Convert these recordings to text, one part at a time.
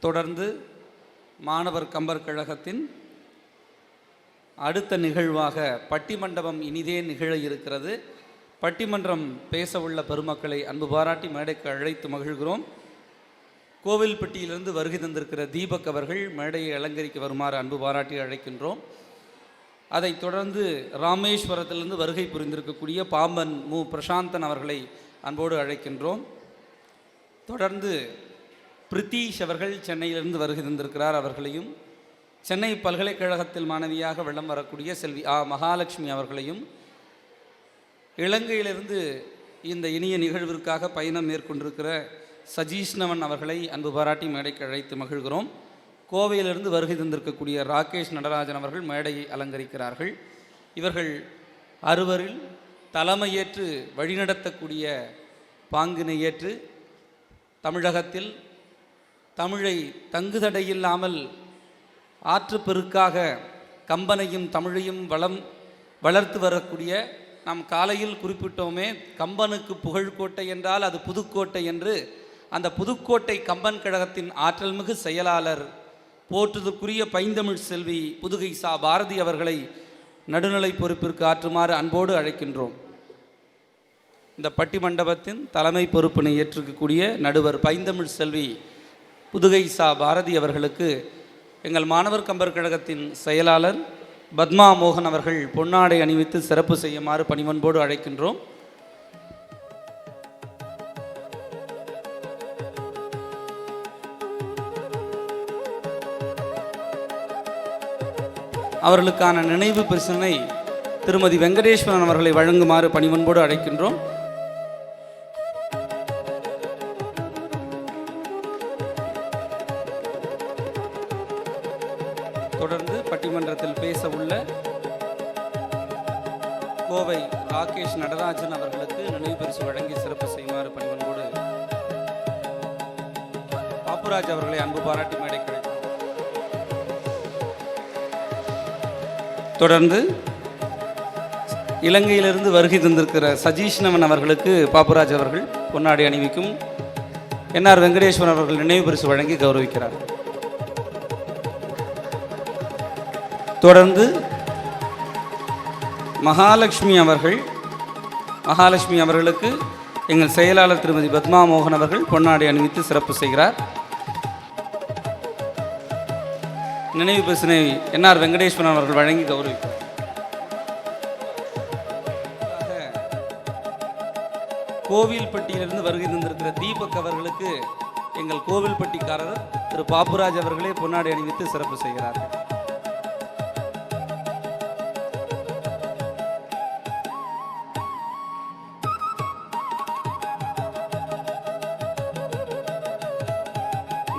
தொடர்ந்து மாணவர் கம்பர் கழகத்தின் அடுத்த நிகழ்வாக பட்டிமண்டபம் இனிதே நிகழ இருக்கிறது. பட்டிமன்றம் பேச உள்ள பெருமக்களை அன்பு பாராட்டி மேடைக்கு அழைத்து மகிழ்கிறோம். கோவில்பட்டியிலிருந்து வருகை தந்திருக்கிற தீபக் அவர்கள் மேடையை அலங்கரிக்க வருமாறு அன்பு பாராட்டி அழைக்கின்றோம். அதைத் தொடர்ந்து ராமேஸ்வரத்திலிருந்து வருகை புரிந்திருக்கக்கூடிய பாம்பன் மு பிரசாந்தன் அவர்களை அன்போடு அழைக்கின்றோம். தொடர்ந்து பிரித்தீஷ் அவர்கள் சென்னையிலிருந்து வருகை தந்திருக்கிறார். அவர்களையும் சென்னை பல்கலைக்கழகத்தில் மாணவியாக வெள்ளம் வரக்கூடிய செல்வி மகாலட்சுமி அவர்களையும் இலங்கையிலிருந்து இந்த இனிய நிகழ்விற்காக பயணம் மேற்கொண்டிருக்கிற சஜீஷ்ணவன் அவர்களை அன்பு பாராட்டி மேடைக்கு அழைத்து மகிழ்கிறோம். கோவையிலிருந்து வருகை தந்திருக்கக்கூடிய ராகேஷ் நடராஜன் அவர்கள் மேடையை அலங்கரிக்கிறார்கள். இவர்கள் அறுவரில் தலைமையேற்று வழிநடத்தக்கூடிய பாங்கினை ஏற்று தமிழகத்தில் தமிழை தங்குதடையில்லாமல் ஆற்றுப்பெருக்காக கம்பனையும் தமிழையும் வளர்த்து வரக்கூடிய நாம் காலையில் குறிப்பிட்டோமே, கம்பனுக்கு புகழ்கோட்டை என்றால் அது புதுக்கோட்டை என்று. அந்த புதுக்கோட்டை கம்பன் கழகத்தின் ஆற்றல்மிகு செயலாளர் போற்றுதற்குரிய பைந்தமிழ் செல்வி புதுகை சா பாரதி அவர்களை நடுநிலை பொறுப்பிற்கு ஆற்றுமாறு அன்போடு அழைக்கின்றோம். இந்த பட்டிமண்டபத்தின் தலைமை பொறுப்பினை ஏற்றிருக்கக்கூடிய நடுவர் பைந்தமிழ் செல்வி புதுகை சா பாரதி அவர்களுக்கு எங்கள் மாணவர் கம்பர் கழகத்தின் செயலாளர் பத்மா மோகன் அவர்கள் பொன்னாடை அணிவித்து சிறப்பு செய்யுமாறு பணிவன்போடு அழைக்கின்றோம். அவர்களுக்கான நினைவு பரிசினை திருமதி வெங்கடேஸ்வரன் அவர்களை வழங்குமாறு பணிவன்போடு அழைக்கின்றோம். தொடர்ந்து பட்டிமன்றத்தில் பேச உள்ள கோவை ராகேஷ் நடராஜன் அவர்களுக்கு நினைவு பரிசு வழங்கி சிறப்பு செய்யுமாறு பணிவன்போடு பாப்புராஜ் அவர்களை அன்பு பாராட்டி மேடை கிடைக்கும். தொடர்ந்து இலங்கையிலிருந்து வருகை தந்திருக்கிற சஜீஷ்ணவன் அவர்களுக்கு பாப்புராஜ் அவர்கள் பொன்னாடி அணிவிக்கும். என்ஆர் வெங்கடேஸ்வரன் அவர்கள் நினைவு பரிசு வழங்கி கௌரவிக்கிறார். தொடர்ந்து மகாலட்சுமி அவர்களுக்கு எங்கள் செயலாளர் திருமதி பத்மா மோகன் அவர்கள் பொன்னாடை அணிவித்து சிறப்பு செய்கிறார். நினைவு பரிசினை என்ஆர் வெங்கடேஸ்வரன் அவர்கள் வழங்கி கௌரவிக்கிறார். கோவில்பட்டியிலிருந்து வருகை தந்திருக்கிற தீபக் அவர்களுக்கு எங்கள் கோவில்பட்டிக்காரர் திரு பாப்புராஜ் அவர்களே பொன்னாடை அணிவித்து சிறப்பு செய்கிறார்கள்.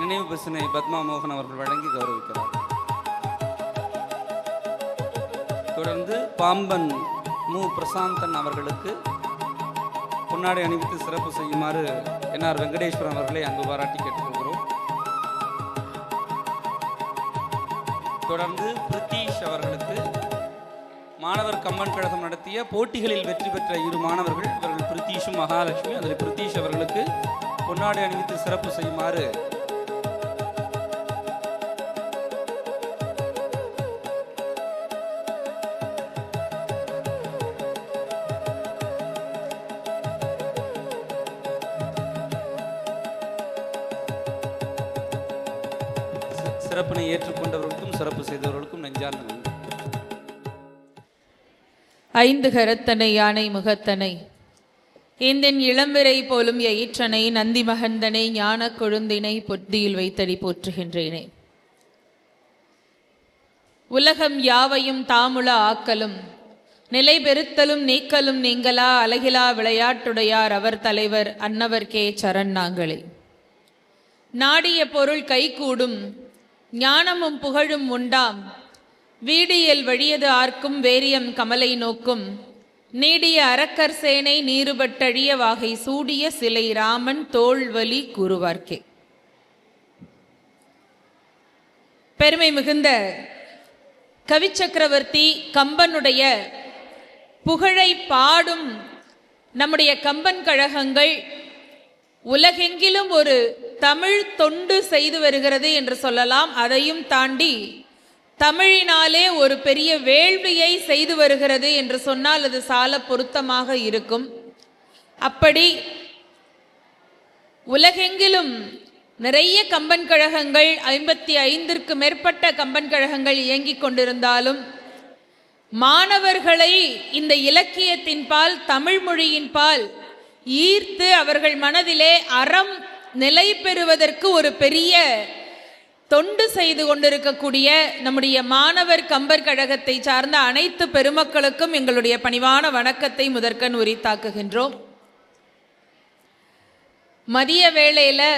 நினைவு பரிசினை பத்மா மோகன் அவர்கள் வழங்கி கௌரவிக்கிறார். தொடர்ந்து பாம்பன் மு பிரசாந்தன் அவர்களுக்கு பொன்னாடை அணிவித்து சிறப்பு செய்யுமாறு என்ஆர் வெங்கடேஸ்வரன் அவர்களை அன்பு பாராட்டி கேட்டுக்கொள்கிறோம். தொடர்ந்து பிரித்தீஷ் அவர்களுக்கு மாணவர் கம்பன் கழகம் நடத்திய போட்டிகளில் வெற்றி பெற்ற இரு மாணவர்கள், இவர்கள் பிரித்தீஷும் மகாலட்சுமி, அதில் பிரித்தீஷ் அவர்களுக்கு பொன்னாடை அணிவித்து சிறப்பு செய்யுமாறு சிறப்பினை ஏற்றுக்கொண்டவர்களுக்கும் சிறப்பு செய்தவர்களுக்கும் நெஞ்சார்ந்த நன்றி. ஐந்து கரத்தனை யானை முகத்தனை இந்தின் இளம்பிறை போலும் எயிற்றனை நந்தி மகந்தனை ஞான கொழுந்தினை பொத்தியில் வைத்தடி போற்றுகின்றேனே. உலகம் யாவையும் தாமுல ஆக்கலும் நிலை பெருத்தலும் நீக்கலும் நீங்களா அழகிலா விளையாட்டுடையார் அவர் தலைவர் அன்னவர்க்கே சரண் நாங்களே. நாடிய பொருள் கைகூடும் ஞானமும் புகழும் உண்டாம் வீடியல் வழியது ஆர்க்கும் வேரியம் கமலை நோக்கும் நீடிய அரக்கர் சேனை நீருபட்டழிய வாகை சூடிய சிலை ராமன் தோல்வலி கூறுவார்க்கே. பெருமை மிகுந்த கவிச்சக்கரவர்த்தி கம்பனுடைய புகழை பாடும் நம்முடைய கம்பன் கழகங்கள் உலகெங்கிலும் ஒரு தமிழ் தொண்டு செய்து வருகிறது என்று சொல்லலாம். அதையும் தாண்டி தமிழினாலே ஒரு பெரிய வேள்வியை செய்து வருகிறது என்று சொன்னால் அது சால பொருத்தமாக இருக்கும். அப்படி உலகெங்கிலும் நிறைய கம்பன் கழகங்கள், 55ற்கு மேற்பட்ட கம்பன் கழகங்கள் இயங்கிக் கொண்டிருந்தாலும் மாணவர்களை இந்த இலக்கியத்தின் பால், தமிழ் மொழியின் பால் ஈர்த்து அவர்கள் மனதிலே அறம் நிலை பெறுவதற்கு ஒரு பெரிய தொண்டு செய்து கொண்டிருக்கக்கூடிய நம்முடைய மாணவர் கம்பர் கழகத்தை சார்ந்த அனைத்து பெருமக்களுக்கும் எங்களுடைய பணிவான வணக்கத்தை முதற்கண் உரித்தாக்குகின்றோம். மதிய வேளையில்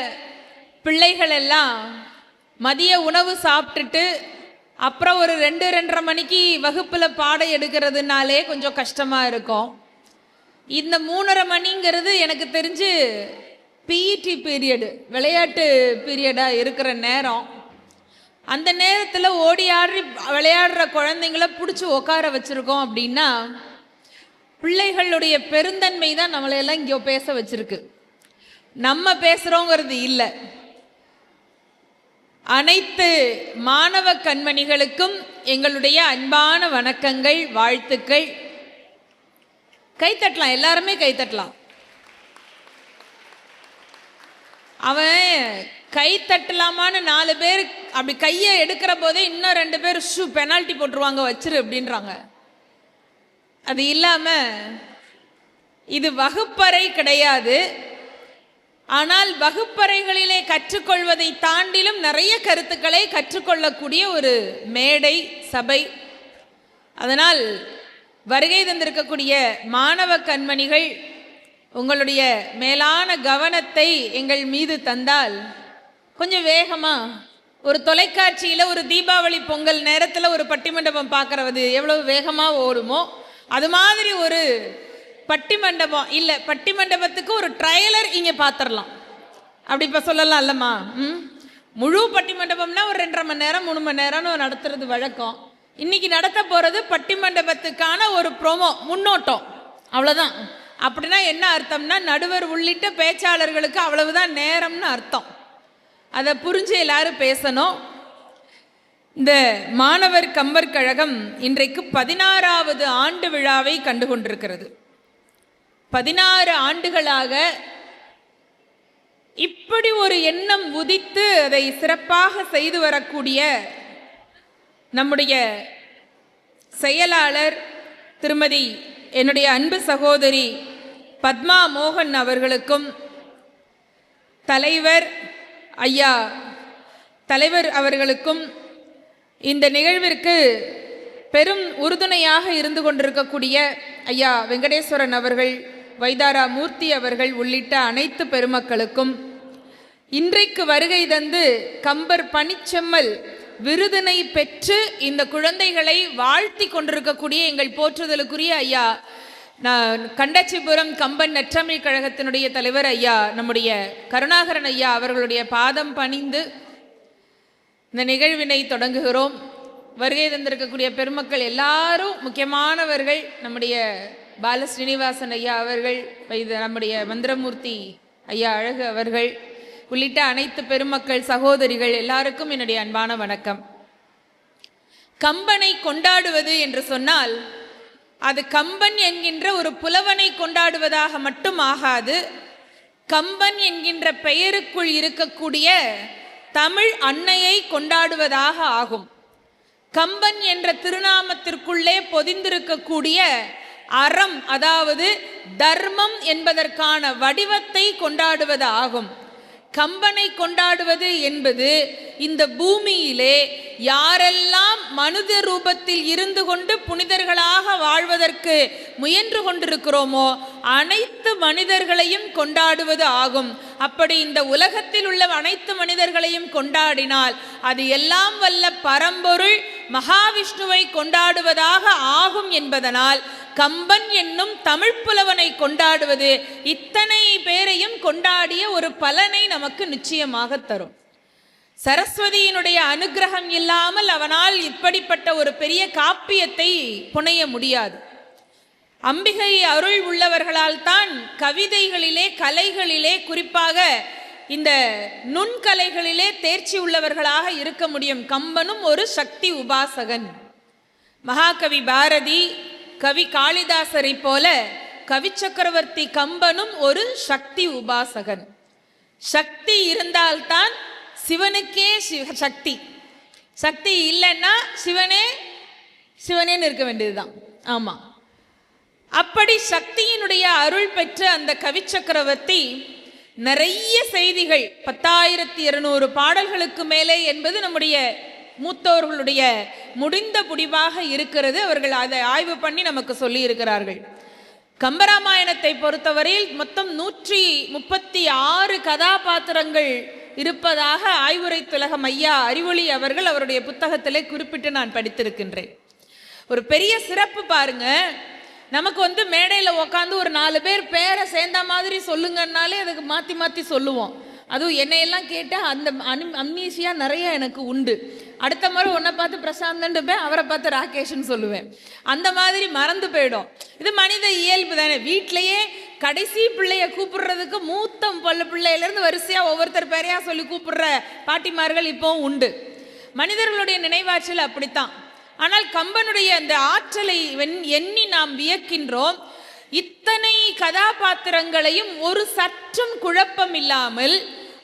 பிள்ளைகள் எல்லாம் மதிய உணவு சாப்பிட்டுட்டு அப்புறம் ஒரு 2-2:30 மணிக்கு வகுப்பில் பாடம் எடுக்கிறதுனாலே கொஞ்சம் கஷ்டமாக இருக்கும். இந்த 3:30 மணிங்கிறது எனக்கு தெரிஞ்சு பிஇடி பீரியடு, விளையாட்டு பீரியடாக இருக்கிற நேரம். அந்த நேரத்தில் ஓடி ஆடி விளையாடுற குழந்தைங்கள பிடிச்சி உட்கார வச்சுருக்கோம் அப்படின்னா பிள்ளைகளுடைய பெருந்தன்மை தான் நம்மளையெல்லாம் இங்கே பேச வச்சுருக்கு. நம்ம பேசுகிறோங்கிறது இல்லை. அனைத்து மாணவ கண்மணிகளுக்கும் எங்களுடைய அன்பான வணக்கங்கள், வாழ்த்துக்கள். கைத்தட்டலாம், எல்லாருமே கைத்தட்டலாம். அவன் கை தட்டலாமான்னு 4 பேர் அப்படி கையை எடுக்கிற போதே இன்னும் 2 பேர் பெனால்ட்டி போட்டுருவாங்க, வச்சிரு அப்படின்றாங்க. அது இல்லாம இது வகுப்பறை கிடையாது. ஆனால் வகுப்பறைகளிலே கற்றுக்கொள்வதை தாண்டிலும் நிறைய கருத்துக்களை கற்றுக்கொள்ளக்கூடிய ஒரு மேடை, சபை. அதனால் வருகை தந்திருக்கக்கூடிய மாணவ கண்மணிகள் உங்களுடைய மேலான கவனத்தை எங்கள் மீது தந்தால் கொஞ்சம் வேகமா ஒரு தொலைக்காட்சியில் ஒரு தீபாவளி பொங்கல் நேரத்தில் ஒரு பட்டிமண்டபம் பார்க்கறது எவ்வளவு வேகமாக ஓடுமோ அது மாதிரி ஒரு பட்டிமண்டபம் இல்லை, பட்டிமண்டபத்துக்கு ஒரு ட்ரைலர் இங்கே பார்த்துடலாம். அப்படி இப்போ சொல்லலாம் இல்லைம்மா? முழு பட்டிமண்டபம்னா ஒரு 2.5 மணி நேரம் 3 மணி நேரம்னு நடத்துறது வழக்கம். இன்னைக்கு நடத்த போகிறது பட்டிமண்டபத்துக்கான ஒரு ப்ரோமோ, முன்னோட்டம், அவ்வளோதான். அப்படின்னா என்ன அர்த்தம்னா நடுவர் உள்ளிட்ட பேச்சாளர்களுக்கு அவ்வளவுதான் நேரம்னு அர்த்தம். அதை புரிஞ்சு எல்லாரும் பேசணும். இந்த மாணவர் கம்பர் கழகம் இன்றைக்கு 16வது ஆண்டு விழாவை கண்டு கொண்டிருக்கிறது. 16 ஆண்டுகளாக இப்படி ஒரு எண்ணம் உதித்து அதை சிறப்பாக செய்து வரக்கூடிய நம்முடைய செயலாளர் திருமதி என்னுடைய அன்பு சகோதரி பத்மா மோகன் அவர்களுக்கும், தலைவர் ஐயா தலைவர் அவர்களுக்கும், இந்த நிகழ்விற்கு பெரும் உறுதுணையாக இருந்து கொண்டிருக்கக்கூடிய ஐயா வெங்கடேஸ்வரன் அவர்கள், வைதாரா மூர்த்தி அவர்கள் உள்ளிட்ட அனைத்து பெருமக்களுக்கும், இன்றைக்கு வருகை தந்து கம்பர் பணிச்செம்மல் விருதினை பெற்று இந்த குழந்தைகளை வாழ்த்தி கொண்டிருக்கக்கூடிய எங்கள் போற்றுதலுக்குரிய ஐயா கண்டச்சிபுரம் கம்பன் நற்றமிழ் கழகத்தினுடைய தலைவர் ஐயா நம்முடைய கருணாகரன் ஐயா அவர்களுடைய பாதம் பணிந்து இந்த நிகழ்வினை தொடங்குகிறோம். வருகை தந்திருக்கக்கூடிய பெருமக்கள் எல்லாரும் முக்கியமானவர்கள். நம்முடைய பால ஸ்ரீனிவாசன் ஐயா அவர்கள், நம்முடைய மந்திரமூர்த்தி ஐயா அழகு அவர்கள் உள்ளிட்ட அனைத்து பெருமக்கள், சகோதரிகள் எல்லாருக்கும் என்னுடைய அன்பான வணக்கம். கம்பனை கொண்டாடுவது என்று சொன்னால் அது கம்பன் என்கின்ற ஒரு புலவனை கொண்டாடுவதாக மட்டும் ஆகாது. கம்பன் என்கின்ற பெயருக்குள் இருக்கக்கூடிய தமிழ் அன்னையை கொண்டாடுவதாக ஆகும். கம்பன் என்ற திருநாமத்திற்குள்ளே பொதிந்திருக்கக்கூடிய அறம், அதாவது தர்மம் என்பதற்கான வடிவத்தை கொண்டாடுவது ஆகும். கம்பனை கொண்டாடுவது என்பது இந்த பூமியிலே யாரெல்லாம் மனித ரூபத்தில் இருந்து கொண்டு புனிதர்களாக வாழ்வதற்கு முயன்று கொண்டிருக்கிறோமோ அனைத்து மனிதர்களையும் கொண்டாடுவது ஆகும். அப்படி இந்த உலகத்தில் உள்ள அனைத்து மனிதர்களையும் கொண்டாடினால் அது எல்லாம் வல்ல பரம்பொருள் மகாவிஷ்ணுவை கொண்டாடுவதாக ஆகும் என்பதனால் கம்பன் என்னும் தமிழ் புலவனை கொண்டாடுவது இத்தனை பேரையும் கொண்டாடிய ஒரு பலனை நமக்கு நிச்சயமாக தரும். சரஸ்வதியினுடைய அனுகிரகம் இல்லாமல் அவனால் இப்படிப்பட்ட ஒரு பெரிய காப்பியத்தை புனைய முடியாது. அம்பிகை அருள் உள்ளவர்களால் தான் கவிதைகளிலே, கலைகளிலே, குறிப்பாக இந்த நுண்கலைகளிலே தேர்ச்சி உள்ளவர்களாக இருக்க முடியும். கம்பனும் ஒரு சக்தி உபாசகன். மகாகவி பாரதி, கவி காளிதாசரை போல கவி சக்கரவர்த்தி கம்பனும் ஒரு சக்தி உபாசகன். சக்தி இருந்தால்தான் சிவனுக்கே சக்தி. சக்தி இல்லைன்னா சிவனேன்னு இருக்க வேண்டியதுதான். ஆமா, அப்படி சக்தியினுடைய அருள் பெற்ற அந்த கவி சக்கரவர்த்தி நிறைய செய்திகள், 10,200 பாடல்களுக்கு மேலே என்பது நம்முடைய மூத்தோர்களுடைய முடிந்த முடிவாக இருக்கிறது. அவர்கள் அதை ஆய்வு பண்ணி நமக்கு சொல்லி இருக்கிறார்கள். கம்பராமாயணத்தை பொறுத்தவரையில் மொத்தம் 136 கதாபாத்திரங்கள் இருப்பதாக ஆய்வுரை திலகம் ஐயா அறிவொளி அவர்கள் அவருடைய புத்தகத்திலே குறிப்பிட்டு நான் படித்திருக்கின்றேன். ஒரு பெரிய சிறப்பு பாருங்க, நமக்கு மேடையில் உக்காந்து ஒரு 4 பேர் பேரை சேர்ந்த மாதிரி சொல்லுங்கன்னாலே அதுக்கு மாற்றி மாற்றி சொல்லுவோம். அதுவும் என்னையெல்லாம் கேட்டால் அந்த அம்னீசியா நிறைய எனக்கு உண்டு. அடுத்த முறை உன்னை பார்த்து பிரசாந்தன்னுப்பேன், அவரை பார்த்து ராகேஷ்னு சொல்லுவேன். அந்த மாதிரி மறந்து போயிடும். இது மனித இயல்பு தானே. வீட்டிலையே கடைசி பிள்ளைய கூப்பிடுறதுக்கு மூத்த பிள்ளையிலேருந்து வரிசையாக ஒவ்வொருத்தர் பேரையா சொல்லி கூப்பிடுற பாட்டிமார்கள் இப்போவும் உண்டு. மனிதர்களுடைய நினைவாற்றல் அப்படித்தான். ஆனால் கம்பனுடைய அந்த ஆற்றலை எண்ணி நாம் வியக்கின்றோம். இத்தனை கதாபாத்திரங்களையும் ஒரு சற்றும் குழப்பம் இல்லாமல்,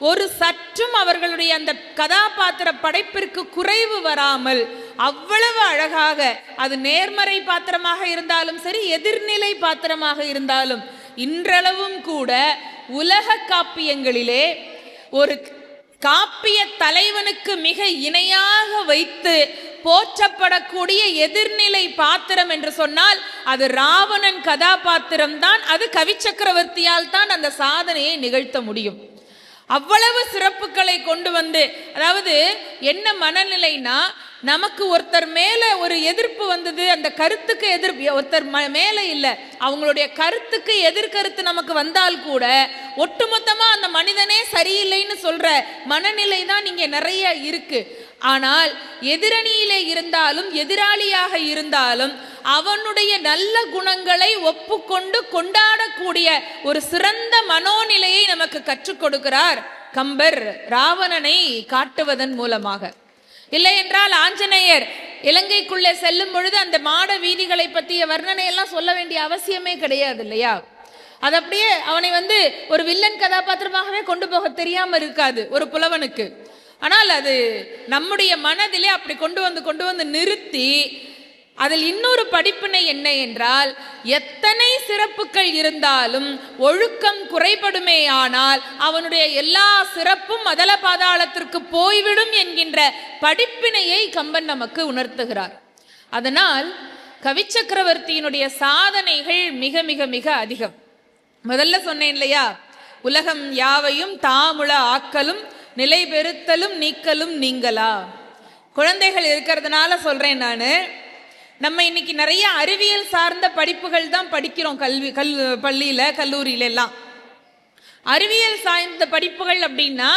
ஒரு சற்றும் அவர்களுடைய அந்த கதாபாத்திர படைப்பிற்கு குறைவு வராமல் அவ்வளவு அழகாக, அது நேர்மறை பாத்திரமாக இருந்தாலும் சரி, எதிர்நிலை பாத்திரமாக இருந்தாலும், இன்றளவும் கூட உலக காப்பியங்களிலே ஒரு காப்பிய தலைவனுக்கு மிக இணையாக வைத்து போற்றப்படக்கூடிய எதிர்நிலை பாத்திரம் என்று சொன்னால் அது ராவணன் கதாபாத்திரம் தான். அது கவி சக்கரவர்த்தியால் தான் அந்த சாதனையை நிகழ்த்த முடியும். அவ்வளவு சிறப்புகளை கொண்டு வந்து, அதாவது என்ன மனநிலைனா, நமக்கு ஒருத்தர் மேல ஒரு எதிர்ப்பு வந்தது, அந்த கருத்துக்கு எதிர்ப்பு ஒருத்தர் மேல இல்லை, அவங்களுடைய கருத்துக்கு எதிர்கருத்து நமக்கு வந்தால் கூட ஒட்டுமொத்தமா அந்த மனிதனே சரியில்லைன்னு சொல்ற மனநிலை தான் இங்கே நிறைய இருக்கு. ஆனால் எதிரணியிலே இருந்தாலும் எதிராளியாக இருந்தாலும் அவனுடைய நல்ல குணங்களை ஒப்புக்கொண்டு கொண்டாடக்கூடிய ஒரு சிறந்த மனோநிலையை நமக்கு கற்றுக் கொடுக்கிறார் கம்பர் ராவணனை காட்டுவதன் மூலமாக. இல்லை என்றால் ஆஞ்சநேயர் இலங்கைக்குள்ளே செல்லும் பொழுது அந்த மாட வீதிகளை பற்றிய வர்ணனை எல்லாம் சொல்ல வேண்டிய அவசியமே கிடையாது இல்லையா? அது அப்படியே அவனை ஒரு வில்லன் கதாபாத்திரமாகவே கொண்டு போக தெரியாம இருக்காது ஒரு புலவனுக்கு. ஆனால் அது நம்முடைய மனதிலே அப்படி கொண்டு வந்து நிறுத்தி, அதில் இன்னொரு படிப்பினை என்ன என்றால், எத்தனை சிறப்புகள் இருந்தாலும் ஒழுக்கம் குறைபடுமே ஆனால் அவனுடைய எல்லா சிறப்பும் அதல பாதாளத்திற்கு போய்விடும் என்கின்ற படிப்பினையை கம்பன் நமக்கு உணர்த்துகிறார். அதனால் கவி சக்கரவர்த்தியினுடைய சாதனைகள் மிக மிக மிக அதிகம். முதல்ல சொன்னேன் இல்லையா, உலகம் யாவையும் தாமுள ஆக்கலும் நிலை பெறுத்தலும் நீக்கலும் நீங்களா. குழந்தைகள் இருக்கிறதுனால சொல்றேன் நான். நம்ம இன்னைக்கு நிறைய அறிவியல் சார்ந்த படிப்புகள் தான் படிக்கிறோம் பள்ளியில கல்லூரியில எல்லாம். அறிவியல் சார்ந்த படிப்புகள் அப்படின்னா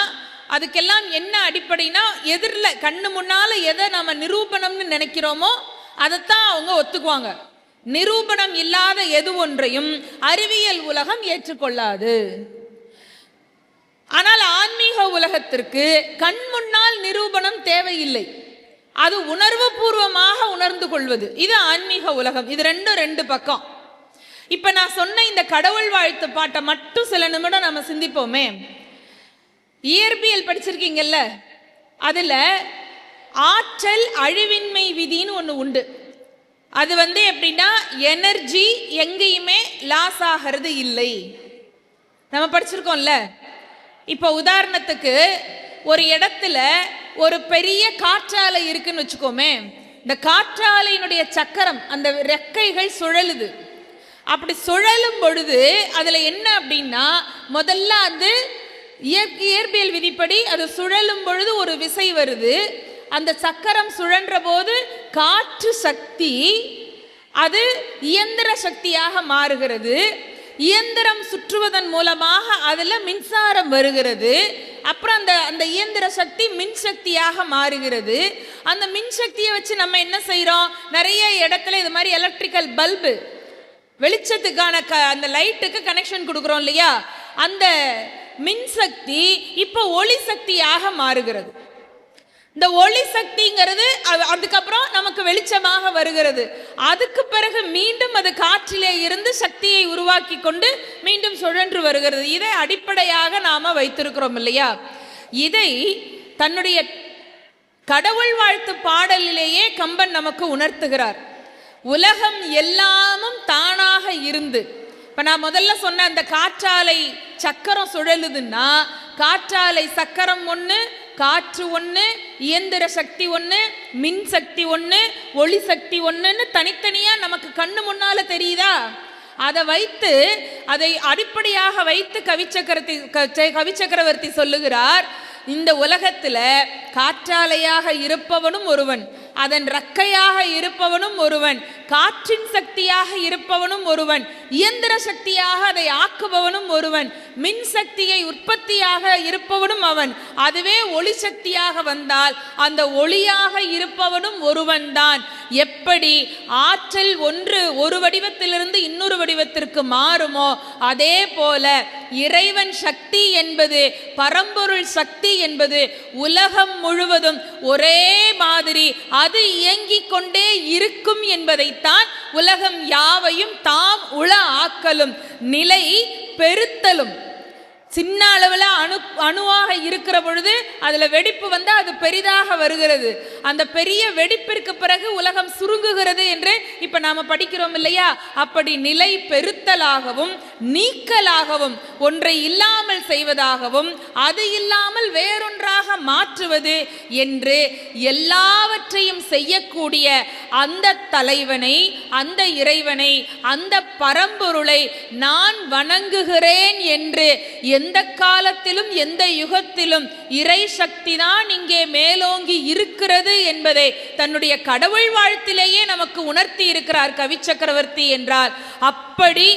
அதுக்கெல்லாம் என்ன அடிப்படைனா, எதிரில் கண்ணு முன்னால எதை நம்ம நிரூபணம்னு நினைக்கிறோமோ அதைத்தான் அவங்க ஒத்துக்குவாங்க. நிரூபணம் இல்லாத எது ஒன்றையும் அறிவியல் உலகம் ஏற்றுக்கொள்ளாது. ஆனால் ஆன்மீக உலகத்திற்கு கண் முன்னால் நிரூபணம் தேவையில்லை. அது உணர்வு பூர்வமாக உணர்ந்து கொள்வது, இது ஆன்மீக உலகம். இது ரெண்டு பக்கம். இப்ப நான் சொன்ன இந்த கடவுள் வாழ்த்து பாட்டை மட்டும் சில நிமிடம் நம்ம சிந்திப்போமே. இயற்பியல் படிச்சிருக்கீங்கல்ல, அதுல ஆற்றல் அழிவின்மை விதின்னு ஒண்ணு உண்டு. அது எப்படின்னா, எனர்ஜி எங்கேயுமே லாஸ் ஆகிறது இல்லை. நம்ம படிச்சிருக்கோம்ல. இப்போ உதாரணத்துக்கு ஒரு இடத்துல ஒரு பெரிய காற்றாலை இருக்குன்னு வச்சுக்கோமே. இந்த காற்றாலையினுடைய சக்கரம், அந்த ரெக்கைகள் சுழலுது. அப்படி சுழலும் பொழுது அதுல என்ன அப்படின்னா, முதல்ல அது இயற்பியல் விதிப்படி அது சுழலும் பொழுது ஒரு விசை வருது. அந்த சக்கரம் சுழன்ற போது காற்று சக்தி அது இயந்திர சக்தியாக மாறுகிறது. இயந்திரம் சுற்றுவதன் மூலமாக அதுல மின்சாரம் வருகிறது. அப்புறம் அந்த இயந்திர சக்தி மின்சக்தியாக மாறுகிறது. அந்த மின்சக்தியை வச்சு நம்ம என்ன செய்யறோம், நிறைய இடத்துல இது மாதிரி எலக்ட்ரிக்கல் பல்பு, வெளிச்சத்துக்கான அந்த லைட்டுக்கு கனெக்ஷன் கொடுக்குறோம் இல்லையா? அந்த மின்சக்தி இப்போ ஒளி சக்தியாக மாறுகிறது. இந்த ஒளி சக்திங்கிறது அதுக்கப்புறம் நமக்கு வெளிச்சமாக வருகிறது. அதுக்கு பிறகு மீண்டும் அது காற்றிலே இருந்து சக்தியை உருவாக்கி கொண்டு மீண்டும் சுழன்று வருகிறது. இதை அடிப்படையாக நாம வைத்திருக்கிறோம் இல்லையா? இதை தன்னுடைய கடவுள் வாழ்த்து பாடலிலேயே கம்பன் நமக்கு உணர்த்துகிறார். உலகம் எல்லாமும் தானாக இருந்து, இப்ப நான் முதல்ல சொன்ன அந்த காற்றாலை சக்கரம் சுழலுதுன்னா, காற்றாலை சக்கரம் ஒன்று, காற்று ஒன்று, இயந்திர சக்தி ஒன்று, மின் சக்தி ஒன்று, ஒளி சக்தி ஒன்றுன்னு தனித்தனியா நமக்கு கண்ணு முன்னால தெரியுதா? அதை அடிப்படையாக வைத்து கவிச்சக்கரவர்த்தி சொல்லுகிறார், இந்த உலகத்துல காற்றாலையாக இருப்பவனும் ஒருவன், அதன் ரக்கையாக இருப்பவனும் ஒருவன், காற்றின் சக்தியாக இருப்பவனும் ஒருவன், இயந்திர சக்தியாக அதை ஆக்குபவனும் ஒருவன், மின் சக்தியை உற்பத்தியாக இருப்பவனும் அவன், அதுவே ஒளி சக்தியாக வந்தால் அந்த ஒளியாக இருப்பவனும் ஒருவன் தான். எப்படி ஆற்றல் ஒரு வடிவத்திலிருந்து இன்னொரு வடிவத்திற்கு மாறுமோ அதே போல இறைவன் சக்தி என்பது, பரம்பொருள் சக்தி என்பது உலகம் முழுவதும் ஒரே மாதிரி அது இயங்கிக் கொண்டே இருக்கும் என்பதைத்தான் உலகம் யாவையும் தாம் உள ஆக்கலும் நிலை பெருத்தலும். சின்ன அளவில் அணுவாக இருக்கிற பொழுது அதுல வெடிப்பு வந்து அது பெரிதாக வருகிறது. அந்த பெரிய வெடிப்பிற்கு பிறகு உலகம் சுருங்குகிறது என்று இப்ப நாம படிக்கிறோம் இல்லையா? அப்படி நிலை பெருத்தலாகவும் நீக்கலாகவும், ஒன்றை இல்லாமல் செய்வதாகவும் அது இல்லாமல் வேறொன்றாக மாற்றுவது என்று எல்லாவற்றையும் செய்யக்கூடிய அந்த தலைவனை, அந்த இறைவனை, அந்த பரம்பொருளை நான் வணங்குகிறேன் என்று எந்த காலத்திலும் எந்த யுகத்திலும் இறை சக்தி தான் இங்கே மேலோங்கி இருக்கிறது என்பதை தன்னுடைய கடவுள் வாழ்த்திலேயே நமக்கு உணர்த்தி இருக்கிறார் கவிச்சக்கரவர்த்தி என்றால். அப்படி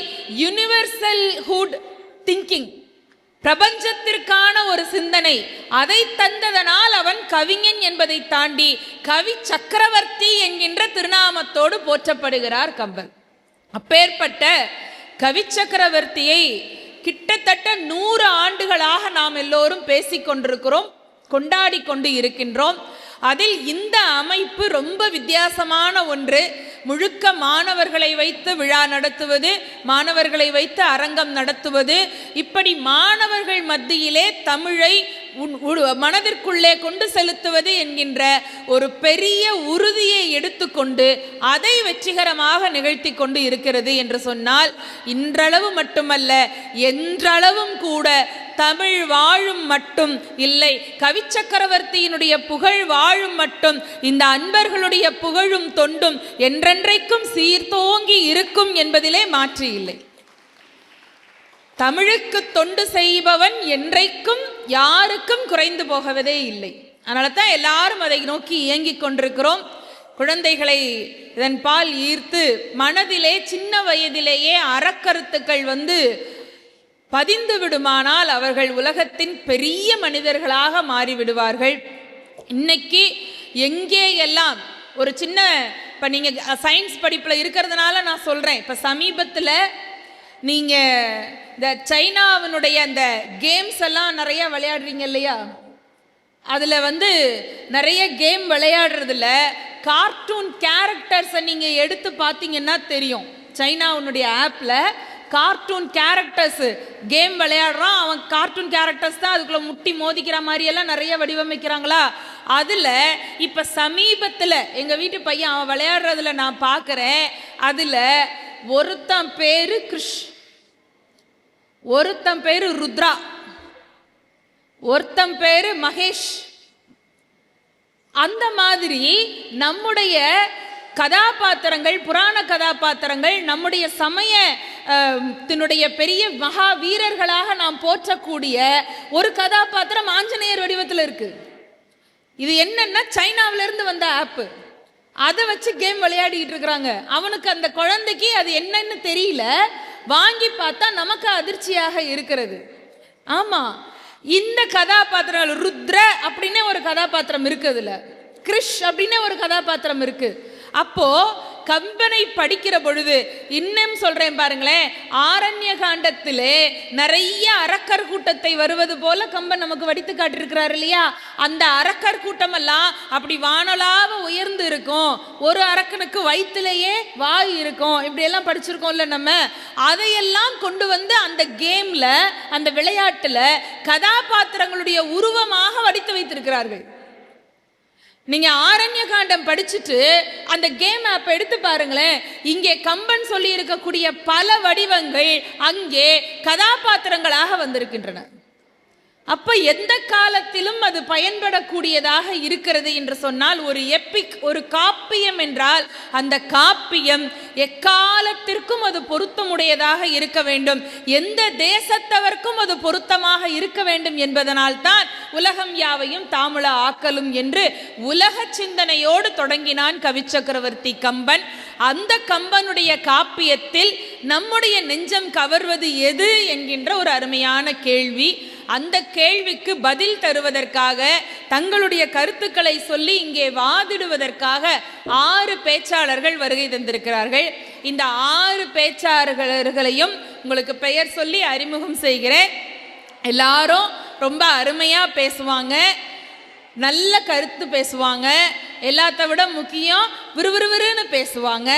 யுனிவர்சல் ஹுட் திங்கிங், பிரபஞ்சத்திற்கான ஒரு சிந்தனை, அதை தந்ததனால் அவன் கவிஞன் என்பதை தாண்டி கவி சக்கரவர்த்தி என்கின்ற திருநாமத்தோடு போற்றப்படுகிறார் கம்பன். அப்பேற்பட்ட கவிச்சக்கரவர்த்தியை கிட்டத்தட்ட 100 ஆண்டுகளாக நாம் எல்லோரும் பேசிக்கொண்டிருக்கிறோம், கொண்டாடி கொண்டு இருக்கின்றோம். அதில் இந்த அமைப்பு ரொம்ப வித்தியாசமான ஒன்று. முழுக்க மாணவர்களை வைத்து விழா நடத்துவது, மாணவர்களை வைத்து அரங்கம் நடத்துவது, இப்படி மாணவர்கள் மத்தியிலே தமிழை மனதிற்குள்ளே கொண்டு செலுத்துவது என்கின்ற ஒரு பெரிய உறுதியை எடுத்துக்கொண்டு அதை வெற்றிகரமாக நிகழ்த்தி கொண்டு இருக்கிறது என்று சொன்னால், இன்றளவு மட்டுமல்ல என்றளவும் கூட தமிழ் வாழும் மட்டும் இல்லை, கவிச்சக்கரவர்த்தியினுடைய புகழ் வாழும் மட்டும் இந்த அன்பர்களுடைய புகழும் தொண்டும் என்றென்றைக்கும் சீர்தோங்கி இருக்கும் என்பதிலே மாற்று இல்லை. தமிழுக்கு தொண்டு செய்பவன் என்றைக்கும் யாருக்கும் குறைந்து போகவதே இல்லை. அதனால தான் எல்லாரும் அதை நோக்கி இயங்கிக் கொண்டிருக்கிறோம். குழந்தைகளை இதன் பால் ஈர்த்து மனதிலே சின்ன வயதிலேயே அறக்கருத்துக்கள் பதிந்து விடுமானால் அவர்கள் உலகத்தின் பெரிய மனிதர்களாக மாறிவிடுவார்கள். இன்னைக்கு எங்கே எல்லாம் ஒரு சின்ன, இப்போ நீங்கள் சயின்ஸ் படிப்பில் இருக்கிறதுனால நான் சொல்கிறேன், இப்போ சமீபத்தில் நீங்கள் இந்த சைனாவினுடைய அந்த கேம்ஸ் எல்லாம் நிறைய விளையாடுறீங்க இல்லையா? அதில் நிறைய கேம் விளையாடுறதுல கார்ட்டூன் கேரக்டர்ஸை நீங்கள் எடுத்து பார்த்தீங்கன்னா தெரியும். சைனாவுடைய ஆப்பில் கார்ட்டூன் கேரக்டர்ஸ் கேம் விளையாடுறான், அவன் கார்ட்டூன் கேரக்டர்ஸ் தான் அதுக்குள்ள முட்டி மோதிக்கிற மாதிரி எல்லாம் நிறைய வடிவமைக்கிறாங்களா. அதில் இப்போ சமீபத்தில் எங்கள் வீட்டு பையன் அவன் விளையாடுறதுல நான் பார்க்குறேன், அதில் ஒருத்தன் பேரு கிருஷ், ஒருத்தன் பேரு ருத்ரா, ஒருத்தன் பேரு மகேஷ். அந்த மாதிரி நம்முடைய கதாபாத்திரங்கள், புராண கதாபாத்திரங்கள், நம்முடைய சமயத்தினுடைய பெரிய மகா வீரர்களாக நாம் போற்றக்கூடிய ஒரு கதாபாத்திரம் ஆஞ்சநேயர் வடிவத்தில் இருக்கு. இது என்னன்னா சைனாவில இருந்து வந்த ஆப்பு, அதை வச்சு கேம் விளையாடிட்டு இருக்கிறாங்க. அவனுக்கு, அந்த குழந்தைக்கு அது என்னன்னு தெரியல, வாங்கி பார்த்தா நமக்கு அதிர்ச்சியாக இருக்கிறது. ஆமா, இந்த கதாபாத்திரம் ருத்ர அப்படின்னு ஒரு கதாபாத்திரம் இருக்கு, அதுல கிருஷ் அப்படின்னு ஒரு கதாபாத்திரம் இருக்கு. அப்போ கம்பனை படிக்கிற பொழுது இன்னும் சொல்றேன் பாருங்களேன், ஆரண்ய காண்டத்திலே நிறைய அரக்கர் கூட்டத்தை வருவது போல கம்பன் நமக்கு வடித்து காட்டியிருக்கிறார் இல்லையா? அந்த அரக்கர் கூட்டம் எல்லாம் அப்படி வானலாக உயர்ந்து இருக்கும், ஒரு அரக்கனுக்கு வயிற்றிலேயே வாய் இருக்கும், இப்படி எல்லாம் படிச்சிருக்கோம்ல நம்ம. அதையெல்லாம் கொண்டு வந்து அந்த கேம்ல, அந்த விளையாட்டுல கதாபாத்திரங்களுடைய உருவமாக வடித்து வைத்திருக்கிறார்கள். நீங்க ஆரண்ய காண்டம் படிச்சுட்டு அந்த கேம் ஆப் எடுத்து பாருங்களேன், இங்கே கம்பன் சொல்லி இருக்கக்கூடிய பல வடிவங்கள் அங்கே கதாபாத்திரங்களாக வந்திருக்கின்றன. அப்ப எந்த காலத்திலும் அது பயன்படக்கூடியதாக இருக்கிறது என்று சொன்னால், ஒரு எப்பிக், ஒரு காப்பியம் என்றால் அந்த காப்பியம் எக்காலத்திற்கும் அது பொருத்தமுடையதாக இருக்க வேண்டும், எந்த தேசத்தவர்க்கும் அது பொருத்தமாக இருக்க வேண்டும் என்பதனால் தான் உலகம் யாவையும் தாமுல ஆக்கலும் என்று உலக சிந்தனையோடு தொடங்கினான் கவிச்சக்கரவர்த்தி கம்பன். அந்த கம்பனுடைய காப்பியத்தில் நம்முடைய நெஞ்சம் கவர்வது எது என்கின்ற ஒரு அருமையான கேள்வி. அந்த கேள்விக்கு பதில் தருவதற்காக, தங்களுடைய கருத்துக்களை சொல்லி இங்கே வாதிடுவதற்காக 6 பேச்சாளர்கள் வருகை தந்திருக்கிறார்கள். இந்த 6 பேச்சாளர்களையும் உங்களுக்கு பெயர் சொல்லி அறிமுகம் செய்கிறேன். எல்லாரும் ரொம்ப அருமையா பேசுவாங்க, நல்ல கருத்து பேசுவாங்க, எல்லாத்த விட முக்கியம் விறுவிறுன்னு பேசுவாங்க.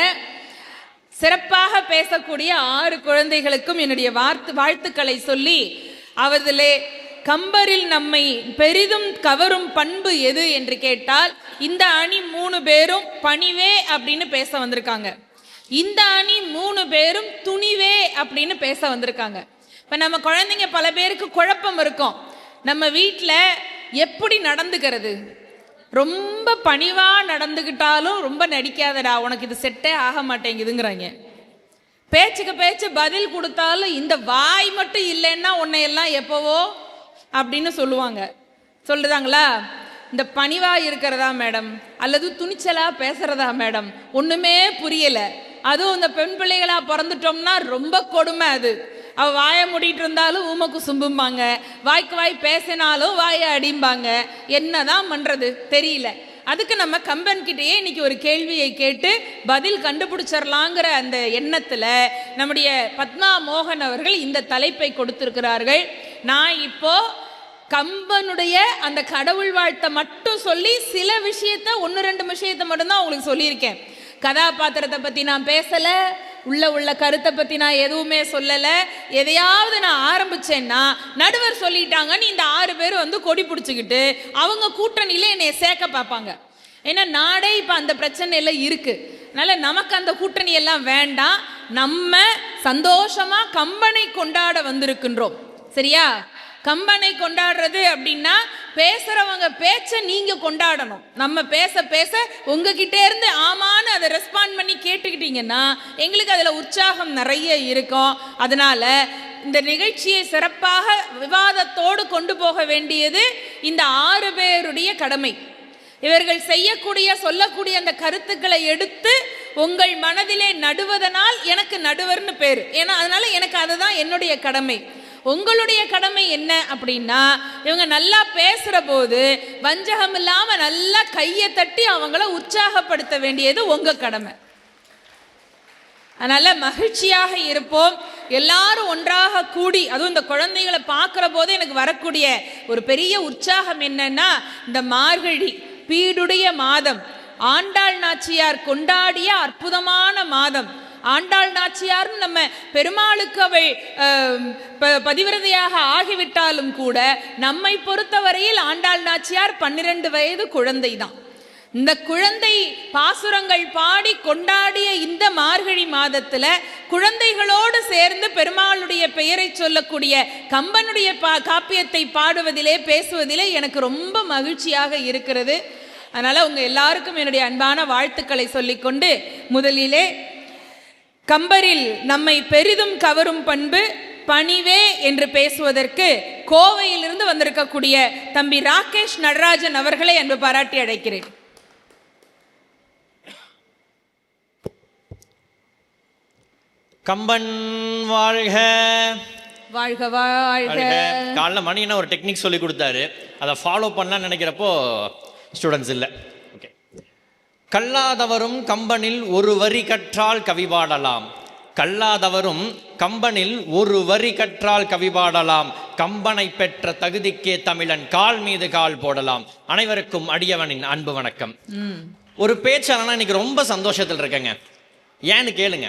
சிறப்பாக பேசக்கூடிய 6 குழந்தைகளுக்கும் என்னுடைய வாழ்த்துக்களை சொல்லி, அவர்களே கம்பரில் நம்மை பெரிதும் கவரும் பண்பு எது என்று கேட்டால், இந்த அணி 3 பேரும் பணிவே அப்படின்னு பேச வந்திருக்காங்க, இந்த அணி 3 பேரும் துணிவே அப்படின்னு பேச வந்திருக்காங்க. இப்போ நம்ம குழந்தைங்க பல பேருக்கு குழப்பம் இருக்கும், நம்ம வீட்டில் எப்படி நடந்துக்கிறது, ரொம்ப பணிவா நடந்துக்கிட்டாலும் ரொம்ப நடிக்காதடா, உனக்கு இது செட்டே ஆக மாட்டேங்குதுங்கிறாங்க. பேச்சுக்கு பேச்சு பதில் கொடுத்தாலும் இந்த வாய் மட்டும் இல்லைன்னா உன்னையெல்லாம் எப்போவோ அப்படின்னு சொல்லுவாங்க. சொல்லுதாங்களா? இந்த பணிவா இருக்கிறதா மேடம் அல்லது துணிச்சலா பேசுறதா மேடம் ஒண்ணுமே புரியல. அதுவும் இந்த பெண் பிள்ளைகளா பிறந்துட்டோம்னா ரொம்ப கொடுமை. அது அவ வாயை மூடிட்டு இருந்தாலும் ஊமக்கு சும்பும்பாங்க, வாய்க்கு வாய் பேசினாலும் வாயை அடிம்பாங்க. என்னதான் பண்றது தெரியல. அதுக்கு நம்ம கம்பன் கிட்டேயே இன்னைக்கு ஒரு கேள்வியை கேட்டு பதில் கண்டுபிடிச்சிடலாங்கிற அந்த எண்ணத்துல நம்முடைய பத்மா மோகன் அவர்கள் இந்த தலைப்பை கொடுத்திருக்கிறார்கள். நான் இப்போ கம்பனுடைய அந்த கடவுள் வாழ்த்தை மட்டும் சொல்லி சில விஷயத்த 1-2 விஷயத்தை மட்டும்தான் உங்களுக்கு சொல்லியிருக்கேன். கதாபாத்திரத்தை பத்தி நான் பேசல, உள்ள கருத்தை பத்தி நான் எதுவுமே சொல்லல. எதையாவது நான் ஆரம்பிச்சேன்னா நடுவர் சொல்லிட்டாங்கன்னு இந்த 6 பேர் வந்து கொடி பிடிச்சிக்கிட்டு அவங்க கூட்டணியில என்னை சேர்க்க பார்ப்பாங்க. ஏன்னா நாடே இப்ப அந்த பிரச்சனை எல்லாம் இருக்கு. அதனால நமக்கு அந்த கூட்டணி எல்லாம் வேண்டாம். நம்ம சந்தோஷமா கம்பனை கொண்டாட வந்திருக்கின்றோம். சரியா? கம்பனை கொண்டாடுறது அப்படின்னா பேசுறவங்க பேச்ச நீங்க கொண்டாடணும். நம்ம பேச பேச உங்ககிட்ட இருந்து ஆமான்னு அதை ரெஸ்பாண்ட் பண்ணி கேட்டுக்கிட்டீங்கன்னா எங்களுக்கு அதுல உற்சாகம் நிறைய இருக்கும். அதனால இந்த நிகழ்ச்சியை சிறப்பாக விவாதத்தோடு கொண்டு போக வேண்டியது இந்த 6 பேருடைய கடமை. இவர்கள் செய்யக்கூடிய சொல்லக்கூடிய அந்த கருத்துக்களை எடுத்து உங்கள் மனதிலே நடுவதனால் எனக்கு நடுவர்னு பேரு. ஏன்னா அதனால எனக்கு அதுதான் என்னுடைய கடமை. உங்களுடைய கடமை என்ன அப்படின்னா, இவங்க நல்லா பேசுற போது வஞ்சகம் இல்லாம நல்லா கையை தட்டி அவங்கள உற்சாகப்படுத்த வேண்டியது உங்க கடமை. அதனால மகிழ்ச்சியாக இருப்போம், எல்லாரும் ஒன்றாக கூடி. அதுவும் இந்த குழந்தைகளை பார்க்கிற போது எனக்கு வரக்கூடிய ஒரு பெரிய உற்சாகம் என்னன்னா, இந்த மார்கழி பீடுடைய மாதம், ஆண்டாள் நாச்சியார் கொண்டாடிய அற்புதமான மாதம். ஆண்டாள் நாச்சியார்னு நம்ம பெருமாளுக்கு அவள் பதிவிரதையாக ஆகிவிட்டாலும் கூட நம்மை பொறுத்தவரையில் ஆண்டாள் நாச்சியார் 12 வயது குழந்தை தான். இந்த குழந்தை பாசுரங்கள் பாடி கொண்டாடிய இந்த மார்கழி மாதத்துல குழந்தைகளோடு சேர்ந்து பெருமாளுடைய பெயரை சொல்லக்கூடிய கம்பனுடைய காப்பியத்தை பாடுவதிலே பேசுவதிலே எனக்கு ரொம்ப மகிழ்ச்சியாக இருக்கிறது. அதனால உங்க எல்லாருக்கும் என்னுடைய அன்பான வாழ்த்துக்களை சொல்லிக்கொண்டு, முதலிலே கம்பரில் நம்மை பெரிதும் கவரும் பண்பு பணிவே என்று பேசுவதற்கு கோவையிலிருந்து வந்திருக்கக்கூடிய தம்பி ராகேஷ் நடராஜன் அவர்களை அன்பு பாராட்டி அழைக்கிறேன். கம்பன் வாழ்க வாழ்க வாழ்க. காலைல மணினா ஒரு டெக்னிக் சொல்லி கொடுத்தாரு, அதை ஃபாலோ பண்ணலான்னு நினைக்கிறப்போ ஸ்டூடெண்ட்ஸ் இல்லை. ஓகே, கல்லாதவரும் கம்பனில் ஒரு வரி கற்றால் கவி பாடலாம். கல்லாதவரும் கம்பனில் ஒரு வரி கற்றால் கவி பாடலாம். கம்பனை பெற்ற தகுதிக்கே தமிழன் கால் மீது கால் போடலாம். அனைவருக்கும் அடியவனின் அன்பு வணக்கம். ஒரு பேச்சாளனா இன்னைக்கு ரொம்ப சந்தோஷத்தில் இருக்கேங்க. ஏன்னு கேளுங்க.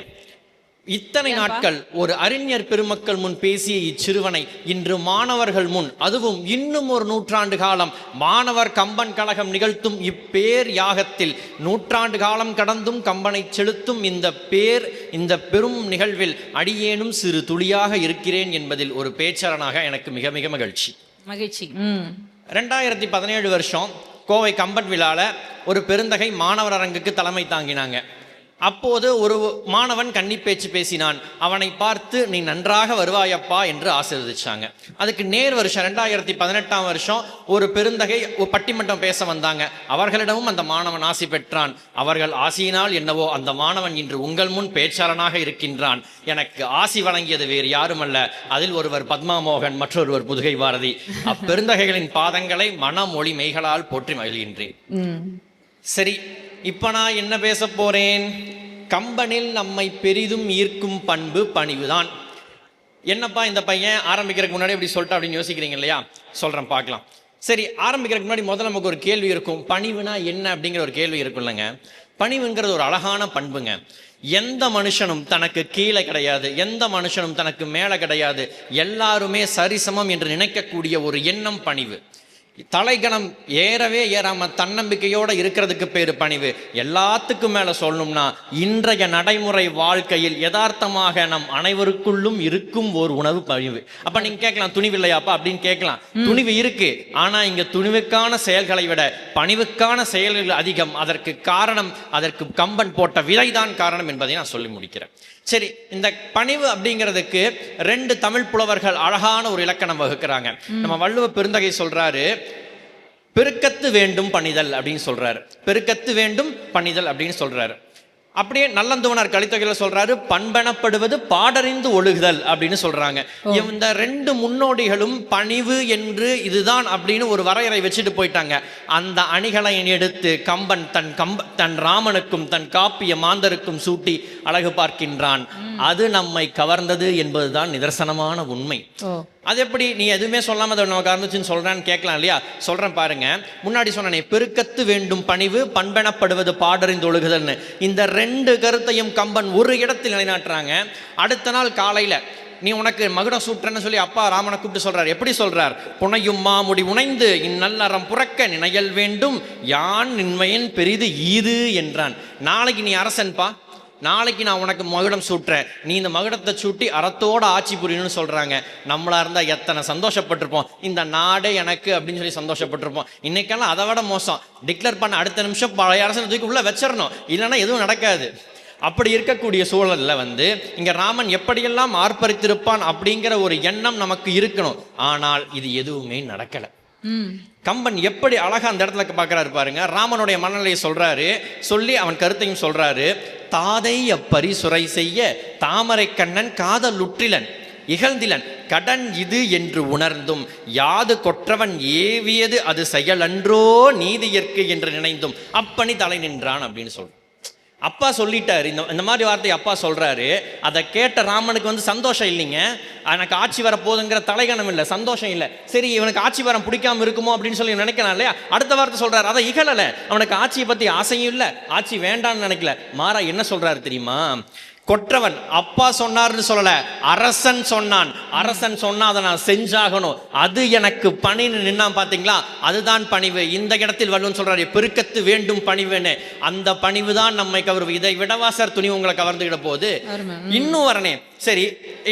இத்தனை நாட்கள் ஒரு அறிஞர் பெருமக்கள் முன் பேசிய இச்சிறுவனை இன்று மாணவர்கள் முன், அதுவும் இன்னும் ஒரு நூற்றாண்டு காலம் மாணவர் கம்பன் கழகம் நிகழ்த்தும் இப்பேர் யாகத்தில் நூற்றாண்டு காலம் கடந்தும் கம்பனை செலுத்தும் இந்த பெரும் நிகழ்வில் அடியேனும் சிறு துளியாக இருக்கிறேன் என்பதில் ஒரு பேச்சாளனாக எனக்கு மிக மிக மகிழ்ச்சி. 2017 வருஷம் கோவை கம்பன் விழால ஒரு பெருந்தகை மாணவர் அரங்குக்கு தலைமை தாங்கினாங்க. அப்போது ஒரு மாணவன் கன்னி பேச்சு பேசினான். அவனை பார்த்து நீ நன்றாக வருவாயப்பா என்று ஆசீர்வதிச்சாங்க. அதுக்கு நேர் வருஷம் 2018 வருஷம் ஒரு பெருந்தகை பட்டிமன்றம் பேச வந்தாங்க. அவர்களிடமும் அந்த மாணவன் ஆசி பெற்றான். அவர்கள் ஆசியினால் என்னவோ அந்த மாணவன் இன்று உங்கள் முன் பேச்சாளனாக இருக்கின்றான். எனக்கு ஆசி வழங்கியது வேறு யாருமல்ல, அதில் ஒருவர் பத்மா மோகன், மற்றொருவர் புதுகை பாரதி. அப்பெருந்தகைகளின் பாதங்களை மனமொழி மெய்களால் போற்றி மகிழ்கின்றேன். சரி, இப்ப நான் என்ன பேச போறேன்? கம்பனில் நம்மை பெரிதும் ஈர்க்கும் பண்பு பணிவுதான். என்னப்பா இந்த பையன் ஆரம்பிக்கிறதுக்கு முன்னாடி இப்படி சொல்லிட்டு அப்படின்னு யோசிக்கிறீங்க இல்லையா? சொல்றேன், பார்க்கலாம். சரி, ஆரம்பிக்கிறதுக்கு முன்னாடி முதல்ல நமக்கு ஒரு கேள்வி இருக்கும். பணிவுனா என்ன அப்படிங்கிற ஒரு கேள்வி இருக்குல்லங்க. பணிவுங்கிறது ஒரு அழகான பண்புங்க. எந்த மனுஷனும் தனக்கு கீழே கிடையாது, எந்த மனுஷனும் தனக்கு மேலே கிடையாது, எல்லாருமே சரிசமம் என்று நினைக்கக்கூடிய ஒரு எண்ணம் பணிவு. தலைகணம் ஏறவே ஏறாம தன்னம்பிக்கையோட இருக்கிறதுக்கு பேரு பணிவு. எல்லாத்துக்கும் மேல சொல்லணும்னா இன்றைய நடைமுறை வாழ்க்கையில் யதார்த்தமாக நம் அனைவருக்குள்ளும் இருக்கும் ஒரு உணவு பணிவு. அப்ப நீங்க கேட்கலாம், துணிவு இல்லையாப்பா அப்படின்னு கேட்கலாம். துணிவு இருக்கு, ஆனா இங்க துணிவுக்கான செயல்களை விட பணிவுக்கான செயல்கள் அதிகம். அதற்கு காரணம், அதற்கு கம்பன் போட்ட விதைதான் காரணம் என்பதை நான் சொல்லி முடிக்கிறேன். சரி, இந்த பணிவு அப்படிங்கிறதுக்கு 2 தமிழ் புலவர்கள் அழகான ஒரு இலக்கணம் வகுக்கிறாங்க. நம்ம வள்ளுவ பெருந்தகை சொல்றாரு, பெருக்கத்து வேண்டும் பணிதல் அப்படின்னு சொல்றாரு. பெருக்கத்து வேண்டும் பணிதல் அப்படின்னு சொல்றாரு. அப்படியே நல்லந்துவனார் கலித்தொகையில சொல்றாரு, பண்பெனப்படுவது பாடறிந்து ஒழுகுதல் அப்படின்னு சொல்றாங்க. இந்த 2 முன்னோடிகளும் பணிவு என்று இதுதான் அப்படின்னு ஒரு வரையறை வச்சுட்டு போயிட்டாங்க. அந்த அணிகளை எடுத்து கம்பன் தன் ராமனுக்கும் தன் காப்பிய மாந்தருக்கும் சூட்டி அழகு பார்க்கின்றான். அது நம்மை கவர்ந்தது என்பதுதான் நிதர்சனமான உண்மை. அது எப்படி நீ எதுவுமே சொல்லாம அதை நமக்கு கவர்ந்துச்சுன்னு சொல்றான்னு கேட்கலாம் இல்லையா? சொல்றேன் பாருங்க. முன்னாடி சொன்னே, பெருக்கத்து வேண்டும் பணிவு, பண்பெனப்படுவது பாடறிந்து ஒழுகுதல்னு. இந்த 2 கருத்தையும் கம்பன் ஒரு இடத்தில் நிலைநாட்டுறாங்க. அடுத்த நாள் காலையில நீ உனக்கு மகுடம் சூட்டுறன்னு சொல்லி அப்பா ராமனை கூப்பிட்டு சொல்றாரு. எப்படி சொல்றார்? புனையும் மாமுடி உணைந்து இந்நல்லறம் புறக்க நினையல் வேண்டும், யான் நின்மையன் பெரிது ஈது என்றான். நாளைக்கு நீ அரசன்பா, நாளைக்கு நான் உனக்கு மகுடம் சூட்டுறேன், நீ இந்த மகுடத்தை சூட்டி அறத்தோட ஆட்சி புரியணும்னு சொல்றாங்க. நம்மளா இருந்தா எத்தனை சந்தோஷப்பட்டிருப்போம், இந்த நாடே எனக்கு அப்படின்னு சொல்லி சந்தோஷப்பட்டிருப்போம். இன்னைக்கெல்லாம் அதை விட மோசம். டிக்ளேர் பண்ண அடுத்த நிமிஷம் பழைய அரசனை தூக்கி உள்ள வச்சிடணும், இல்லைன்னா எதுவும் நடக்காது. அப்படி இருக்கக்கூடிய சூழல்ல இங்க ராமன் எப்படியெல்லாம் ஆர்ப்பரித்திருப்பான் அப்படிங்கிற ஒரு எண்ணம் நமக்கு இருக்கணும். ஆனால் இது எதுவுமே நடக்கல. கம்பன் எப்படி அழகா அந்த இடத்துல பார்க்கிறாரு பாருங்க. ராமனுடைய மனநிலையை சொல்றாரு, சொல்லி அவன் கருத்தையும் சொல்றாரு. தாதை அப்பரிசுரை செய்ய தாமரை கண்ணன் காதல் உற்றிலன் இகழ்ந்திலன் கடன் இது என்று உணர்ந்தும் யாது கொற்றவன் ஏவியது அது செயலன்றோ நீதியற்கு என்று நினைந்தும் அப்பனி தலை நின்றான் அப்படின்னு சொல்ற. அப்பா சொல்லிட்டாரு, இந்த மாதிரி வார்த்தை அப்பா சொல்றாரு. அதை கேட்ட ராமனுக்கு சந்தோஷம் இல்லைங்க. எனக்கு ஆட்சி வர போதுங்கிற தலைகணம் இல்லை, சந்தோஷம் இல்லை. சரி, இவனுக்கு ஆட்சி வரம் பிடிக்காம இருக்குமோ அப்படின்னு சொல்லி நினைக்கலாம் இல்லையா? அடுத்த வார்த்தை சொல்றாரு, அதை இகழல. அவனுக்கு ஆட்சியை பத்தி ஆசையும் இல்லை, ஆட்சி வேண்டான்னு நினைக்கல. மாறா என்ன சொல்றாரு தெரியுமா? கொற்றவன் அப்பா சொன்னார்னு சொல்லல, அரசன் சொன்னான். அரசன் சொன்னா அதை நான் செஞ்சாகணும், அது எனக்கு பணின்னு நின்னான். பாத்தீங்களா? அதுதான் பணிவு. இந்த இடத்தில் வள்ளுவன் சொல்றாரு, பெருக்கத்து வேண்டும் பணிவுன்னு. அந்த பணிவு தான் நம்மை கவர்வு. இதை விடவா சார் துணி உங்களை கவர்ந்துகிட போகுது? இன்னும் வரனே. சரி,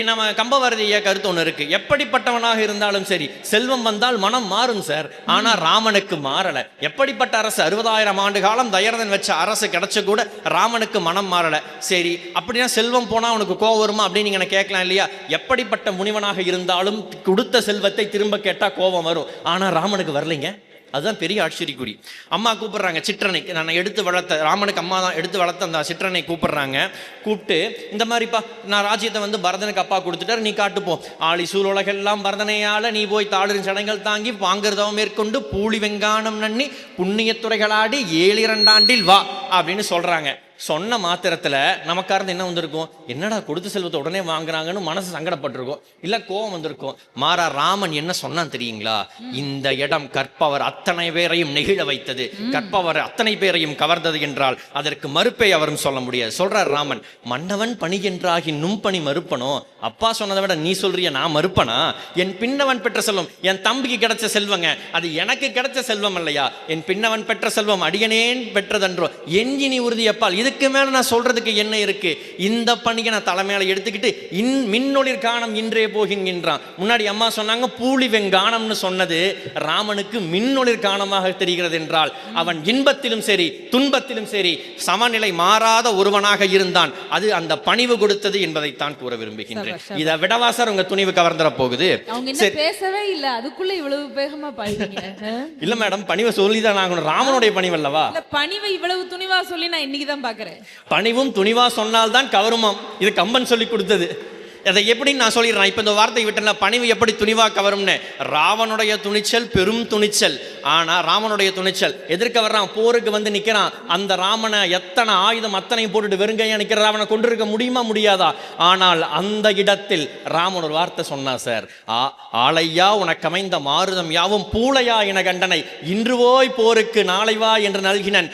நம்ம கம்பவாரதிய கருத்து ஒன்று இருக்கு. எப்படிப்பட்டவனாக இருந்தாலும் சரி, செல்வம் வந்தால் மனம் மாறும் சார். ஆனா ராமனுக்கு மாறல. எப்படிப்பட்ட அரசு, 60,000 ஆண்டு காலம் தயரதன் வச்ச அரசு கிடைச்ச கூட ராமனுக்கு மனம் மாறல. சரி, அப்படின்னா செல்வம் போனா அவனுக்கு கோவம் வருமா அப்படின்னு நீங்க கேட்கலாம் இல்லையா? எப்படிப்பட்ட முனிவனாக இருந்தாலும் கொடுத்த செல்வத்தை திரும்ப கேட்டா கோபம் வரும். ஆனா ராமனுக்கு வரலைங்க. அதுதான் பெரிய ஆச்சரியக்குறி. அம்மா கூப்பிடுறாங்க சிற்றனை, நான் எடுத்து வளர்த்த ராமனுக்கு அம்மா தான் எடுத்து வளர்த்த அந்த சிற்றனை கூப்பிடுறாங்க. கூப்பிட்டு இந்த மாதிரிப்பா நான் ராஜ்யத்தை வந்து பரதனுக்கு அப்பா கொடுத்துட்டார், நீ காட்டுப்போம் ஆளி சூழலகெல்லாம் பரதனையால நீ போய் தாளிரும் சடங்கள் தாங்கி வாங்குறதவம் மேற்கொண்டு பூளி வெங்கானம் நன்னி புண்ணியத்துறைகளாடி 7 வா அப்படின்னு சொல்றாங்க. சொன்ன மாத்திரத்தில் நமக்காரந்து என்ன வந்திருக்கும், என்னடா கொடுத்த செல்வத்தை உடனே வாங்குறாங்கன்னு மனசு சங்கடப்பட்டிருக்கும், இல்லை கோபம் வந்திருக்கும். மாறா ராமன் என்ன சொன்னான் தெரியுங்களா, இந்த இடம் கற்பவர் அத்தனை பேரையும் நெகிழ வைத்தது, கற்பவர் அத்தனை பேரையும் கவர்ந்தது என்றால் அதற்கு மறுப்பை அவரும் சொல்ல முடியாது. சொல்றார் ராமன், மன்னவன் பணி என்றாகி நும்பணி மறுப்பனோ, அப்பா சொன்னதை விட நீ சொல்றிய நான் மறுப்பனா? என் பின்னவன் பெற்ற செல்வம் என் தம்பிக்கு கிடைச்ச செல்வங்க, அது எனக்கு கிடைச்ச செல்வம் இல்லையா? என் பின்னவன் பெற்ற செல்வம் அடியனேன் பெற்றதன்றோ எஞ்சினி உறுதியப்பால், இதுக்கு மேல நான் சொல்றதுக்கு என்ன இருக்கு? இந்த பணியை நான் தலைமையில எடுத்துக்கிட்டு மின்னொளிர் காணம் இன்றே போகின்றான். முன்னாடி அம்மா சொன்னாங்க பூலி வெங்கானம்னு சொன்னது ராமனுக்கு மின்னொளிர் காணமாக தெரிகிறது என்றால் அவன் இன்பத்திலும் சரி துன்பத்திலும் சரி சமநிலை மாறாத ஒருவனாக இருந்தான். அது அந்த பணிவு கொடுத்தது என்பதைத்தான் கூற விரும்புகின்றேன். இதை விடவா சார் உங்க துணிவு கவர்ந்துட போகுது? பேசவே இல்ல, அதுக்குள்ள இவ்வளவு வேகமா பாடுறீங்க. இல்ல மேடம், பணிவை சொல்லிதான் ஆகணும், ராமனுடைய பணிவு அல்லவா? பணிவை இவ்வளவு துணிவா சொல்லி நான் இன்னைக்குதான் பாக்குறேன். பணிவும் துணிவா சொன்னால்தான் கவருமாம். இது கம்பன் சொல்லி கொடுத்தது. அதை எப்படி நான் சொல்லிடுறேன், இப்போ இந்த வார்த்தை விட்டேன்னா பணிவு எப்படி துணிவா கவரும்னு. ராவனுடைய துணிச்சல் பெரும் துணிச்சல். ஆனா ராமனுடைய துணிச்சல் எதிர்க்க வர்றான், போருக்கு வந்து நிக்கிறான். அந்த ராமனை எத்தனை ஆயுதம் அத்தனையும் போட்டுட்டு வெறுங்கையா நிக்கிற ராவனை கொண்டிருக்க முடியுமா முடியாதா? ஆனால் அந்த இடத்தில் ராமன் ஒரு வார்த்தை சொன்னா சார், ஆளையா உனக்கு அமைந்த மாருதம் யாவும் பூளையா என கண்டனை இன்று போய் போருக்கு நாளை வா என்று நல்கினன்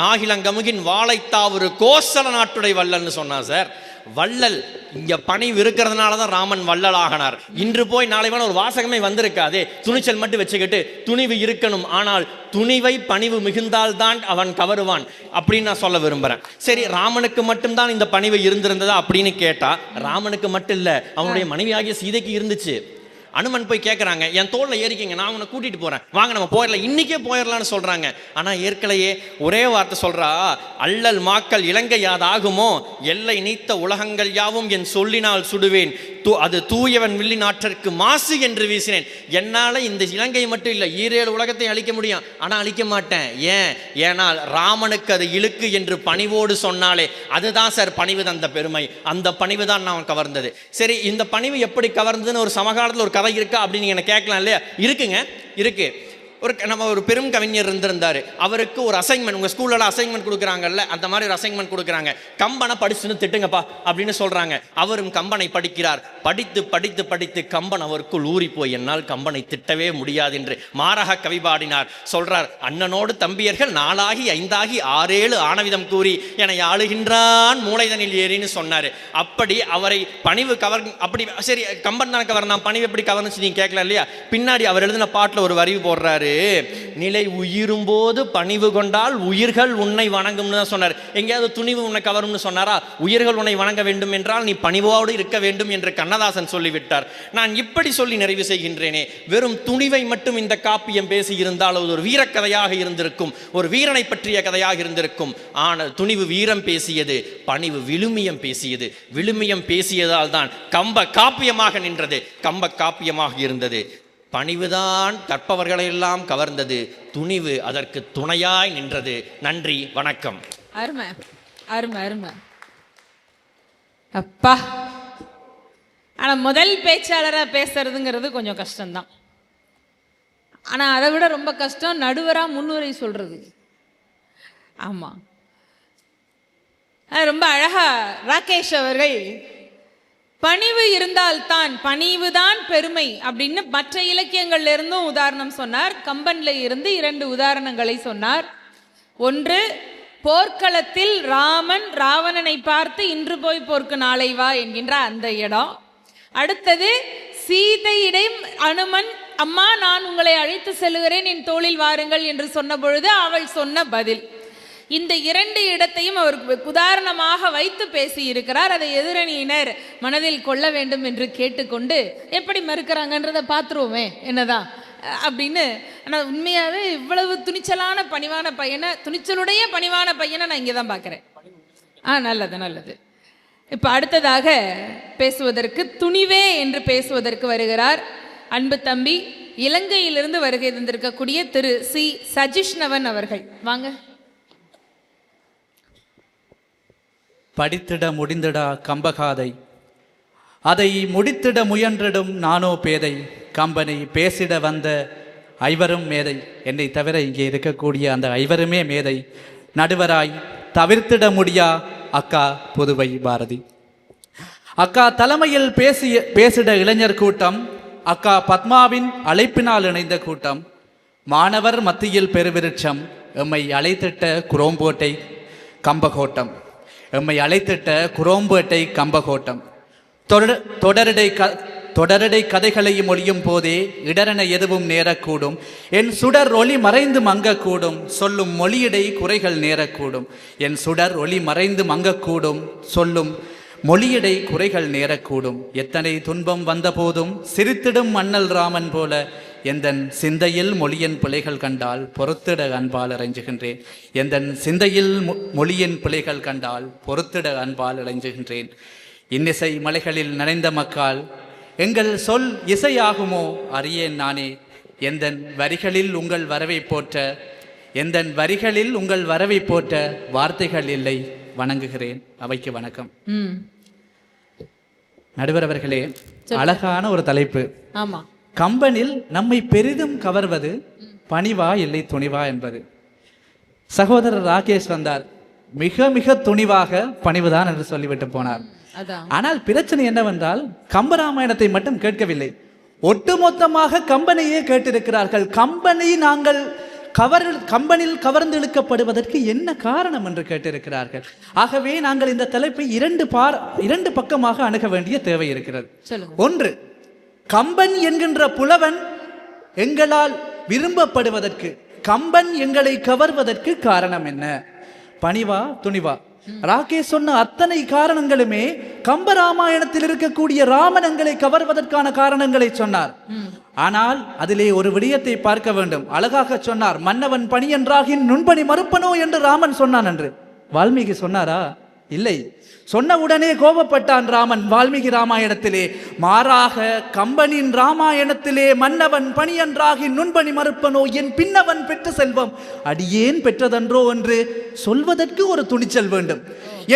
நாகிலங்கமுகின் வாழைத்தாவொரு கோசல நாட்டுடைய வல்லல்னு சொன்னா சார். வள்ளல் இங்க பணிவு இருக்கிறதுனால தான் ராமன் வள்ளல் ஆகினார். இன்று போய் நாளை வேணா ஒரு வாசகமே வந்திருக்காதே, துணிச்சல் மட்டும் வச்சுக்கிட்டு துணிவு இருக்கணும். ஆனால் துணிவை பணிவு மிகுந்தால்தான் அவன் கவருவான் அப்படின்னு நான் சொல்ல விரும்புறேன். சரி, ராமனுக்கு மட்டும்தான் இந்த பணிவு இருந்திருந்ததா அப்படின்னு கேட்டா ராமனுக்கு மட்டும் இல்ல, அவனுடைய மனைவியாகிய சீதைக்கு இருந்துச்சு. அனுமன் போய் கேட்குறாங்க, என் தோளில் ஏறிக்கிங்க, நான் உன்னை கூட்டிகிட்டு போகிறேன், வாங்க நம்ம போயிடலாம், இன்றைக்கே போயிடலான்னு சொல்கிறாங்க. ஆனால் ஏற்கனவே ஒரே வார்த்தை சொல்கிறா, அல்லல் மாக்கள் இலங்கை யாதாகுமோ எல்லை நீத்த உலகங்கள் யாவும் என் சொல்லினால் சுடுவேன், அது தூயவன் வில்லி நாட்டிற்கு மாசு என்று வீசினேன். என்னால் இந்த இலங்கை மட்டும் இல்லை 7 உலகத்தை அழிக்க முடியும், ஆனால் அழிக்க மாட்டேன். ஏனால் ராமனுக்கு அது இழுக்கு என்று பணிவோடு சொன்னாலே அதுதான் சார் பணிவு தந்த பெருமை. அந்த பணிவு தான் நான் கவர்ந்தது. சரி, இந்த பணிவு எப்படி கவர்ந்ததுன்னு ஒரு சமகாலத்தில் ஒரு கதை இருக்கா அப்படின்னு எனக்கு கேட்கலாம் இல்லையா? இருக்குங்க, இருக்கு. நம்ம ஒரு பெரும் கவிஞர் இருந்திருந்தாரு, அவருக்கு ஒரு அசைன்மெண்ட், உங்க ஸ்கூல்ல அசைன்மெண்ட் கொடுக்குறாங்கல்ல, அந்த மாதிரி ஒரு அசைன்மெண்ட் கொடுக்குறாங்க, கம்பனை படிச்சுன்னு திட்டுங்கப்பா அப்படின்னு சொல்றாங்க. அவரும் கம்பனை படிக்கிறார். படித்து படித்து படித்து கம்பன் அவருக்குள் ஊறி போய் என்னால் கம்பனை திட்டவே முடியாது என்று மாரக கவி பாடினார். சொல்றார், அண்ணனோடு தம்பியர்கள் 4 ஆகி 5 ஆகி 6 7 ஆனவிதம் கூறி என ஆளுகின்றான் மூளைதனில் ஏறின்னு சொன்னாரு. அப்படி அவரை பணிவு கவர், அப்படி சரி கம்பன் தான் கவர்னான், பணிவு எப்படி கவர்ந்துச்சு நீங்க கேட்கல இல்லையா? பின்னாடி அவர் எழுதின பாட்டுல ஒரு வரி போடுறாரு, நிலை உயிரும் போது பணிவு கொண்டால் உயிர்கள் உன்னை வணங்கும்னு தான் சொன்னார். எங்கேயாவது துணிவு உன்னை கவரும்னு சொன்னாரா? உயிர்கள் உன்னை வணங்க வேண்டும் என்றால் நீ பணிவோடு இருக்க வேண்டும் என்று கண்ணதாசன் சொல்லிவிட்டார். நான் இப்படி சொல்லி நிறைவு செய்கின்றேனே, வெறும் துணிவை மட்டும் இந்த காப்பியம் பேசி இருந்தால் அது ஒரு வீரக்கதையாக இருந்திருக்கும், ஒரு வீரனை பற்றிய கதையாக இருந்திருக்கும். ஆனால் துணிவு வீரம் பேசியது, பணிவு விழுமியம் பேசியது. விழுமியம் பேசியதால் தான் கம்ப காப்பியமாக நின்றது, கம்ப காப்பியமாக இருந்தது. பணிவுதான் கற்பவர்களை எல்லாம் கவர்ந்தது, துணிவு அதற்கு துணையாய் நின்றது. நன்றி, வணக்கம். அருமை அருமை அருமை. அப்பா, ஆனா முதல் பேச்சாளரா பேசுறதுங்கிறது கொஞ்சம் கஷ்டம்தான். ஆனா அதை விட ரொம்ப கஷ்டம் நடுவரா முன்னுரை சொல்றது. ஆமா, ரொம்ப அழகா ராகேஷ் அவர்கள் பணிவு இருந்தால்தான், பணிவுதான் பெருமை அப்படின்னு மற்ற இலக்கியங்கள்ல இருந்தும் உதாரணம் சொன்னார். கம்பன்ல இருந்து 2 உதாரணங்களை சொன்னார். ஒன்று, போர்க்களத்தில் ராமன் ராவணனை பார்த்து இன்று போய் போர்க்கு நாளை வா என்கின்ற அந்த இடம். அடுத்தது, சீதையிடம் அனுமன், அம்மா நான் உங்களை அழைத்து செல்லுகிறேன், என் தோளில் வாருங்கள் என்று சொன்ன பொழுது அவள் சொன்ன பதில். இந்த 2 இடத்தையும் அவர் உதாரணமாக வைத்து பேசி இருக்கிறார். அதை எதிரணியினர் மனதில் கொள்ள வேண்டும் என்று கேட்டுக்கொண்டு எப்படி மறுக்கிறாங்கன்றதை பார்த்துருவோமே என்னதான் அப்படின்னு. ஆனால் உண்மையாகவே இவ்வளவு துணிச்சலான பணிவான பையனை, துணிச்சலுடைய பணிவான பையனை நான் இங்கே தான் பார்க்குறேன். நல்லது நல்லது. இப்போ அடுத்ததாக பேசுவதற்கு, துணிவே என்று பேசுவதற்கு வருகிறார் அன்பு தம்பி இலங்கையிலிருந்து வருகை தந்திருக்கக்கூடிய திரு சி சஜிஷ்ணவன் அவர்கள். வாங்க. படித்திட முடிந்திடா கம்பகாதை, அதை முடித்திட முயன்றிடும் நானோ பேதை. கம்பனை பேசிட வந்த ஐவரும் மேதை. என்னை தவிர இங்கே இருக்கக்கூடிய அந்த ஐவருமே மேதை. நடுவராய் தவிர்த்திட முடியா அக்கா புதுவை பாரதி. அக்கா தலைமையில் பேசிட இளைஞர் கூட்டம். அக்கா பத்மாவின் அழைப்பினால் இணைந்த கூட்டம். மாணவர் மத்தியில் பெருவிருட்சம். எம்மை அழைத்திட்ட குரோம்போட்டை கம்பகோட்டம். எம்மை அழைத்திட்ட குரோம்பேட்டை கம்பகோட்டம். தொடரடை கதைகளையும் ஒளியும் போதே இடரென எதுவும் நேரக்கூடும். என் சுடர் ஒளி மறைந்து மங்கக்கூடும். சொல்லும் மொழியிடை குறைகள் நேரக்கூடும். என் சுடர் ஒளி மறைந்து மங்கக்கூடும். சொல்லும் மொழியிடை குறைகள் நேரக்கூடும். எத்தனை துன்பம் வந்த போதும் சிரித்திடும் மன்னல் ராமன் போல எந்தன் சிந்தையில் மொழியின் பிழைகள் கண்டால் பொறுத்திட அன்பால் இறைஞ்சுகின்றேன். எந்தன் சிந்தையில் மொழியின் பிழைகள் கண்டால் பொறுத்திட அன்பால் இறைஞ்சுகின்றேன். இன்னிசை மலைகளில் நனைந்த மக்கால் எங்கள் சொல் இசையாகுமோ அறியேன் நானே. எந்தன் வரிகளில் உங்கள் வரவை போற்ற, எந்தன் வரிகளில் உங்கள் வரவை போற்ற வார்த்தைகள் இல்லை. வணங்குகிறேன். அவைக்கு வணக்கம். நடுவர் அவர்களே, அழகான ஒரு தலைப்பு. ஆமா, கம்பனில் நம்மை பெரிதும் கவர்வது பணிவா இல்லை துணிவா என்பது. சகோதரர் ராகேஷ் வந்தார், மிக மிக துணிவாக பணிவுதான் என்று சொல்லிவிட்டு போனார். ஆனால் பிரச்சனை என்னவென்றால் கம்பராமாயணத்தை மட்டும் கேட்கவில்லை, ஒட்டுமொத்தமாக கம்பனையே கேட்டிருக்கிறார்கள். கம்பனில் கவர்ந்து இழுக்கப்படுவதற்கு என்ன காரணம் என்று கேட்டிருக்கிறார்கள். ஆகவே நாங்கள் இந்த தலைப்பை இரண்டு பக்கமாக அணுக வேண்டிய தேவை இருக்கிறது. ஒன்று, கம்பன் என்கின்ற புலவன் எங்களால் விரும்பப்படுவதற்கு, கம்பன் எங்களை கவர்வதற்கு காரணம் என்ன? பணிவா துணிவா? ராகேஷ் சொன்ன அத்தனை காரணங்களுமே கம்பராமாயணத்தில் இருக்கக்கூடிய ராமன் எங்களை கவர்வதற்கான காரணங்களை சொன்னார். ஆனால் அதிலே ஒரு விடயத்தை பார்க்க வேண்டும். அழகாக சொன்னார், மன்னவன் பணி என்றாகின் நுண்பணி மறுப்பனோ என்று ராமன் சொன்னான் என்று. வால்மீகி சொன்னாரா? இல்லை. சொன்ன உடனே கோபப்பட்டான் ராமன் வால்மீகி ராமாயணத்திலே. மாறாக கம்பனின் ராமாயணத்திலே மன்னவன் பணி என்றாகி நுண்பணி மறுப்பனோ, என் பின்னவன் பெற்ற செல்வம் அடியேன் பெற்றதன்றோ என்று சொல்வதற்கு ஒரு துணிச்சல் வேண்டும்.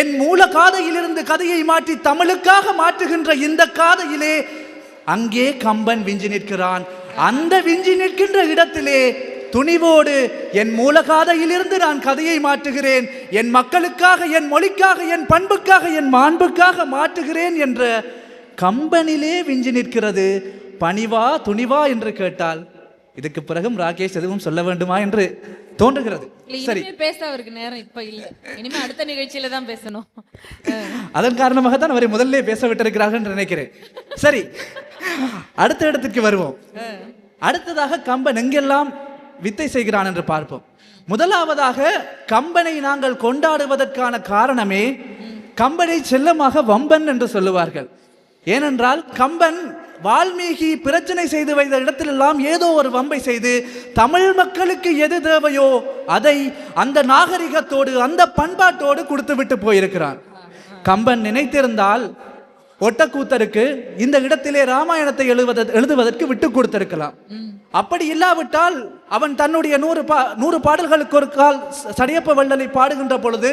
என் மூல காதையிலிருந்து கதையை மாற்றி தமிழுக்காக மாற்றுகின்ற இந்த காதையிலே அங்கே கம்பன் விஞ்சி நிற்கிறான். அந்த விஞ்சி நிற்கின்ற இடத்திலே துணிவோடு என் மூலகாதையிலிருந்து நான் கதையை மாற்றுகிறேன், என் மக்களுக்காக, என் மொழிக்காக, என் பண்புக்காக, என் மாண்புக்காக மாற்றுகிறேன் என்ற கம்பனிலே விஞ்சி நிற்கிறது. பணிவா துணிவா என்று கேட்டால் இதுக்கு பிறகும் ராகேஷ் எதுவும் சொல்ல வேண்டுமா என்று தோன்றுகிறது. சரி, பேச அவருக்கு நேரம் இப்ப இல்ல, இனிமே அடுத்த நிகழ்ச்சியில தான் பேசணும். அதன் காரணமாக தான் அவரை முதல்ல பேச விட்டிருக்கிறார்கள் என்று நினைக்கிறேன். சரி, அடுத்த இடத்துக்கு வருவோம். அடுத்ததாக கம்பன் எங்கெல்லாம் வித்தை செய்கிறான் என்று பார்ப்போம். முதலாவதாக கம்பனை நாங்கள் கொண்டாடுவதற்கான காரணமே, கம்பனை செல்லமாக வம்பன் என்று சொல்லுவார்கள். ஏனென்றால் கம்பன் வால்மீகி பிரச்சனை செய்து வைத்த இடத்திலெல்லாம் ஏதோ ஒரு வம்பை செய்து தமிழ் மக்களுக்கு எது தேவையோ அதை அந்த நாகரிகத்தோடு அந்த பண்பாட்டோடு கொடுத்து விட்டு போயிருக்கிறான். கம்பன் நினைத்திருந்தால் ஒட்டக்கூத்தருக்கு இந்த இடத்திலே ராமாயணத்தை எழுதுவதற்கு விட்டு கொடுத்திருக்கலாம். அப்படி இல்லாவிட்டால் அவன் தன்னுடைய 100 பாடல்களுக்கு ஒரு கால் சடையப்ப வள்ளலை பாடுகின்ற பொழுது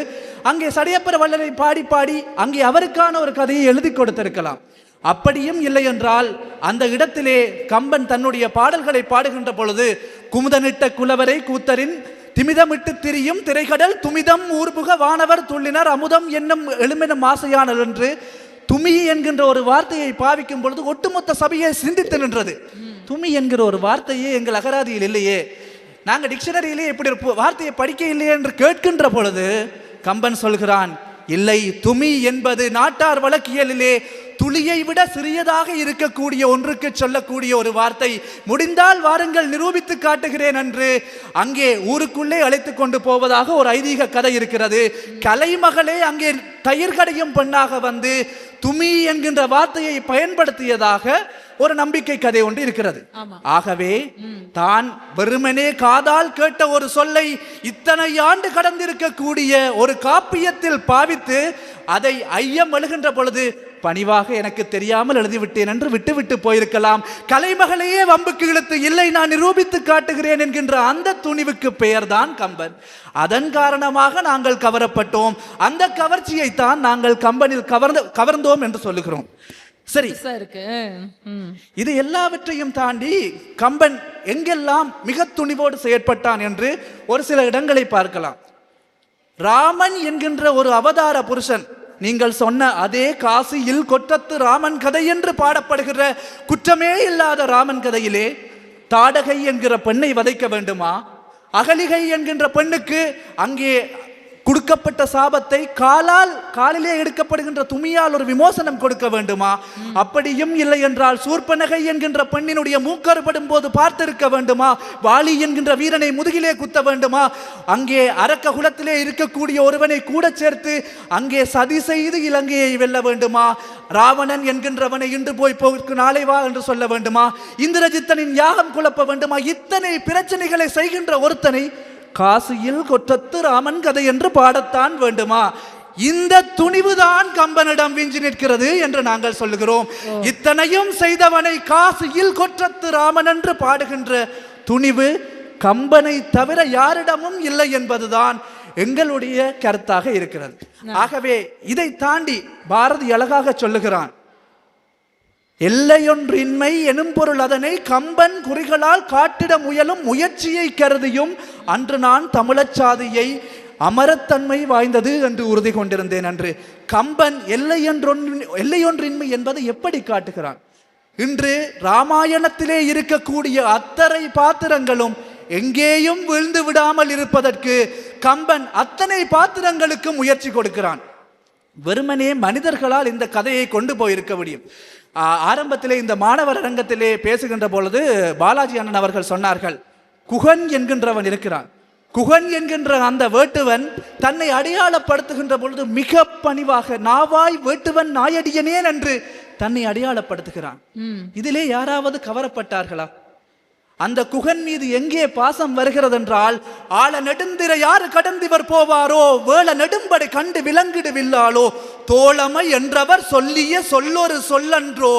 அங்கே சடையப்ப வள்ளலை பாடி பாடி அங்கே அவருக்கான ஒரு கதையை எழுதி கொடுத்திருக்கலாம். அப்படியும் இல்லை என்றால் அந்த இடத்திலே கம்பன் தன்னுடைய பாடல்களை பாடுகின்ற பொழுது குமுதனிட்ட குலவரை கூத்தரின் திமிதமிட்டு திரியும் திரைக்கடல் துமிதம் ஊர்புக வானவர் துள்ளினர் அமுதம் என்னும் எழுமெனும் ஆசையானல் என்று துமி என்கின்ற ஒரு வார்த்தையை பாவிக்கும் பொழுது ஒட்டுமொத்த சபையை சிந்தித்து நின்றது. துமி என்கிற ஒரு வார்த்தையே எங்கள் அகராதியில் இல்லையே, நாங்கள் டிக்ஷனரியிலே இப்படி ஒரு வார்த்தையை படிக்க இல்லையே என்று கேட்கின்ற பொழுது கம்பன் சொல்கிறான், இல்லை, துமி என்பது நாட்டார் வழக்கியலிலே துளியை விட சிறியதாக இருக்கக்கூடிய ஒன்றுக்கு சொல்லக்கூடிய ஒரு வார்த்தை. முடிந்தால் வாருங்கள் நிரூபித்து காட்டுகிறேன் என்று அங்கே ஊருக்குள்ளே அழைத்து கொண்டு போவதாக ஒரு ஐதீக கதை இருக்கிறது. கலைமகளே அங்கே தயிர் கடையும் பெண்ணாக வந்து துமி என்கின்ற வார்த்தையை பயன்படுத்தியதாக ஒரு நம்பிக்கை கதை ஒன்று இருக்கிறது. ஆகவே தான் வெறுமனே காதால் கேட்ட ஒரு சொல்லை இத்தனை ஆண்டு கடந்திருக்கக்கூடிய ஒரு காப்பியத்தில் பாவித்து அதை ஐயம் எழுகின்ற பொழுது பணிவாக எனக்கு தெரியாமல் எழுதிவிட்டேன் என்று விட்டுவிட்டு போயிருக்கலாம். கலைமகளையே வம்புக்கு இழுத்து இல்லை நான் நிரூபித்து காட்டுகிறேன் என்கின்ற அந்த துணிவுக்கு பெயர்தான் கம்பன். அதன் காரணமாக நாங்கள் கவரப்பட்டோம். அந்த கவர்ச்சியை தான் நாங்கள் கம்பனில் கவர்ந்தோம் என்று சொல்லுகிறோம். சரி, இது எல்லாவற்றையும் தாண்டி கம்பன் எங்கெல்லாம் மிக துணிவோடு செயற்பட்டான் என்று ஒரு சில இடங்களை பார்க்கலாம். ராமன் என்கின்ற ஒரு அவதார புருஷன், நீங்கள் சொன்ன அதே காசியில் கொற்றத்து ராமன் கதை என்று பாடப்படுகிற குற்றமே இல்லாத ராமன் கதையிலே தாடகை என்கிற பெண்ணை வதைக்க வேண்டுமா? அகலிகை என்கின்ற பெண்ணுக்கு அங்கே கொடுக்கப்பட்ட சாபத்தை காலிலே எடுக்கப்படுகின்ற துமியால் ஒரு விமோசனம் கொடுக்க வேண்டுமா? அப்படியும் இல்லை என்றால் சூர்பனகை என்கின்ற பெண்ணினுடைய மூக்கறுபடும் போது பார்த்திருக்க வேண்டுமா? வாலி என்கின்ற வீரனை முதுகிலே குத்த வேண்டுமா? அங்கே அரக்க குலத்திலே இருக்கக்கூடிய ஒருவனை கூட சேர்த்து அங்கே சதி செய்து இலங்கையை வெல்ல வேண்டுமா? ராவணன் என்கின்றவனை இன்று போய் போக்கு நாளை வா என்று சொல்ல வேண்டுமா? இந்திரஜித்தனின் யாகம் குழப்ப வேண்டுமா? இத்தனை பிரச்சனைகளை செய்கின்ற ஒருத்தனை காசியில் கொற்றத்து ராமன் கதை என்று பாடத்தான் வேண்டுமா? இந்த துணிவுதான் கம்பனிடம் விஞ்சி நிற்கிறது என்று நாங்கள் சொல்லுகிறோம். இத்தனையும் செய்தவனை காசியில் கொற்றத்து ராமன் என்று பாடுகின்ற துணிவு கம்பனை தவிர யாரிடமும் இல்லை என்பதுதான் எங்களுடைய கருத்தாக இருக்கிறது. ஆகவே இதை தாண்டி பாரதி அழகாக சொல்லுகிறான், எல்லையொன்றின்மை எனும் பொருள் அதனை கம்பன் குறிகளால் காட்டிட முயலும் முயற்சியை கருதியும் அன்று நான் தமிழச்சாதியை அமரத்தன்மை வாய்ந்தது என்று உறுதி கொண்டிருந்தேன் என்று. கம்பன் எல்லையொன்றின்மை என்பதை எப்படி காட்டுகிறான்? இன்று ராமாயணத்திலே இருக்கக்கூடிய அத்தனை பாத்திரங்களும் எங்கேயும் விழுந்து விடாமல் இருப்பதற்கு கம்பன் அத்தனை பாத்திரங்களுக்கு முயற்சி கொடுக்கிறான். வெறுமனே மனிதர்களால் இந்த கதையை கொண்டு போயிருக்க முடியும். ஆரம்பத்திலே இந்த மாணவர் அரங்கத்திலே பேசுகின்ற பொழுது பாலாஜி அண்ணன் அவர்கள் சொன்னார்கள், குகன் என்கின்றவன் இருக்கிறான். குகன் என்கின்ற அந்த வேட்டுவன் தன்னை அடையாளப்படுத்துகின்ற பொழுது மிக பணிவாக நாவாய் வேட்டுவன் நாயடியனேன் என்று தன்னை அடையாளப்படுத்துகிறான். இதிலே யாராவது கவரப்பட்டார்களா? அந்த குகன் மீது எங்கே பாசம் வருகிறது என்றால், ஆழ நெடுந்திர யாரு கடந்திவர் போவாரோ, வேள நெடும்படை கண்டு விலங்கிடுவில்லாலோ, தோழமை என்றவர் சொல்லிய சொல்லொரு சொல்லன்றோ,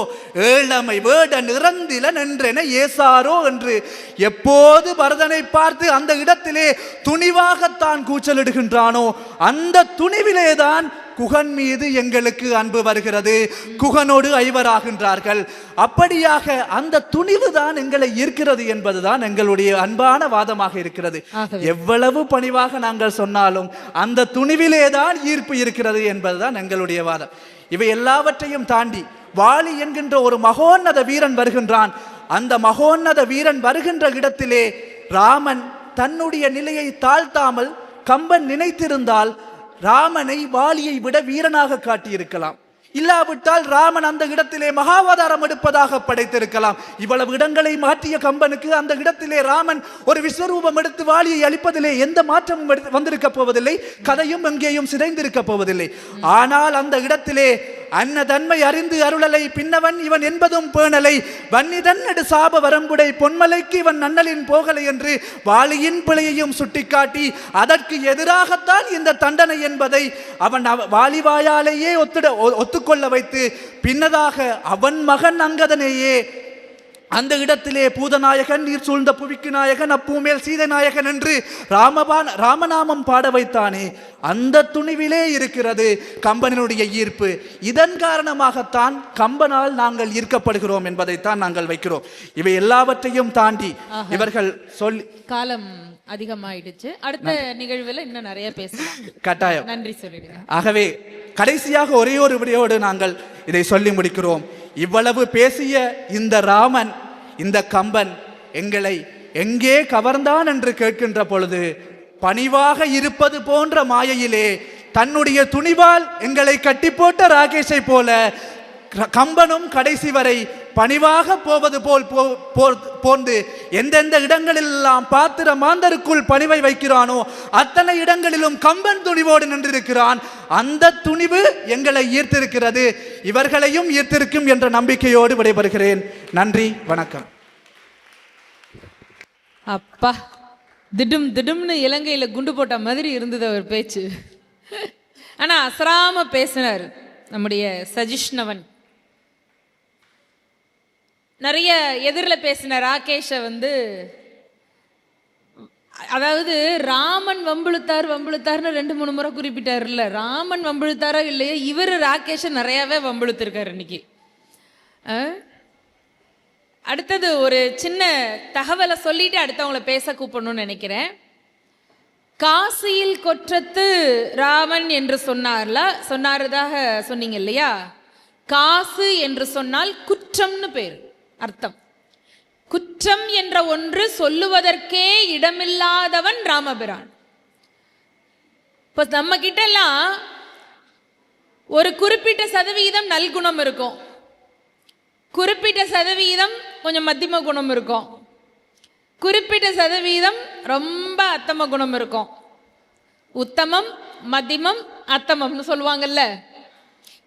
ஏழமை வேட நிறந்திலன் என்றென ஏசாரோ என்று எப்போது பரதனை பார்த்து அந்த இடத்திலே துணிவாகத்தான் கூச்சலிடுகின்றானோ அந்த துணிவிலேதான் குகன் மீது எங்களுக்கு அன்பு வருகிறது. குகனோடு ஐவராகின்றார்கள். அப்படியாக அந்த துணிவு தான் எங்களை ஈர்க்கிறது என்பதுதான் எங்களுடைய அன்பான வாதமாக இருக்கிறது. எவ்வளவு பணிவாக நாங்கள் சொன்னாலும் அந்த துணிவிலேதான் ஈர்ப்பு இருக்கிறது என்பதுதான் எங்களுடைய வாதம். இவை எல்லாவற்றையும் தாண்டி வாலி என்கின்ற ஒரு மகோன்னத வீரன் வருகின்றான். அந்த மகோன்னத வீரன் வருகின்ற இடத்திலே ராமன் தன்னுடைய நிலையை தாழ்த்தாமல் கம்பன் நினைத்திருந்தால் ராமனை வாலியை விட வீரனாக காட்டியிருக்கலாம். இல்லாவிட்டால் ராமன் அந்த இடத்திலே மகாவதாரம் எடுப்பதாக படைத்திருக்கலாம். இவ்வளவு இடங்களை மாற்றிய கம்பனுக்கு அந்த இடத்திலே ராமன் ஒரு விஸ்வரூபம் எடுத்து வாலியை அளிப்பதிலே எந்த மாற்றமும் வந்திருக்க போவதில்லை. கதையும் எங்கேயும் சிதைந்திருக்க போவதில்லை. ஆனால் அந்த இடத்திலே அன்னதன்மை அறிந்து அருளலை பின்னவன் இவன் என்பதும் பேணலை வன்னிதன் நடு சாப வரம்புடை பொன்மலைக்கு இவன் நன்னலின் போகலை என்று வாலியின் பிழையையும் சுட்டிக்காட்டி அதற்கு எதிராகத்தான் இந்த தண்டனை என்பதை அவன் வாலிவாயாலேயே ஒத்துக்கொள்ள வைத்து பின்னதாக அவன் மகன் அங்கதனையே அந்த இடத்திலே பூதநாயகன் நீர் சூழ்ந்த புவிக்கு நாயகன் அப்பூமேல் சீதை நாயகன் என்று ராமநாமம் பாட வைத்தானே, அந்த துணிவிலே இருக்கிறது கம்பனினுடைய ஈர்ப்பு. இதன் காரணமாகத்தான் கம்பனால் நாங்கள் ஈர்க்கப்படுகிறோம் என்பதைத்தான் நாங்கள் வைக்கிறோம். இவை எல்லாவற்றையும் தாண்டி இவர்கள் சொல்லி காலம் அதிகமாயிடுச்சு. அடுத்த நிகழ்வுல இன்னும் நிறைய பேசலாம். கட்டாயம். நன்றி சொல்லிடுங்க. ஆகவே கடைசியாக ஒரே ஒரு விடையோடு நாங்கள் இதை சொல்லி முடிக்கிறோம். இவ்வளவு பேசிய இந்த ராமன், இந்த கம்பன் எங்களை எங்கே கவர்ந்தான் என்று கேட்கின்ற பொழுது பணிவாக இருப்பது போன்ற மாயையிலே தன்னுடைய துணிவால் எங்களை கட்டி போட்ட ராகேஷை போல கம்பனும் கடைசி வரை பணிவாக போவது போல் போந்து எந்தெந்த இடங்களிலெல்லாம் பாத்திர மாந்தருக்குள் பணிவை வைக்கிறானோ அத்தனை இடங்களிலும் கம்பன் துணிவோடு நின்றிருக்கிறான். அந்த துணிவு எங்களை ஈர்த்திருக்கிறது, இவர்களையும் ஈர்த்திருக்கும் என்ற நம்பிக்கையோடு விடைபெறுகிறேன். நன்றி, வணக்கம். அப்பா, திடும் திடும்னு இலங்கையில குண்டு போட்ட மாதிரி இருந்தது அவர் பேச்சு. ஆனா அசராம பேசினார் நம்முடைய சஜிஷ்ணவன். நிறைய எதிரில் பேசின ராகேஷை வந்து, அதாவது ராமன் வம்பிழுத்தார்னு 2-3 முறை குறிப்பிட்டார்ல. ராமன் வம்பிழுத்தாரோ இல்லையோ, இவர் ராகேஷை நிறையாவே வம்பிழுத்திருக்காரு இன்னைக்கு. அடுத்தது ஒரு சின்ன தகவலை சொல்லிட்டு அடுத்தவங்கள பேச கூப்பிடணும்னு நினைக்கிறேன். காசியில் கொற்றத்து ராமன் என்று சொன்னாரதாக சொன்னீங்க இல்லையா? காசு என்று சொன்னால் குற்றம்னு பேர் அர்த்தம். குற்றம் என்ற ஒன்று சொல்லுவதற்கே இடமில்லாதவன் ராமபிரான். இப்ப நம்ம கிட்ட எல்லாம் ஒரு குறிப்பிட்ட சதவீதம் நல்குணம் இருக்கும், குறிப்பிட்ட சதவீதம் கொஞ்சம் மத்தியம குணம் இருக்கும், குறிப்பிட்ட சதவீதம் ரொம்ப அத்தம குணம் இருக்கும். உத்தமம், மத்தியமம், அத்தமம்னு சொல்லுவாங்கல்ல.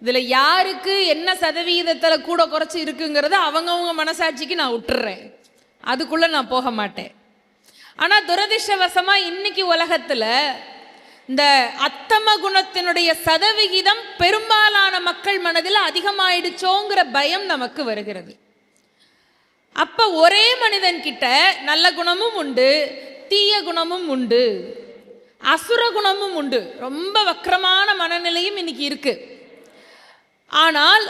இதுல யாருக்கு என்ன சதவீதத்துல கூட குறைச்சி இருக்குங்கிறத அவங்கவுங்க மனசாட்சிக்கு நான் விட்டுறேன், அதுக்குள்ள நான் போக மாட்டேன். ஆனா துரதிர்ஷ்டவசமா இன்னைக்கு உலகத்துல இந்த அத்தம குணத்தினுடைய சதவிகிதம் பெரும்பாலான மக்கள் மனதில் அதிகமாயிடுச்சோங்கிற பயம் நமக்கு வருகிறது. அப்ப ஒரே மனிதன் கிட்ட நல்ல குணமும் உண்டு, தீய குணமும் உண்டு, அசுர குணமும் உண்டு, ரொம்ப வக்கரமான மனநிலையும் இன்னைக்கு இருக்கு. ஆனால்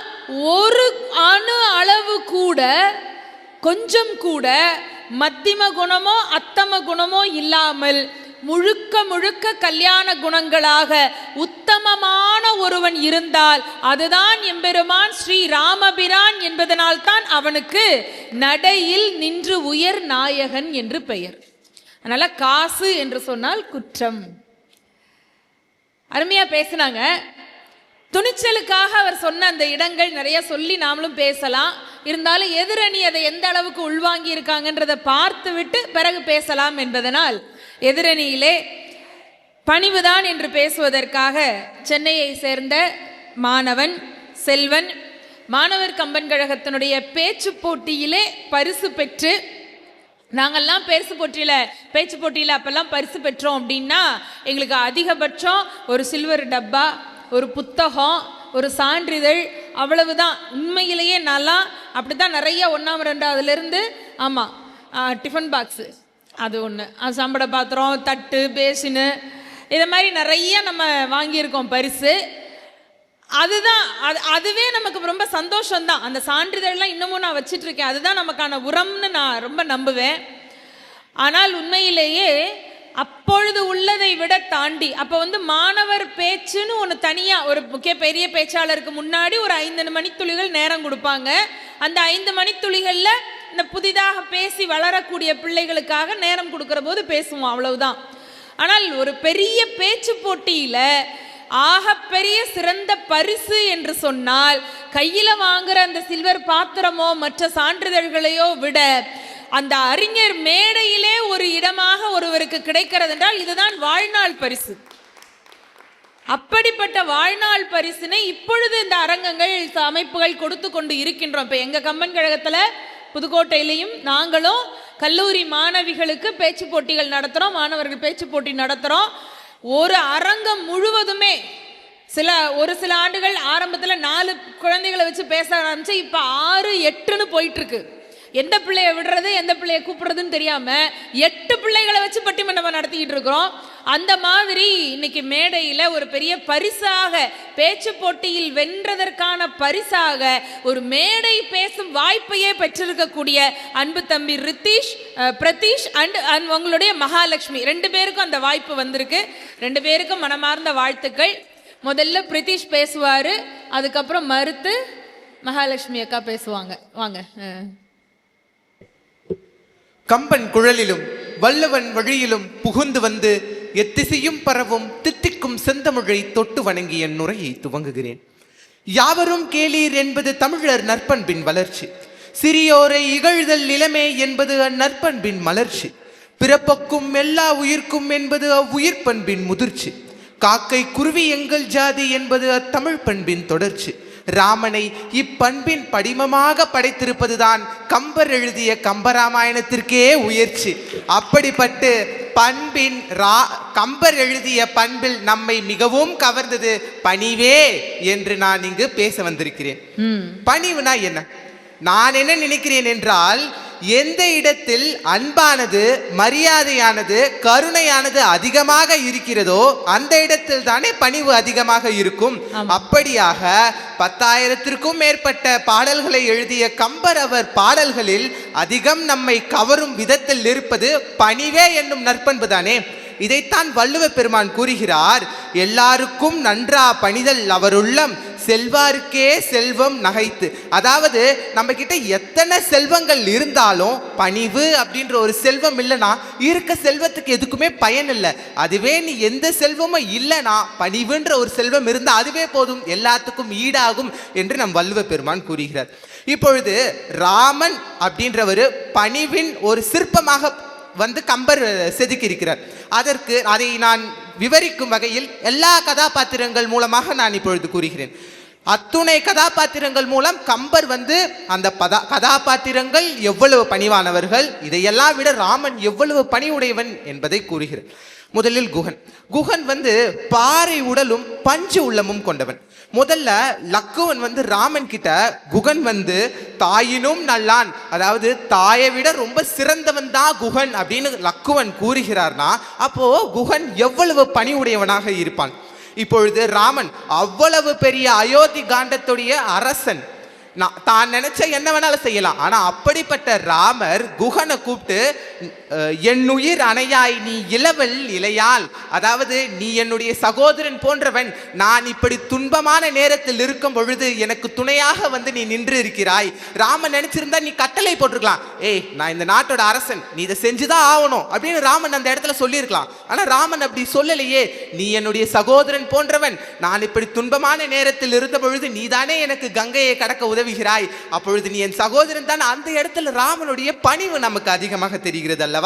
ஒரு அணு அளவு கூட, கொஞ்சம் கூட மத்தியம குணமோ அத்தம குணமோ இல்லாமல் முழுக்க முழுக்க கல்யாண குணங்களாக உத்தமமான ஒருவன் இருந்தால் அதுதான் எம்பெருமான் ஸ்ரீ ராமபிரான் என்பதனால் தான் அவனுக்கு நடையில் நின்று உயர் நாயகன் என்று பெயர். அதனால காசு என்று சொன்னால் குற்றம். அருமையா பேசினாங்க. துணிச்சலுக்காக அவர் சொன்ன அந்த இடங்கள் நிறைய சொல்லி நாமளும் பேசலாம். இருந்தாலும் எதிரணி அதை எந்த அளவுக்கு உள்வாங்கி இருக்காங்கன்றதை பார்த்து விட்டு பிறகு பேசலாம் என்பதனால் எதிரணியிலே பணிவுதான் என்று பேசுவதற்காக சென்னையை சேர்ந்த மாணவன் செல்வன் மாணவர் கம்பன் கழகத்தினுடைய பேச்சு போட்டியிலே பரிசு பெற்று, நாங்கள்லாம் பேச்சு போட்டியில் அப்பெல்லாம் பரிசு பெற்றோம் அப்படின்னா எங்களுக்கு அதிகபட்சம் ஒரு சில்வர் டப்பா, ஒரு புத்தகம், ஒரு சான்றிதழ், அவ்வளவுதான். உண்மையிலேயே நல்லா அப்படிதான் நிறைய 1ஆம் 2ஆவதுலேருந்து ஆமாம் டிஃபன் பாக்ஸு அது ஒன்று, சம்பட பாத்திரம், தட்டு, பேசினு, இதை மாதிரி நிறைய நம்ம வாங்கியிருக்கோம் பரிசு. அதுதான் அதுவே நமக்கு ரொம்ப சந்தோஷம்தான். அந்த சான்றிதழ்லாம் இன்னமும் நான் வச்சிட்ருக்கேன். அதுதான் நமக்கான உரம்னு நான் ரொம்ப நம்புவேன். ஆனால் உண்மையிலேயே அப்பொழுது உள்ளதை விட தாண்டி அப்போ மாணவர் பேச்சுன்னு ஒன்று தனியாக ஒரு பெரிய பேச்சாளருக்கு முன்னாடி ஒரு 5 மணித்துளிகள் நேரம் கொடுப்பாங்க. அந்த 5 மணித்துளிகளில் இந்த புதிதாக பேசி வளரக்கூடிய பிள்ளைகளுக்காக நேரம் கொடுக்குற போது பேசுவோம், அவ்வளவுதான். ஆனால் ஒரு பெரிய பேச்சு போட்டியில் ஆகப்பெரிய சிறந்த பரிசு என்று சொன்னால் கையில் வாங்குற அந்த சில்வர் பாத்திரமோ மற்ற சான்றிதழ்களையோ விட அந்த அறிஞர் மேடையிலே ஒரு இடமாக ஒருவருக்கு கிடைக்கிறது என்றால் இதுதான் வாழ்நாள் பரிசு. அப்படிப்பட்ட வாழ்நாள் பரிசினை இப்பொழுது இந்த அரங்கங்கள் அமைப்புகள் கொடுத்து கொண்டு இருக்கின்றோம். இப்போ எங்கள் கம்பன் கழகத்தில் புதுக்கோட்டையிலையும் நாங்களும் கல்லூரி மாணவிகளுக்கு பேச்சு போட்டிகள் நடத்துகிறோம், மாணவர்கள் பேச்சு போட்டி நடத்துகிறோம். ஒரு அரங்கம் முழுவதுமே ஒரு சில ஆண்டுகள் ஆரம்பத்தில் 4 குழந்தைகளை வச்சு பேச ஆரம்பிச்சு இப்போ 6, 8ன்னு போயிட்டு இருக்கு. எந்த பிள்ளைய விடுறது எந்த பிள்ளைய கூப்பிடுறதுன்னு தெரியாம 8 பிள்ளைகளை வச்சு பட்டிமன்றம் நடத்திக்கிட்டு இருக்கிறோம். அந்த மாதிரி இன்னைக்கு மேடையில் ஒரு பெரிய பரிசாக, பேச்சு போட்டியில் வென்றதற்கான பரிசாக ஒரு மேடை பேசும் வாய்ப்பையே பெற்றிருக்கக்கூடிய அன்பு தம்பி பிரதீஷ் அண்ட் உங்களுடைய மகாலட்சுமி 2 பேருக்கும் அந்த வாய்ப்பு வந்திருக்கு. 2 பேருக்கும் மனமார்ந்த வாழ்த்துக்கள். முதல்ல பிரதீஷ் பேசுவாரு, அதுக்கப்புறம் மறுத்து மகாலட்சுமி அக்கா பேசுவாங்க. வாங்க. கம்பன் குழலிலும் வல்லவன் வழியிலும் புகுந்து வந்து எத்திசையும் பரவும் தித்திக்கும் செந்தமிழை தொட்டு வணங்கி என் உரையை துவங்குகிறேன். யாவரும் கேளீர் என்பது தமிழர் நற்பண்பின் வளர்ச்சி. சிறியோரை இகழ்தல் நிலைமை என்பது அந்நற்பண்பின் மலர்ச்சி. பிறப்பக்கும் எல்லா உயிர்க்கும் என்பது அவ்வுயிர் பண்பின் முதிர்ச்சி. காக்கை குருவி எங்கள் ஜாதி என்பது அத்தமிழ் பண்பின் தொடர்ச்சி. ராமனை இப்பண்பின் படிமமாக படைத்திருப்பதுதான் கம்பர் எழுதிய கம்பராமாயணத்திற்கே உயர்ச்சி. அப்படிப்பட்டு பண்பின் கம்பர் எழுதிய பண்பில் நம்மை மிகவும் கவர்ந்தது பணிவே என்று நான் இங்கு பேச வந்திருக்கிறேன். பணிவுனா என்ன? நான் என்ன நினைக்கிறேன் என்றால், எந்த இடத்தில் அன்பானது, மரியாதையானது, கருணையானது அதிகமாக இருக்கிறதோ அந்த இடத்தில் தானே பணிவு அதிகமாக இருக்கும். அப்படியாக 10,000த்திற்கும் மேற்பட்ட பாடல்களை எழுதிய கம்பர் அவர் பாடல்களில் அதிகம் நம்மை கவரும் விதத்தில் இருப்பது பணிவே என்னும் நற்பண்பு தானே. இதைத்தான் வள்ளுவ பெருமான் கூறுகிறார், எல்லாருக்கும் நன்றா பணிதல் அவருள்ளம் செல்வாருக்கே செல்வம் நகைத்து. அதாவது நம்ம கிட்ட எத்தனை செல்வங்கள் இருந்தாலும் பணிவு அப்படின்ற ஒரு செல்வம் இல்லைனா இருக்க செல்வத்துக்கு எதுக்குமே பயன் இல்லை. அதுவே நீ எந்த செல்வமும் இல்லைனா பணிவுன்ற ஒரு செல்வம் இருந்தால் அதுவே போதும், எல்லாத்துக்கும் ஈடாகும் என்று நம் வள்ளுவ பெருமான் கூறுகிறார். இப்பொழுது ராமன் அப்படின்றவர் பணிவின் ஒரு சிற்பமாக கம்பர் செதுக்கி இருக்கிறார். அதற்கு அதை நான் விவரிக்கும் வகையில் எல்லா கதாபாத்திரங்கள் மூலமாக நான் இப்பொழுது கூறுகிறேன். அத்துணை கதாபாத்திரங்கள் மூலம் கம்பர் அந்த கதாபாத்திரங்கள் எவ்வளவு பணிவானவர்கள், இதையெல்லாம் விட ராமன் எவ்வளவு பணிவுடையவன் என்பதை கூறுகிறார். முதலில் குகன் பாறை உடலும் பஞ்சு உள்ளமும் கொண்டவன். முதல்ல லக்குவன் ராமன் கிட்ட குகன் தாயினும் நல்லான், அதாவது தாயை விட ரொம்ப சிறந்தவன் தான் குகன் அப்படின்னு லக்குவன் கூறுகிறார்னா அப்போ குகன் எவ்வளவு பணிவுடையவனாக இருப்பான். இப்பொழுது ராமன் அவ்வளவு பெரிய அயோத்தி காண்டத்துடைய அரசன், தான் நினைச்ச என்ன வேணாலும் செய்யலாம். ஆனா அப்படிப்பட்ட ராமர் குகனை கூப்பிட்டு, என்னுயிர் அணையாய் நீ இளவல் இளையால், அதாவது நீ என்னுடைய சகோதரன் போன்றவன், நான் இப்படி துன்பமான நேரத்தில் இருக்கும் பொழுது எனக்கு துணையாக நீ நின்று இருக்கிறாய். ராமன் நினைச்சிருந்தா நீ கட்டளை போட்டிருக்கலாம், ஏய் நான் இந்த நாட்டோட அரசன், நீ இதை செஞ்சுதான் ஆகணும் அப்படின்னு ராமன் அந்த இடத்துல சொல்லியிருக்கலாம். ஆனா ராமன் அப்படி சொல்லலையே, நீ என்னுடைய சகோதரன் போன்றவன், நான் இப்படி துன்பமான நேரத்தில் இருந்த பொழுது நீதானே எனக்கு கங்கையை கடக்க உதவுகிறாய், அப்பொழுது நீ என் சகோதரன் தான். அந்த இடத்துல ராமனுடைய பணிவு நமக்கு அதிகமாக தெரிகிறது அல்லவா?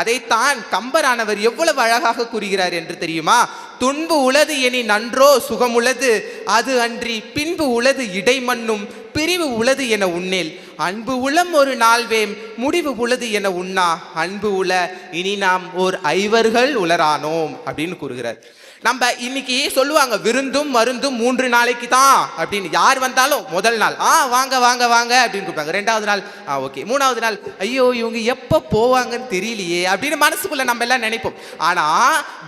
அதைத்தான் கம்பரானவர் எவ்வளவு அழகாக கூறுகிறார் என்று தெரியுமா? துன்பு உளது எனி நன்றோ சுகமுள்ளது, அது அன்றி பின்பு உளது இடைமண்ணும் பிரிவு உளது என உன்னேல், அன்பு உளம் ஒரு நாள்வேம் முடிவு உளது என உண்ணா, அன்பு உள இனி நாம் ஓர் ஐவர்கள் உளரானோம் அப்படின்னு கூறுகிறார். நம்ம இன்னைக்கு சொல்லுவாங்க விருந்தும் மருந்தும் 3 நாளைக்கு தான் அப்படின்னு. யார் வந்தாலும் முதல் நாள் வாங்க வாங்க வாங்க அப்படின்னு கூப்பிட்டாங்க. 2வது நாள் ஓகே, 3வது நாள் ஐயோ இவங்க எப்போ போவாங்கன்னு தெரியலையே அப்படின்னு மனசுக்குள்ள நம்ம எல்லாம் நினைப்போம். ஆனா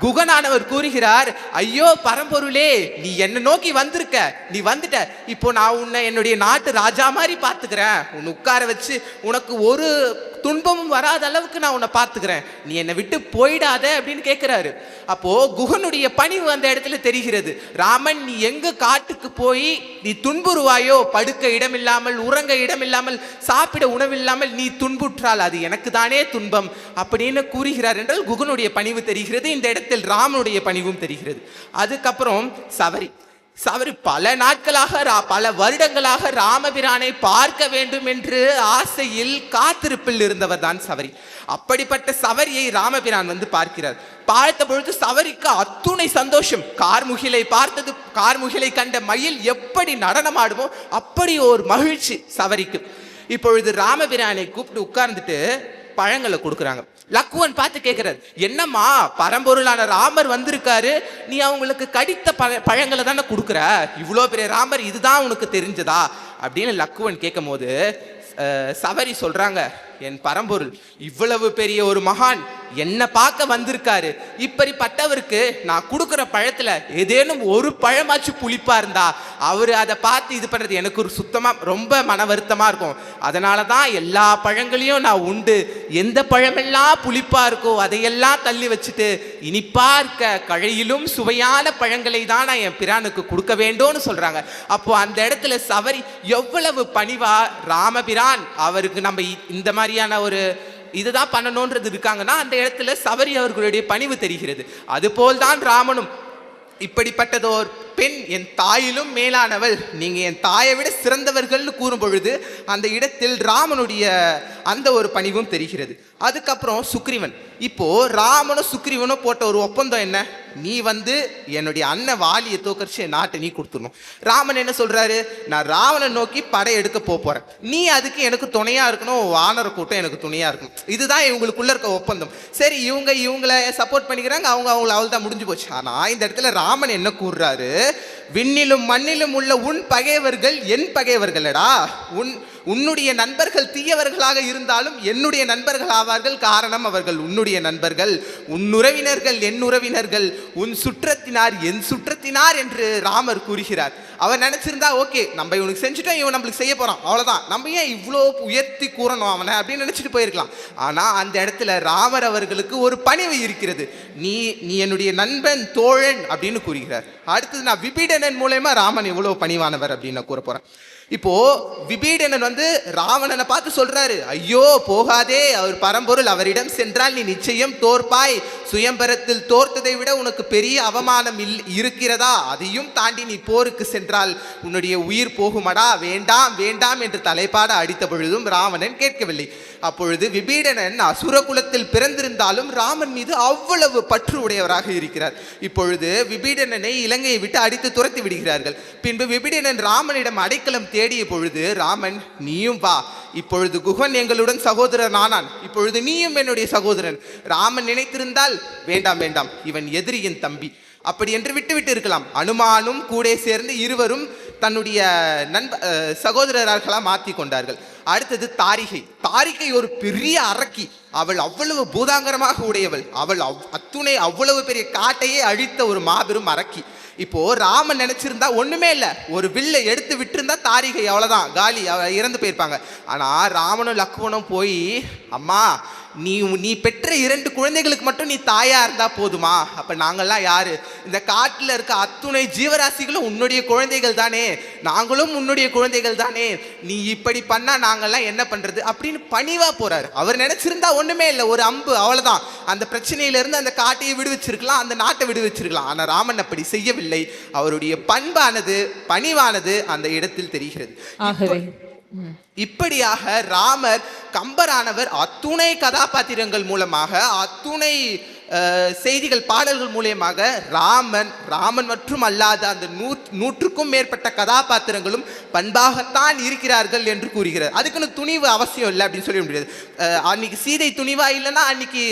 குகனானவர் கூறுகிறார், ஐயோ பரம்பொருளே நீ என்ன நோக்கி வந்திருக்க, நீ வந்துட்ட, இப்போ நான் உன்னை என்னுடைய நாட்டு ராஜா மாதிரி பார்த்துக்கிறேன், உன்னை உட்கார வச்சு உனக்கு ஒரு துன்பமும் வராத அளவுக்கு நான் உன்னை பார்த்துக்கிறேன், நீ என்னை விட்டு போயிடாத அப்படின்னு கேட்கிறாரு. அப்போ குகனுடைய பணிவு அந்த இடத்துல தெரிகிறது. ராமன் நீ எங்க காட்டுக்கு போய் நீ துன்புறுவாயோ, படுக்க இடமில்லாமல் உறங்க இடமில்லாமல் சாப்பிட உணவில்லாமல் நீ துன்புற்றால் அது எனக்கு தானே துன்பம் அப்படின்னு கூறுகிறார் என்றால் குகனுடைய பணிவு தெரிகிறது. இந்த இடத்தில் ராமனுடைய பணிவும் தெரிகிறது. அதுக்கப்புறம் சவரி பல நாட்களாக பல வருடங்களாக ராமபிரானை பார்க்க வேண்டும் என்று ஆசையில் காத்திருப்பில் இருந்தவர் தான் சவரி. அப்படிப்பட்ட சவரியை ராமபிரான் பார்க்கிறார். பார்த்த பொழுது சவரிக்கு அத்துணை சந்தோஷம். கார்முகிலை கண்ட மயில் எப்படி நடனமாடுமோ அப்படி ஒரு மகிழ்ச்சி சவரிக்கு. இப்பொழுது ராமபிரானை கூப்பிட்டு உட்கார்ந்துட்டு பழங்களை கொடுக்குறாங்க. லக்குவன் பார்த்து கேட்கிறார், என்னம்மா பரம்பொருளான ராமர் வந்திருக்காரு, நீ அவங்களுக்கு கடித்த பழங்களை தானே கொடுக்குற, இவ்வளோ பெரிய ராமர் இதுதான் உனக்கு தெரிஞ்சதா அப்படின்னு லக்குவன் கேட்கும் போது சவரி சொல்றாங்க, என் பரம்பொருள் இவ்வளவு பெரிய ஒரு மகான் என்ன பார்க்க வந்திருக்காரு, இப்படிப்பட்டவருக்கு நான் கொடுக்குற பழத்துல ஏதேனும் ஒரு பழமாச்சு புளிப்பா இருந்தா அவரு அதை பார்த்து இது பண்றது எனக்கு ஒரு சுத்தமா ரொம்ப மன வருத்தமா இருக்கும். அதனாலதான் எல்லா பழங்களையும் நான் உண்டு, எந்த பழமெல்லாம் புளிப்பா இருக்கோ அதையெல்லாம் தள்ளி வச்சுட்டு இனிப்பா இருக்க கழையிலும் சுவையான பழங்களை தான் நான் என் பிரானுக்கு கொடுக்க வேண்டும்னு சொல்றாங்க. அப்போ அந்த இடத்துல சவரி எவ்வளவு பணிவா ராமபிரான் அவருக்கு நம்ம இந்த மாதிரியான ஒரு இதுதான் பண்ணணும்ன்றது இருக்காங்கன்னா அந்த இடத்துல சவரி அவர்களுடைய பணிவு தெரிகிறது. அதுபோல்தான் ராமனும் இப்படிப்பட்டதோர் பெண் என் தாயிலும் மேலானவள், நீங்க என் தாயை விட சிறந்தவர்கள்னு கூறும் பொழுது அந்த இடத்தில் ராமனுடைய அந்த ஒரு பணிவும் தெரிகிறது. அதுக்கப்புறம் சுக்ரீவன், இப்போ ராமனும் சுக்ரீவனும் போட்ட ஒரு ஒப்பந்தம் என்ன, நீ வந்து என்னுடைய அண்ணன் வாலியை தோக்கரிச்சு என் நாட்டை நீ கொடுத்துடணும். ராமன் என்ன சொல்றாரு, நான் ராவணனை நோக்கி படை எடுக்க போறேன், நீ அதுக்கு எனக்கு துணையா இருக்கணும், வானர கூட்டம் எனக்கு துணையா இருக்கணும். இதுதான் இவங்களுக்குள்ள இருக்க ஒப்பந்தம். சரி, இவங்களை சப்போர்ட் பண்ணிக்கிறாங்க, அவங்கள அவள் தான் முடிஞ்சு போச்சு. ஆனா இந்த இடத்துல ராமன் என்ன கூறுறாரு, விண்ணிலும் மண்ணிலும் உள்ள உன் பகைவர்கள் என் பகைவர்களடா, உன்னுடைய நண்பர்கள் தீயவர்களாக இருந்தாலும் என்னுடைய நண்பர்கள் ஆவார்கள், காரணம் அவர்கள் உன்னுடைய நண்பர்கள், உன் உறவினர்கள் என் உறவினர்கள், உன் சுற்றத்தினார் என் சுற்றத்தினார் என்று ராமர் கூறுகிறார். அவர் நினைச்சிருந்தா ஓகே, நம்ம இவனுக்கு செஞ்சுட்டோம், இவன் நம்மளுக்கு செய்ய போறான், அவ்வளவுதான், நம்ம ஏன் இவ்வளோ உயர்த்தி கூறணும் அவனை அப்படின்னு நினைச்சிட்டு போயிருக்கலாம். ஆனா அந்த இடத்துல ராமர் அவர்களுக்கு ஒரு பணிவு இருக்கிறது, நீ என்னுடைய நண்பன் தோழன் அப்படின்னு கூறுகிறார். அடுத்தது நான் விபீடனன் மூலமா ராமன் எவ்வளவு பணிவானவர் அப்படின்னு நான் கூற போறேன். இப்போ விபீடனன் வந்து ராவணனை பார்த்து சொல்றாரு, ஐயோ போகாதே, அவர் பரம்பொருள், அவரிடம் சென்றால் நீ நிச்சயம் தோற்பாய், சுயம்பரத்தில் தோர்த்ததை விட உனக்கு பெரிய அவமானம் இருக்கிறதா, அதையும் தாண்டி நீ போருக்கு சென்றால் உன்னுடைய உயிர் போகுமடா, வேண்டாம் வேண்டாம் என்று தலைப்பாட அடித்த பொழுதும் ராவணன் கேட்கவில்லை. அப்பொழுது விபீடனன் அசுர குலத்தில் பிறந்திருந்தாலும் ராமன் மீது அவ்வளவு பற்று உடையவராக இருக்கிறார். இப்பொழுது விபீடனனை இலங்கையை விட்டு அடித்து துரத்தி விடுகிறார்கள். பின்பு விபீடனன் ராமனிடம் அடைக்கலம் தேடிய பொழுது ராமன், நீயும் வா, இப்பொழுது குகன் எங்களுடன் சகோதரன் ஆனான், இப்பொழுது நீயும் என்னுடைய சகோதரன். ராமன் நினைத்திருந்தால் வேண்டாம் வேண்டாம், இவன் எதிரியின் தம்பி அப்படி என்று விட்டு இருக்கலாம். அனுமானும் கூட சேர்ந்து இருவரும் தன்னுடைய சகோதரர்களாக மாற்றி கொண்டார்கள். அடுத்தது தாரிகை ஒரு பெரிய அரக்கி, அவள் அவ்வளவு பூதாங்கரமாக உடையவள், அவள் அவ்வளவு பெரிய காட்டையே அழித்த ஒரு மாபெரும் அரக்கி. இப்போ ராமன் நினைச்சிருந்தா ஒண்ணுமே இல்லை, ஒரு வில்லை எடுத்து விட்டுருந்தா தாரிகை அவ்வளவுதான் காலி, இறந்து போயிருப்பாங்க. ஆனா ராமனும் லக்ஷ்மணும் போய், அம்மா நீ பெற்ற 2 குழந்தைகளுக்கு மட்டும் நீ தாயா இருந்தா போதுமா, அப்ப நாங்கள்லாம் யாரு, இந்த காட்டுல இருக்க அத்துணை ஜீவராசிகளும் உன்னுடைய குழந்தைகள் தானே, நாங்களும் உன்னுடைய குழந்தைகள் தானே, நீ இப்படி பண்ணா நாங்கள்லாம் என்ன பண்றது அப்படின்னு பணிவா போறாரு. அவர் நினைச்சிருந்தா ஒண்ணுமே இல்லை, ஒரு அம்பு அவ்வளவுதான், அந்த பிரச்சனையில இருந்து அந்த காட்டையை விடுவிச்சிருக்கலாம், அந்த நாட்டை விடுவிச்சிருக்கலாம். ஆனா ராமன் அப்படி செய்யவில்லை. அவருடைய பண்பானது பணிவானது அந்த இடத்தில் தெரிகிறது. இப்படியாக ராமர் கம்பரானவர் அத்துணை கதாபாத்திரங்கள் மூலமாக, அத்துணை செய்திகள் பாடல்கள் மூலமாக ராமன் மற்றும் அல்லாத அந்த 100க்கும் மேற்பட்ட கதாபாத்திரங்களும் பண்பாகத்தான் இருக்கிறார்கள் என்று கூறுகிறார். அதுக்குன்னு துணிவு அவசியம் இல்லை அப்படின்னு சொல்ல முடியாது. அன்னைக்கு சீதை துணிவா இல்லைன்னா அன்னைக்கு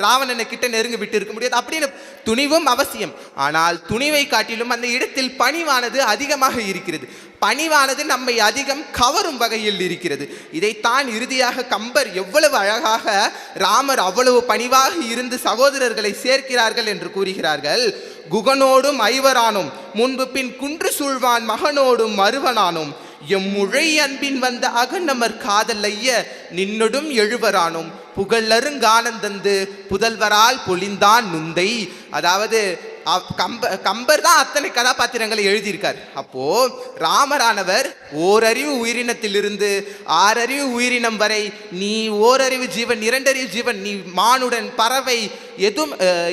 ராவணனை கிட்ட நெருங்க விட்டு இருக்க முடியாது. அப்படின்னு துணிவும் அவசியம். ஆனால் துணிவை காட்டிலும் அந்த இடத்தில் பணிவானது அதிகமாக இருக்கிறது. பணிவானது நம்மை அதிகம் கவரும் வகையில் இருக்கிறது. இதைத்தான் இறுதியாக கம்பர் எவ்வளவு அழகாக ராமர் அவ்வளவு பணிவாக இருந்து சகோதரர்களை சேர்க்கிறார்கள் என்று கூறுகிறார்கள். குகனோடும் ஐவரானோம், முன்பு பின் குன்று சூழ்வான் மகனோடும் மருவனானோம், எம்முழை அன்பின் வந்த அகநமர் காதல் ஐய நின்னொடும் எழுவரானோம், புகழருங்கானந்தந்து புதல்வரால் பொலிந்தான் நுந்தை. அதாவது கம்பர் தான் அத்தனை கதாபாத்திரங்களை எழுதியிருக்கார். அப்போ ராமரானவர் ஓரறிவு உயிரினத்திலிருந்து 6 அறிவு உயிரினம் வரை, நீ ஓரறிவு ஜீவன் 2 அறிவு ஜீவன், நீ மானுடன் பறவை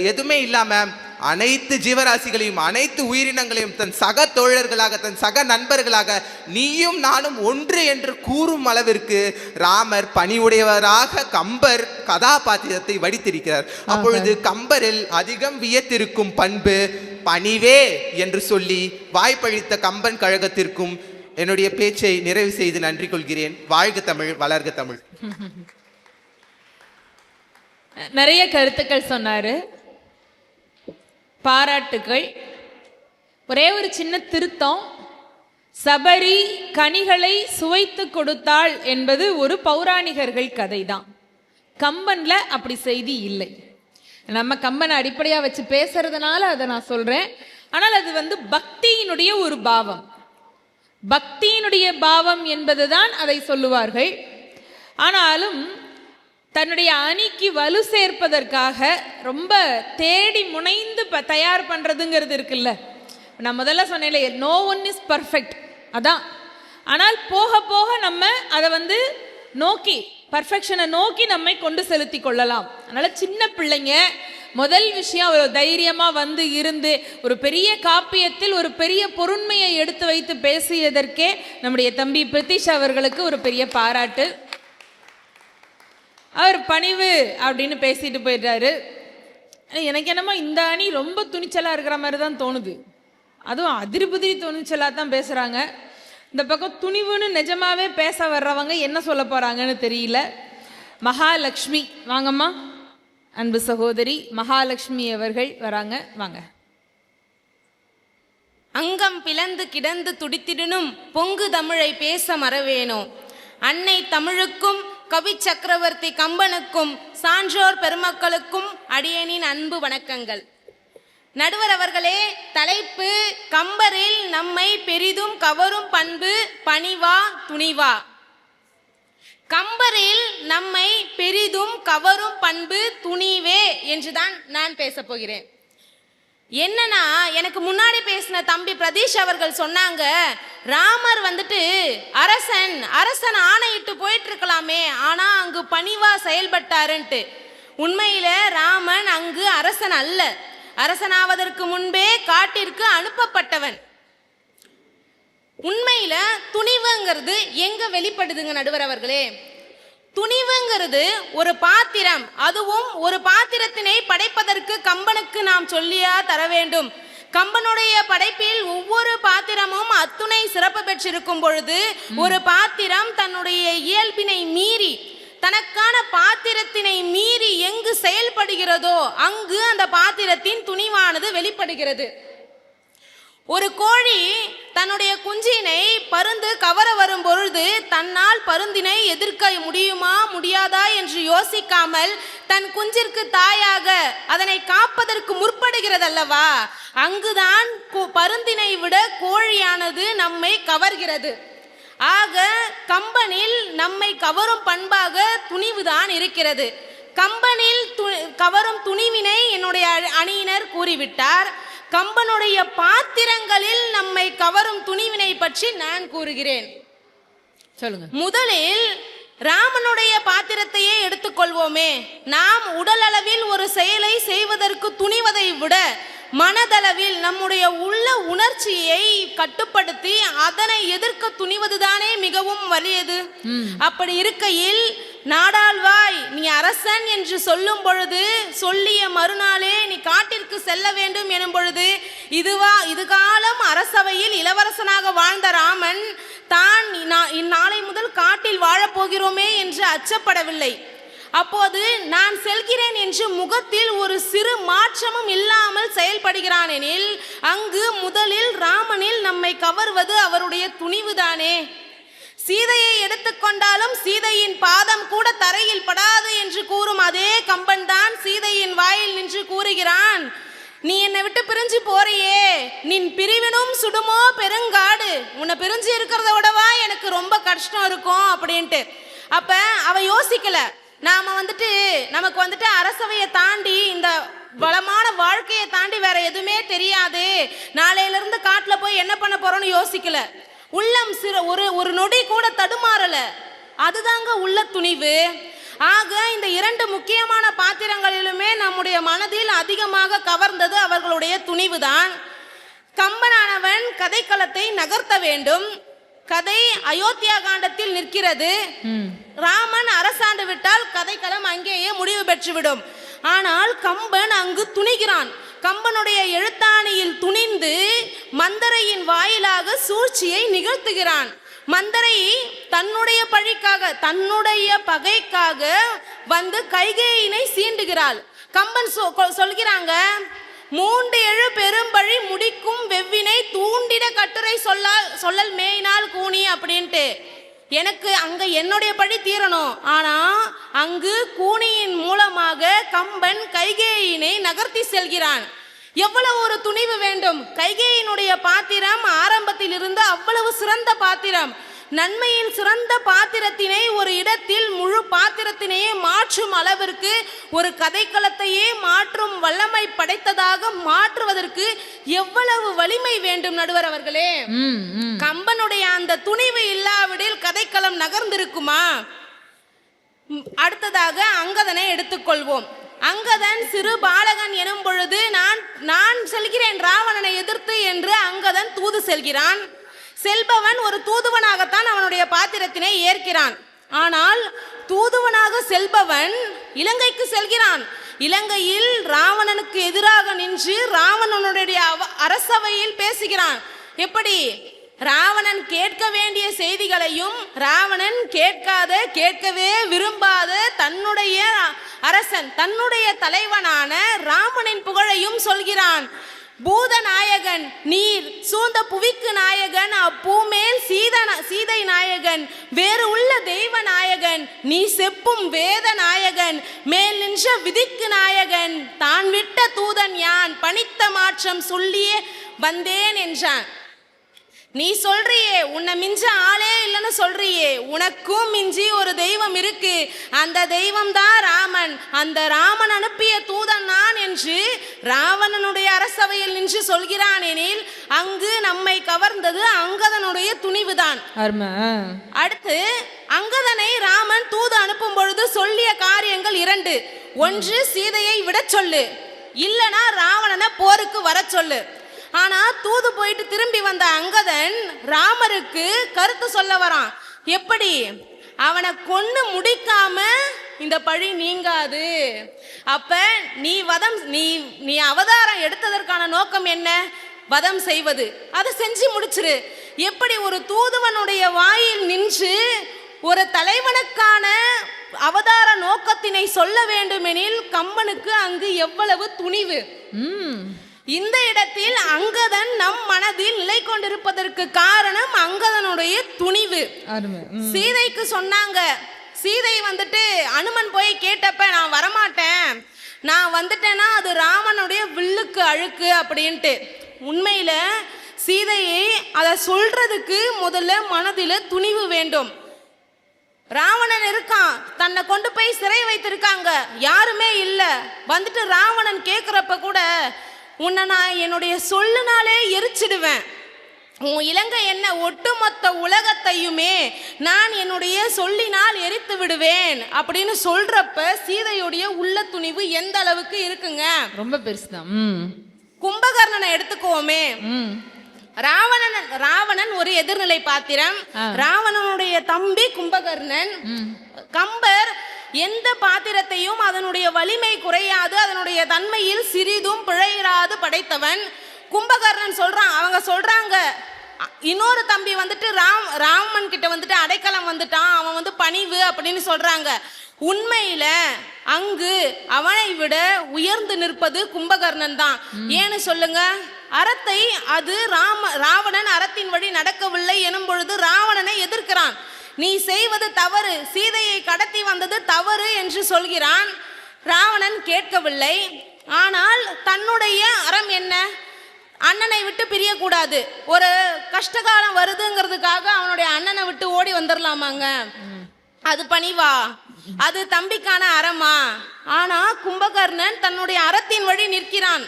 எதுவுமே இல்லாம அனைத்து ஜீவராசிகளையும் அனைத்து உயிரினங்களையும் தன் சக தோழர்களாக தன் சக நண்பர்களாக நீயும் நானும் ஒன்று என்று கூறும் அளவிற்கு ராமர் பணிவுடையவராக கம்பர் கதாபாத்திரத்தை வடித்திருக்கிறார். அப்பொழுது கம்பரில் அதிகம் வியத்திருக்கும் பண்பு பணிவே என்று சொல்லி வாய்ப்பளித்த கம்பன் கழகத்திற்கும் என்னுடைய பேச்சை நிறைவு செய்து நன்றி கொள்கிறேன். வாழ்க தமிழ், வளர்க தமிழ். நிறைய கருத்துக்கள் சொன்னாரு, பாராட்டுகள். ஒரே ஒரு சின்ன திருத்தம், சபரி கனிகளை சுவைத்து கொடுத்தாள் என்பது ஒரு பௌராணிகர்கள் கதை தான். கம்பன்ல அப்படி செய்தி இல்லை. நம்ம கம்பனை அடிப்படையா வச்சு பேசுறதுனால அதை நான் சொல்றேன். ஆனால் அது பக்தியினுடைய ஒரு பாவம், பக்தியினுடைய பாவம் என்பதுதான் அதை சொல்லுவார்கள். ஆனாலும் தன்னுடைய அணிக்கு வலு சேர்ப்பதற்காக ரொம்ப தேடி முனைந்து தயார் பண்றதுங்கிறது இருக்குல்ல. நான் முதல்ல சொன்னேன்ல, நோ ஒன் இஸ் பர்ஃபெக்ட், அதான். ஆனால் போக போக நம்ம அதை நோக்கி பர்ஃபெக்ஷனை நோக்கி நம்மை கொண்டு செலுத்தி கொள்ளலாம். அதனால சின்ன பிள்ளைங்க முதல் விஷயம் ஒரு தைரியமா வந்து இருந்து ஒரு பெரிய காப்பியத்தில் ஒரு பெரிய பொருண்மையை எடுத்து வைத்து பேசியதற்கே நம்முடைய தம்பி பிரித்திஷ் அவர்களுக்கு ஒரு பெரிய பாராட்டு. அவர் பணிவு அப்படின்னு பேசிட்டு போயிட்டாரு. எனக்கு என்னமோ இந்த அணி ரொம்ப துணிச்சலா இருக்கிற மாதிரி தான் தோணுது. அதுவும் அதிருபுதிரி துணிச்சலா தான் பேசுறாங்க. இந்த பக்கம் துணிவுன்னு நிஜமாவே பேச வர்றவங்க என்ன சொல்ல போறாங்கன்னு தெரியல. மகாலட்சுமி வாங்கம்மா, அன்பு சகோதரி மகாலட்சுமி அவர்கள் வராங்க, வாங்க. அங்கம் பிளந்து கிடந்து துடித்திடனும் பொங்கு தமிழை பேச மறவேனோ. அன்னை தமிழுக்கும் கவி சக்கரவர்த்தி கம்பனுக்கும் சான்றோர் பெருமக்களுக்கும் அடியேனின் அன்பு வணக்கங்கள். நடுவர் அவர்களே, தலைப்பு கம்பரில் நம்மை பெரிதும் கவரும் பண்பு பணிவா துணிவா. கம்பரில் நம்மை பெரிதும் கவரும் பண்பு துணிவே என்றுதான் நான் பேச போகிறேன். என்னன்னா, எனக்கு முன்னாடி பேசின தம்பி பிரதீஷ் அவர்கள் சொன்னாங்க, ராமர் வந்துட்டு அரசன் ஆணையிட்டு போயிட்டு இருக்கலாமே, ஆனா அங்கு பணிவா செயல்பட்டாருன்ட்டு. உண்மையில ராமன் அங்கு அரசன் அல்ல, அரசனாவதற்கு முன்பே காட்டிற்கு அனுப்பப்பட்டவன். உண்மையில துணிவுங்கிறது எங்க வெளிப்படுதுங்க நடுவர் அவர்களே? துணிவுங்கிறது ஒரு பாத்திரம், அதுவும் ஒரு பாத்திரத்தினை படைப்பதற்கு கம்பனுக்கு நாம் சொல்லியா தர வேண்டும்? கம்பனுடைய படைப்பில் ஒவ்வொரு பாத்திரமும் அத்துணை சிறப்பு பெற்றிருக்கும் பொழுது ஒரு பாத்திரம் தன்னுடைய இயல்பினை மீறி, தனக்கான பாத்திரத்தினை மீறி எங்கு செயல்படுகிறதோ அங்கு அந்த பாத்திரத்தின் துணிவானது வெளிப்படுகிறது. ஒரு கோழி தன்னுடைய குஞ்சினை பருந்து கவர வரும் பொழுது தன்னால் பருந்தினை எதிர்க்க முடியுமா முடியாதா என்று யோசிக்காமல் தன் குஞ்சிற்கு தாயாக அதனை காப்பதற்கு முற்படுகிறது அல்லவா? அங்குதான் பருந்தினை விட கோழியானது நம்மை கவர்கிறது. ஆக கம்பனில் நம்மை கவரும் பண்பாக துணிவுதான் இருக்கிறது. கம்பனில் கவரும் துணிவினை என்னுடைய அணியினர் கூறிவிட்டார். கம்பனுடைய பாத்திரங்களில் நம்மை கவரும் துணிவினை பற்றி நான் கூறுகிறேன். சொல்லுங்க. முதலில் ராமனுடைய பாத்திரத்தையே எடுத்துக்கொள்வோமே. நாம் உடல் அளவில் ஒரு செயலை செய்வதற்கு துணிவதை விட மனதளவில் நம்முடைய உள்ள உணர்ச்சியை கட்டுப்படுத்தி அதனை எதிர்க்க துணிவதுதானே மிகவும் வலியது. அப்படி இருக்கையில் நாடாள்வாய் நீ அரசன் என்று சொல்லும் பொழுது, சொல்லிய மறுநாளே நீ காட்டிற்கு செல்ல வேண்டும் எனும் பொழுது, இதுகாலம் அரசவையில் இளவரசனாக வாழ்ந்த ராமன் தான் இந்நாளை முதல் காட்டில் வாழப்போகிறோமே என்று அச்சப்படவில்லை. அப்போது நான் செல்கிறேன் என்று முகத்தில் ஒரு சிறு மாற்றமும் இல்லாமல் செயல்படுகிறான் எனில் அங்கு முதலில் ராமனில் நம்மை கவர்வது அவருடைய துணிவுதானே. சீதையை எடுத்துக்கொண்டாலும் சீதையின் பாதம் கூட தரையில் படாது என்று கூறும் அதே கம்பன் தான் சீதையின் வாயில் நின்று கூறுகிறான், நீ என்னை விட்டு பிரிஞ்சு போறியே, நின் பிரிவினும் சுடுமோ பெருங்காடு, உன்னை பிரிஞ்சு இருக்கிறத விடவா எனக்கு ரொம்ப கஷ்டம் இருக்கும் அப்படின்ட்டு. அப்ப அவ யோசிக்கல, நமக்கு வந்துட்டு அரசவையை தாண்டி இந்த வளமான வாழ்க்கையை தாண்டி வேற எதுவுமே தெரியாது, நாளையில இருந்து காட்டுல போய் என்ன பண்ண போறோம்னு யோசிக்கல. உள்ளம் ஒரு நொடி கூட தடுமாறல. அதுதாங்க உள்ள துணிவு. ஆக இந்த இரண்டு முக்கியமான பாத்திரங்களிலுமே நம்முடைய மனதில் அதிகமாக கவர்ந்தது அவர்களுடைய துணிவுதான். கம்பனானவன் கதைக்களத்தை நகர்த்த வேண்டும். கதை அயோத்தியா காண்டத்தில் நிற்கிறது. ராமன் அரசாண்டு விட்டால் கதைக்களம் அங்கேயே முடிவு பெற்றுவிடும். ஆனால் கம்பன் அங்கு துணிகிறான். கம்பனுடைய எழுத்தாணியில் துணிந்து மந்தரையின் வாயிலாக சூழ்ச்சியை நிகழ்த்துகிறான். மந்தரை தன்னுடைய பழிக்காக, தன்னுடைய பகைக்காக வந்து கைகேயினை சீண்டுகிறாள். கம்பன் சொல்கிறாங்க, 3 பெரும்பழி முடிக்கும் வெவ்வினை தூண்டிட கட்டுரை சொல்லல் மேயினால் கூனி அப்படின்ட்டு. எனக்கு அங்க என்னுடைய பழி தீரணும், ஆனா அங்கு கூனியின் மூலமாக கம்பன் கைகேயினை நகர்த்தி செல்கிறான். எவ்வளவு ஒரு துணிவு வேண்டும்! கைகேயினுடைய பாத்திரம் ஆரம்பத்தில் இருந்து அவ்வளவு சிறந்த பாத்திரம். நன்மையில் சிறந்த பாத்திரத்தினை ஒரு இடத்தில் முழு பாத்திரத்தினையே மாற்றும் அளவிற்கு ஒரு கதைக்களத்தையே மாற்றும் வல்லமை படைத்ததாக மாற்றுவதற்கு எவ்வளவு வலிமை வேண்டும் நடுவர் அவர்களே. கம்பனுடைய அந்த துணிவு இல்லாவிடில் கதைக்களம் நகர்ந்திருக்குமா? அடுத்ததாக அங்கதனை எடுத்துக்கொள்வோம். அங்கதன் சிறு பாலகன் எனும் பொழுது நான் செல்கிறேன் ராவணனை எதிர்த்து என்று அங்கதன் தூது செல்கிறான். செல்பவன் ஒரு தூதுவனாகத்தான் அவனுடைய பாத்திரத்தினை ஏற்கிறான். ஆனால் தூதுவனாக செல்பவன் இலங்கைக்கு செல்கிறான். இலங்கையில் ராவணனுக்கு எதிராக நின்று ராவணனுடைய அரசவையில் பேசுகிறான். எப்படி? ராவணன் கேட்க வேண்டிய செய்திகளையும் ராவணன் கேட்கவே விரும்பாத தன்னுடைய அரசன், தன்னுடைய தலைவனான ராமனின் புகழையும் சொல்கிறான். பூத நாயகன் நீர் சூழ்ந்த புவிக்கு நாயகன், அப்பூமேல் சீதை நாயகன், வேறு உள்ள தெய்வ நாயகன், நீ செப்பும் வேத நாயகன், மேல் நின்ற விதிக்கு நாயகன், தான் விட்ட தூதன் யான் பணித்த மாற்றம் சொல்லியே வந்தேன் என்றான். நீ சொல்றியே உன்னை மிஞ்ச ஆளே இல்லைன்னு சொல்றியே, உனக்கும் மிஞ்சி ஒரு தெய்வம் இருக்கு, அந்த தெய்வம் தான் ராமன், அந்த ராமன் அனுப்பிய தூதன் நான் என்று ராவணனுடைய அரசவையில் நின்று சொல்கிறான் எனில் அங்கு நம்மை கவர்ந்தது அங்கதனுடைய துணிவுதான். அடுத்து அங்கதனை ராமன் தூது அனுப்பும் பொழுது சொல்லிய காரியங்கள் 2. ஒன்று, சீதையை விட சொல்லு, இல்லனா ராவணனை போருக்கு வர சொல்லு. ஆனா தூது போயிட்டு திரும்பி வந்த அங்கதன் ராமருக்கு கருத்து சொல்ல வரான். எப்படி? அவனை கொன்னு முடிக்காம இந்த பழி நீங்காது. அப்ப நீ அவதாரம் எடுத்ததற்கான நோக்கம் என்ன? வதம் செய்வது. அதை செஞ்சு முடிச்சிரு. எப்படி ஒரு தூதுவனுடைய வாயில் நின்று ஒரு தலைவனுக்கான அவதார நோக்கத்தினை சொல்ல வேண்டுமெனில் கம்பனுக்கு அங்கு எவ்வளவு துணிவு! இந்த இடத்தில் அங்கதன் நம் மனதில் நிலை கொண்டிருப்பதற்கு காரணம் அங்கதனுடைய துணிவு. சீதைக்கு சொன்னாங்க. சீதை வந்துட்டு அனுமன் போய் கேட்டப்ப நான் வரமாட்டேன், நான் வந்துட்டேன்னா அது ராமனுடைய வில்லுக்கு அழுக்கு அப்படின்ட்டு. உண்மையில சீதையை அதை சொல்றதுக்கு முதல்ல மனதில துணிவு வேண்டும். ராவணன் இருக்கான், தன்னை கொண்டு போய் சிறை வைத்திருக்காங்க, யாருமே இல்ல. வந்துட்டு ராவணன் கேட்கிறப்ப கூட உன்னை நான் என்னுடைய சொல்லுனாலே எரிச்சிடுவேன், உன் இலங்கை என்ன ஒட்டுமொத்த உலகத்தையுமே நான் என்னுடைய சொல்லினால் எரித்து விடுவேன் அப்படின்னு சொல்றப்ப சீதையுடைய உள்ள துணிவு எந்த அளவுக்கு இருக்குங்க! ரொம்ப பெருசுதான். கும்பகர்ணனை எடுத்துக்குவோமே. ராவணன் ஒரு எதிர்நிலை பாத்திரம். ராவணனுடைய தம்பி கும்பகர்ணன். கம்பர் எந்த பாத்திரத்தையும் அதனுடைய வலிமை குறையாது, அதனுடைய தன்மையில் சிறிதும் பிழையிராது படைத்தவன். கும்பகர்ணன் சொல்றான், அவங்க சொல்றாங்க இன்னொரு தம்பி வந்துட்டு ராமன் கிட்ட வந்துட்டு அடைக்கலம் வந்துட்டான், அவன் பணிவு அப்படின்னு சொல்றாங்க. உண்மையில அங்கு அவனை விட உயர்ந்து நிற்பது கும்பகர்ணன் தான். ஏன்னு சொல்லுங்க? அறத்தை அது ராவணன் அறத்தின் வழி நடக்கவில்லை எனும் பொழுது ராவணனை எதிர்க்கிறான். நீ செய்வது தவறு, சீதையை கடத்தி வந்தது தவறு என்று சொல்கிறான். ராவணன் கேட்கவில்லை. ஆனால் தன்னுடைய அறம் என்ன? அண்ணனை விட்டு பிரியக்கூடாது. ஒரு கஷ்டகாலம் வருதுங்கிறதுக்காக அவனுடைய அண்ணனை விட்டு ஓடி வந்துடலாமாங்க? அது பணிவா? அது தம்பிக்கான அறமா? ஆனா கும்பகர்ணன் தன்னுடைய அறத்தின் வழி நிற்கிறான்.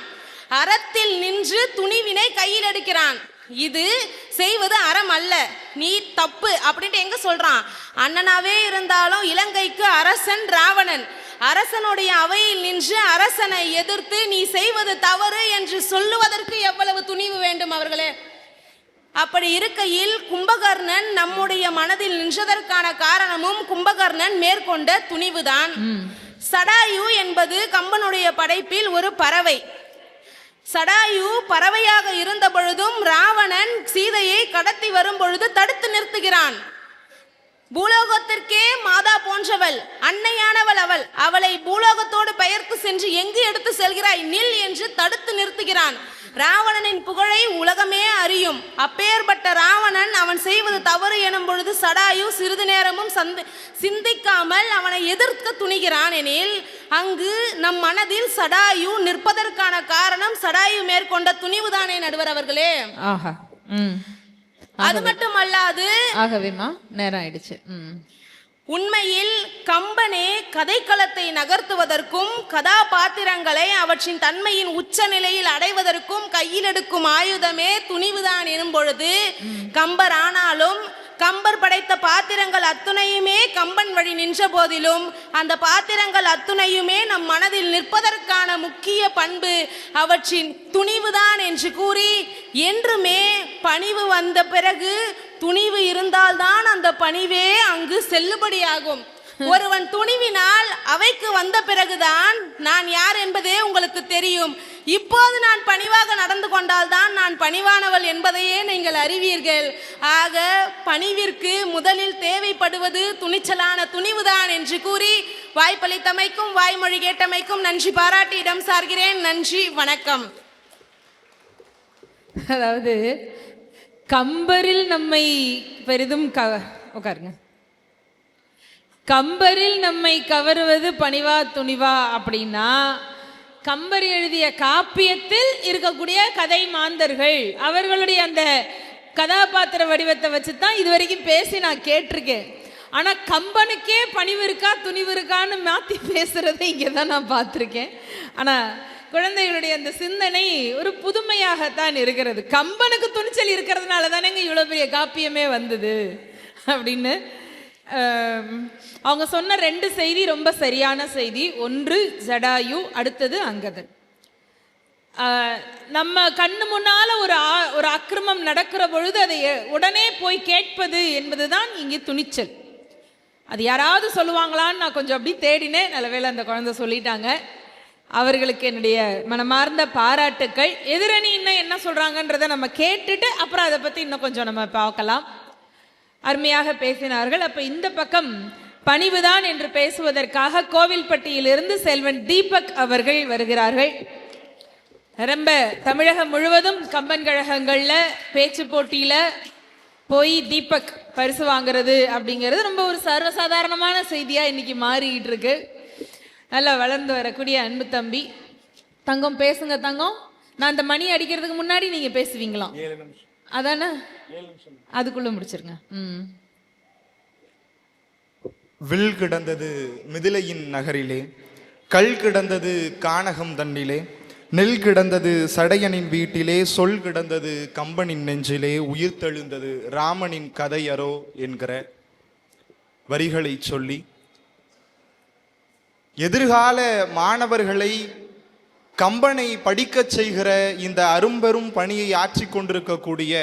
அறத்தில் நின்று துணிவினை கையில் எடுக்கிறான். இது செய்வது அறம் அல்ல, நீ தப்பு அப்படின்ட்டு எங்க சொல்றான்? அண்ணனாவே இருந்தாலும் இலங்கைக்கு அரசன் ராவணன். அரசனுடைய அவையில் நின்று அரசனை எதிர்த்து நீ செய்வது தவறு என்று சொல்லுவதற்கு எவ்வளவு துணிவு வேண்டும் அவர்களே! அப்படி இருக்கையில் கும்பகர்ணன் நம்முடைய மனதில் நின்றதற்கான காரணமும் கும்பகர்ணன் மேற்கொண்ட துணிவுதான். சடாயு என்பது கம்பனுடைய படைப்பில் ஒரு பறவை. சடாயு பறவையாக இருந்த பொழுதும் ராவணன் சீதையை கடத்தி வரும் பொழுது தடுத்து நிறுத்துகிறான். பூலோகத்திற்கே மாதா போன்றவள், அன்னையானவள் அவள், அவளை பூலோகத்தோடு பெயர்த்து சென்று எங்கு எடுத்து செல்கிறாய், நில் என்று தடுத்து நிறுத்துகிறான். ராவணனின் புகழை உலகமே அறியும். அப்பேற்பட்ட ராவணன் அவன் செய்வது தவறு எனும் பொழுது சடாயு சிறிது நேரமும் சிந்திக்காமல் அவனை எதிர்க்க துணிகிறான் எனில் அங்கு நம் மனதில் சடாயு நிற்பதற்கான காரணம் சடாயு மேற்கொண்ட துணிவுதானே நடுவர் அவர்களே? அது மட்டுமல்லாது நேரம் ஆயிடுச்சு. உண்மையில் கம்பனே கதைக்களத்தை நகர்த்துவதற்கும் கதாபாத்திரங்களை அவற்றின் தன்மையின் உச்ச நிலையில் அடைவதற்கும் கையில் எடுக்கும் ஆயுதமே துணிவுதான் எனும் பொழுது கம்பர் ஆனாலும் கம்பர் படைத்த பாத்திரங்கள் அத்துணையுமே கம்பன் வழி நின்ற போதிலும் அந்த பாத்திரங்கள் அத்துணையுமே நம் மனதில் நிற்பதற்கான முக்கிய பண்பு அவற்றின் துணிவுதான் என்று கூறி, என்றுமே பணிவு வந்த பிறகு துணிவு இருந்தால்தான் அந்த பணிவே அங்கு செல்லுபடியாகும். ஒருவன் துணிவினால் அவைக்கு வந்த பிறகுதான் நான் யார் என்பதே உங்களுக்கு தெரியும். இப்போது நான் பணிவாக நடந்து கொண்டால்தான் நான் பணிவானவள் என்பதையே நீங்கள் அறிவீர்கள். ஆக பணிவிற்கு முதலில் தேவைப்படுவது துணிச்சலான துணிவுதான் என்று கூறி, வாய்ப்பளித்தமைக்கும் வாய்மொழி கேட்டமைக்கும் நன்றி பாராட்டி இடம் சார்கிறேன். நன்றி, வணக்கம். அதாவது கம்பரில் நம்மை பெரிதும் உட்காருங்க. கம்பரில் நம்மை கவருவது பணிவா துணிவா அப்படின்னா, கம்பர் எழுதிய காப்பியத்தில் இருக்கக்கூடிய கதை மாந்தர்கள் அவர்களுடைய அந்த கதாபாத்திர வடிவத்தை வச்சு தான் இது வரைக்கும் பேசி நான் கேட்டிருக்கேன். ஆனா கம்பனுக்கே பணிவு இருக்கா துணிவு இருக்கான்னு மாத்தி பேசுறதை இங்கே தான் நான் பார்த்துருக்கேன். ஆனா குழந்தைகளுடைய அந்த சிந்தனை ஒரு புதுமையாகத்தான் இருக்கிறது. கம்பனுக்கு துணிச்சல் இருக்கிறதுனால தானேங்க இவ்வளோ பெரிய காப்பியமே வந்தது அப்படின்னு அவங்க சொன்ன 2 செய்தி ரொம்ப சரியான செய்தி. ஒன்று ஜடாயு, அடுத்தது அங்கதன். நம்ம கண்ணு முன்னால ஒரு அக்கிரமம் நடக்கிற பொழுது அதை உடனே போய் கேட்பது என்பதுதான் இங்கே துணிச்சல். அது யாராவது சொல்லுவாங்களான்னு நான் கொஞ்சம் அப்படி தேடினேன். நல்ல வேளை அந்த குழந்தை சொல்லிட்டாங்க. அவர்களுக்கு என்னுடைய மனமார்ந்த பாராட்டுக்கள். எதிரணி இன்னும் என்ன சொல்றாங்கன்றதை நம்ம கேட்டுட்டு அப்புறம் அதை பற்றி இன்னும் கொஞ்சம் நம்ம பார்க்கலாம். அருமையாக பேசினார்கள். அப்போ இந்த பக்கம் பணிவுதான் என்று பேசுவதற்காக கோவில்பட்டியிலிருந்து செல்வன் தீபக் அவர்கள் வருகிறார்கள். ரொம்ப தமிழகம் முழுவதும் கம்பன் கழகங்களில் பேச்சு போட்டியில் போய் தீபக் பரிசு வாங்குறது அப்படிங்கிறது ரொம்ப ஒரு சர்வசாதாரணமான செய்தியாக இன்னைக்கு மாறிக்கிட்டு இருக்கு. நல்லா வளர்ந்து வரக்கூடிய அன்பு தம்பி. தங்கம் பேசுங்க தங்கம். நான் அந்த மணி அடிக்கிறதுக்கு முன்னாடி நீங்கள் பேசுவீங்களாம் அதானே? அதுக்குள்ள முடிச்சிருங்க. வில் கிடந்தது மிதிலையின் நகரிலே, கல் கிடந்தது கானகம் தண்டிலே, நெல் கிடந்தது சடையனின் வீட்டிலே, சொல் கிடந்தது கம்பனின் நெஞ்சிலே, உயிர் தெழுந்தது ராமனின் கதையரோ என்கிற வரிகளை சொல்லி எதிர்கால மாணவர்களை கம்பனை படிக்கச் செய்கிற இந்த அரும்பெரும் பணியை ஆற்றி கொண்டிருக்கக்கூடிய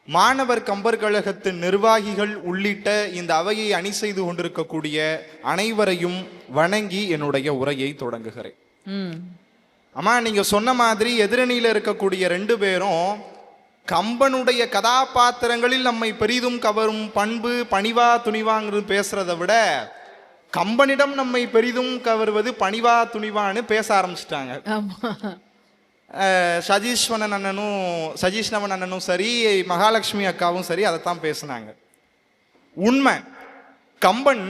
மாணவர் கம்பர் கழகத்தின் நிர்வாகிகள் உள்ளிட்ட இந்த அவையை அணி செய்து கொண்டிருக்கக்கூடிய அனைவரையும் வணங்கி என்னுடைய உரையை தொடங்குகிறேன். அம்மா, நீங்க சொன்ன மாதிரி எதிரணியில இருக்கக்கூடிய 2 பேரும் கம்பனுடைய கதாபாத்திரங்களில் நம்மை பெரிதும் கவரும் பண்பு பணிவா துணிவாங்கிறது பேசுறதை விட கம்பனிடம் நம்மை பெரிதும் கவருவது பணிவா துணிவான்னு பேச ஆரம்பிச்சிட்டாங்க. சஜீஸ்வரன் அண்ணனும் சரி, மகாலட்சுமி அக்காவும் சரி அதைத்தான் பேசினாங்க. உண்மை, கம்பன்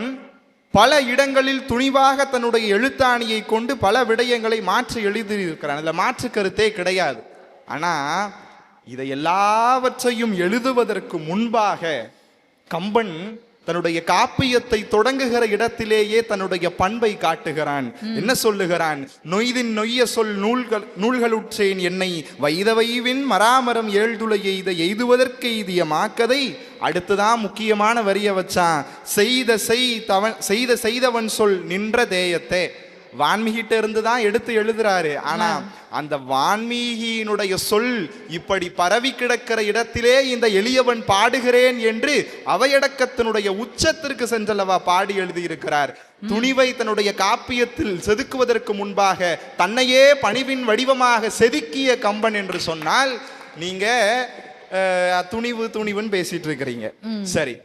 பல இடங்களில் துணிவாக தன்னுடைய எழுத்தாணியை கொண்டு பல விடயங்களை மாற்றி எழுதியிருக்கிறான். அதில் மாற்று கருத்தே கிடையாது. ஆனால் இதை எல்லாவற்றையும் எழுதுவதற்கு முன்பாக கம்பன் தன்னுடைய காப்பியத்தை தொடங்குகிற இடத்திலேயே தன்னுடைய பண்பை காட்டுகிறான். என்ன சொல்லுகிறான்? நொய்தின் நொய்ய சொல் நூல்களுற்றேன் என்னை வைதவைவின் மராமரம் ஏழ்துளை எய்த எய்துவதற்கு எய்திய மாக்கதை. அடுத்துதான் முக்கியமான வரிய வச்சான். செய்தவன் சொல் நின்ற தேயத்தே. வான்மீகிட்ட இருந்து தான் எடுத்து எழுதுறாரு. ஆனா அந்த வான்மீகியினுடைய சொல் இப்படி பரவி கிடக்கிற இடத்திலே இந்த எளியவன் பாடுகிறேன் என்று அவையடக்கத்தினுடைய உச்சத்திற்கு சென்றல்லவா பாடி எழுதியிருக்கிறார். துணிவை தன்னுடைய காப்பியத்தில் செதுக்குவதற்கு முன்பாக தன்னையே பணிவின் வடிவமாக செதுக்கிய கம்பன் என்று சொன்னால் நீங்க துணிவுன்னு பேசிட்டு இருக்கிறீங்க. சரி,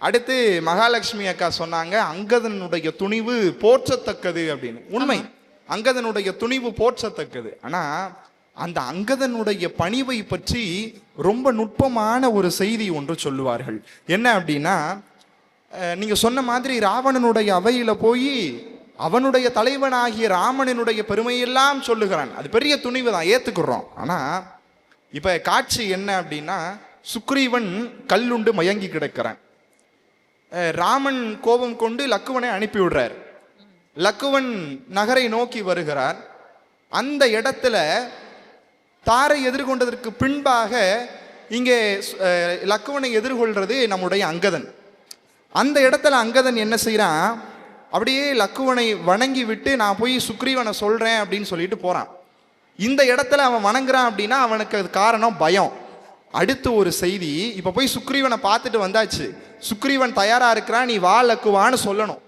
அடுத்து மகாலட்சுமி அக்கா சொன்னாங்க அங்கதனுடைய துணிவு போற்றத்தக்கது அப்படின்னு. உண்மை, அங்கதனுடைய துணிவு போற்றத்தக்கது. ஆனா அந்த அங்கதனுடைய பணிவை பற்றி ரொம்ப நுட்பமான ஒரு செய்தி ஒன்று சொல்லுவார்கள். என்ன அப்படின்னா, நீங்க சொன்ன மாதிரி ராவணனுடைய அவையில போய் அவனுடைய தலைவனாகிய ராமனினுடைய பெருமையெல்லாம் சொல்லுகிறான். அது பெரிய துணிவு தான், ஏத்துக்கிறோம். ஆனா இப்ப காட்சி என்ன அப்படின்னா, சுக்ரீவன் கல்லுண்டு மயங்கி கிடக்கிறான். ராமன் கோபம் கொண்டு லக்குவனை அனுப்பிவிடுறார். லக்குவன் நகரை நோக்கி வருகிறார். அந்த இடத்துல தாரை எதிர்கொண்டதற்கு பின்பாக இங்கே லக்குவனை எதிர்கொள்றது நம்முடைய அங்கதன். அந்த இடத்துல அங்கதன் என்ன செய்கிறான், அப்படியே லக்குவனை வணங்கி விட்டு நான் போய் சுக்ரீவனை சொல்கிறேன் அப்படின்னு சொல்லிட்டு போகிறான். இந்த இடத்துல அவன் வணங்குறான் அப்படின்னா அவனுக்கு அது காரணம் பயம். அடுத்து ஒரு செய்தி, இப்போ போய் சுக்ரீவனை பார்த்துட்டு வந்தாச்சு, சுக்ரீவன் தயாராக இருக்கிறான், நீ வா லக்குவான்னு சொல்லணும்.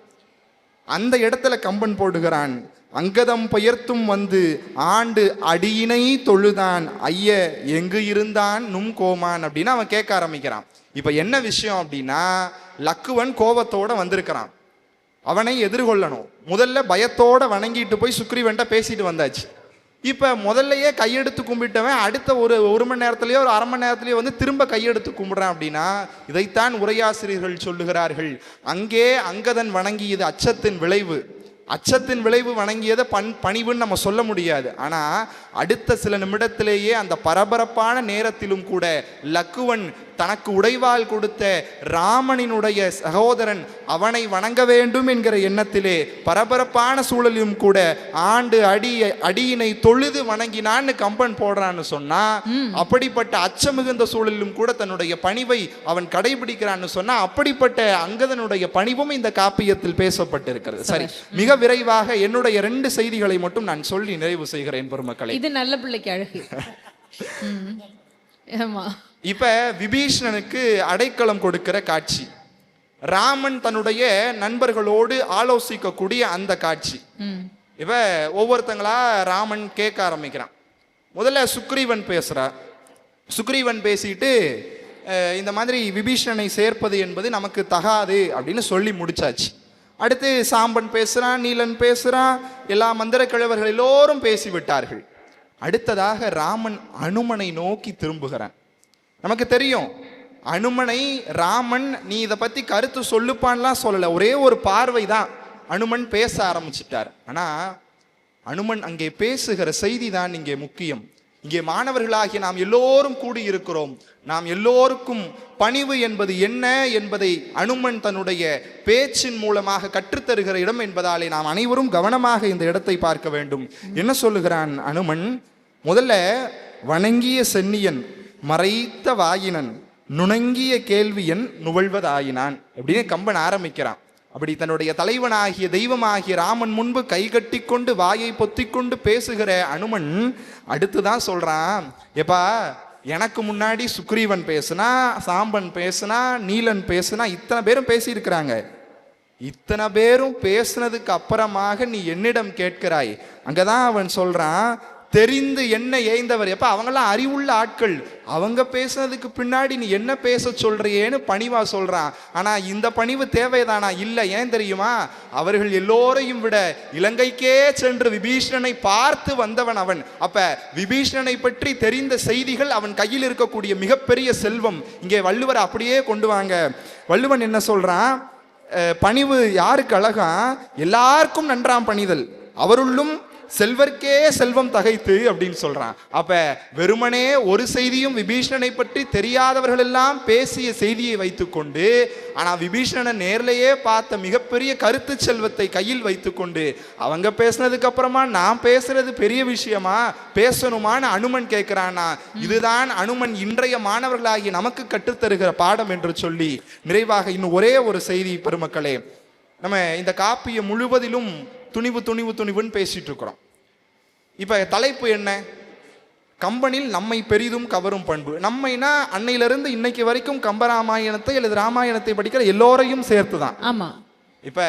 அந்த இடத்துல கம்பன் போடுகிறான், அங்கதம் பெயர்த்தும் வந்து ஆண்டு அடியினை தொழுதான் ஐய எங்கு இருந்தான் நும் கோமான் அப்படின்னு அவன் கேட்க ஆரம்பிக்கிறான். இப்போ என்ன விஷயம் அப்படின்னா, லக்குவன் கோபத்தோட வந்திருக்கிறான், அவனை எதிர்கொள்ளணும். முதல்ல பயத்தோட வணங்கிட்டு போய் சுக்ரீவன்ட்ட பேசிட்டு வந்தாச்சு. இப்போ முதல்லையே கையெடுத்து கும்பிட்டவன் அடுத்த ஒரு மணி நேரத்துலையோ ஒரு அரை மணி நேரத்துலையோ வந்து திரும்ப கையெடுத்து கும்பிட்றான் அப்படின்னா, இதைத்தான் உரையாசிரியர்கள் சொல்லுகிறார்கள். அங்கே அங்கதன் வணங்கியது அச்சத்தின் விளைவு. அச்சத்தின் விளைவு வணங்கியதை பணிவுன்னு நம்ம சொல்ல முடியாது. ஆனால் அடுத்த சில நிமிடத்திலேயே அந்த பரபரப்பான நேரத்திலும் கூட லக்குவன் தனக்கு உடைவாள் கொடுத்த ராமனினுடைய சகோதரன் அவனை வணங்க வேண்டும் என்கிற எண்ணத்திலே பரபரப்பான சூழலிலும் கூட ஆண்டு அடியினை தொழுது வணங்கினான்னு கம்பன் போடுறான்னு சொன்னா, அப்படிப்பட்ட அச்சம் மிகுந்த சூழலிலும் கூட தன்னுடைய பணிவை அவன் கடைபிடிக்கிறான்னு சொன்னா, அப்படிப்பட்ட அங்கதனுடைய பணிவும் இந்த காப்பியத்தில் பேசப்பட்டிருக்கிறது. சரி, மிக விரைவாக என்னுடைய 2 செய்திகளை மட்டும் நான் சொல்லி நிறைவு செய்கிறேன் பெருமக்களை. இது நல்ல பிள்ளைக்கு அழகு. ஆமா. இப்ப விபீஷணனுக்கு அடைக்கலம் கொடுக்கிற காட்சி, ராமன் தன்னுடைய நண்பர்களோடு ஆலோசிக்கக்கூடிய அந்த காட்சி. இப்ப ஒவ்வொருத்தங்களா ராமன் கேட்க ஆரம்பிக்கிறான். முதல்ல சுக்ரீவன் பேசுறா. சுக்ரீவன் பேசிட்டு இந்த மாதிரி விபீஷணனை சேர்ப்பது என்பது நமக்கு தகாது அப்படின்னு சொல்லி முடிச்சாச்சு. அடுத்து சாம்பன் பேசுறான், நீலன் பேசுறான், எல்லா மந்திர கிழவர்கள் எல்லோரும் பேசிவிட்டார்கள். அடுத்ததாக ராமன் அனுமனை நோக்கி திரும்புகிறான். நமக்கு தெரியும், அனுமனை ராமன் நீ இதை பற்றி கருத்து சொல்லுப்பான்லாம் சொல்லலை, ஒரே ஒரு பார்வை தான் அனுமன் பேச ஆரம்பிச்சிட்டார். ஆனால் அனுமன் அங்கே பேசுகிற செய்தி தான் இங்கே முக்கியம். இங்கே மாணவர்களாகிய நாம் எல்லோரும் கூடியிருக்கிறோம். நாம் எல்லோருக்கும் பணிவு என்பது என்ன என்பதை அனுமன் தன்னுடைய பேச்சின் மூலமாக கற்றுத்தருகிற இடம் என்பதாலே நாம் அனைவரும் கவனமாக இந்த இடத்தை பார்க்க வேண்டும். என்ன சொல்லுகிறான் அனுமன்? முதல்ல வணங்கிய சென்னியன் மறைத்த வாயினன் நுணங்கிய கேள்வியன் நுவழ்வதாயினான் அப்படின்னு கம்பன் ஆரம்பிக்கிறான். அப்படி தன்னுடைய தலைவனாகிய தெய்வமாகிய ராமன் முன்பு கை கட்டி கொண்டு வாயை பொத்திக்கொண்டு பேசுகிற அனுமன் அடுத்துதான் சொல்றான், எப்பா எனக்கு முன்னாடி சுக்ரீவன் பேசுனா, சாம்பன் பேசுனா, நீலன் பேசுனா, இத்தனை பேரும் பேசியிருக்கிறாங்க. இத்தனை பேரும் பேசுனதுக்கு அப்புறமாக நீ என்னிடம் கேட்கிறாய். அங்கதான் அவன் சொல்றான், தெரிந்து என்ன ஏய்ந்தவர். எப்ப அவங்கெல்லாம் அறிவுள்ள ஆட்கள், அவங்க பேசுனதுக்கு பின்னாடி நீ என்ன பேச சொல்றியேன்னு பணிவா சொல்றான். ஆனா இந்த பணிவு தேவைதானா? இல்லை. ஏன் தெரியுமா? அவர்கள் எல்லோரையும் விட இலங்கைக்கே சென்று விபீஷணனை பார்த்து வந்தவன் அவன். அப்ப விபீஷணனை பற்றி தெரிந்த செய்திகள் அவன் கையில் இருக்கக்கூடிய மிகப்பெரிய செல்வம். இங்கே வள்ளுவர் அப்படியே கொண்டு வாங்க. வள்ளுவன் என்ன சொல்றான்? பணிவு யாருக்கு அழகா? எல்லாருக்கும் நன்றாம் பணிதல், அவருள்ளும் செல்வர்க்கே செல்வம் தகைத்து அப்படின்னு சொல்றான். அப்ப வெறுமனே ஒரு செய்தியும் விபீஷணனை பற்றி தெரியாதவர்கள் எல்லாம் பேசிய செய்தியை வைத்துக்கொண்டு, ஆனா விபீஷணனை நேர்லையே பார்த்த மிகப்பெரிய கருத்து செல்வத்தை கையில் வைத்துக்கொண்டு அவங்க பேசினதுக்கு அப்புறமா நான் பேசுறது பெரிய விஷயமா, பேசணுமான்னு அனுமன் கேட்கிறானா? இதுதான் அனுமன் இன்றைய மாணவர்களாகிய நமக்கு கற்றுத்தருகிற பாடம் என்று சொல்லி நிறைவாக இன்னும் ஒரே ஒரு செய்தி பெருமக்களே. நம்ம இந்த காப்பியம் முழுவதிலும் துணிவு துணிவு துணிவுன்னு பேசிட்டு இருக்கிறோம். இப்ப தலைப்பு என்ன? கம்பனில் நம்மை பெரிதும் கவரும் பண்பு. நம்மைனா அன்னையிலிருந்து இன்னைக்கு வரைக்கும் கம்பராமாயணத்தை அல்லது ராமாயணத்தை படிக்கிற எல்லோரையும் சேர்த்துதான். ஆமா. இப்ப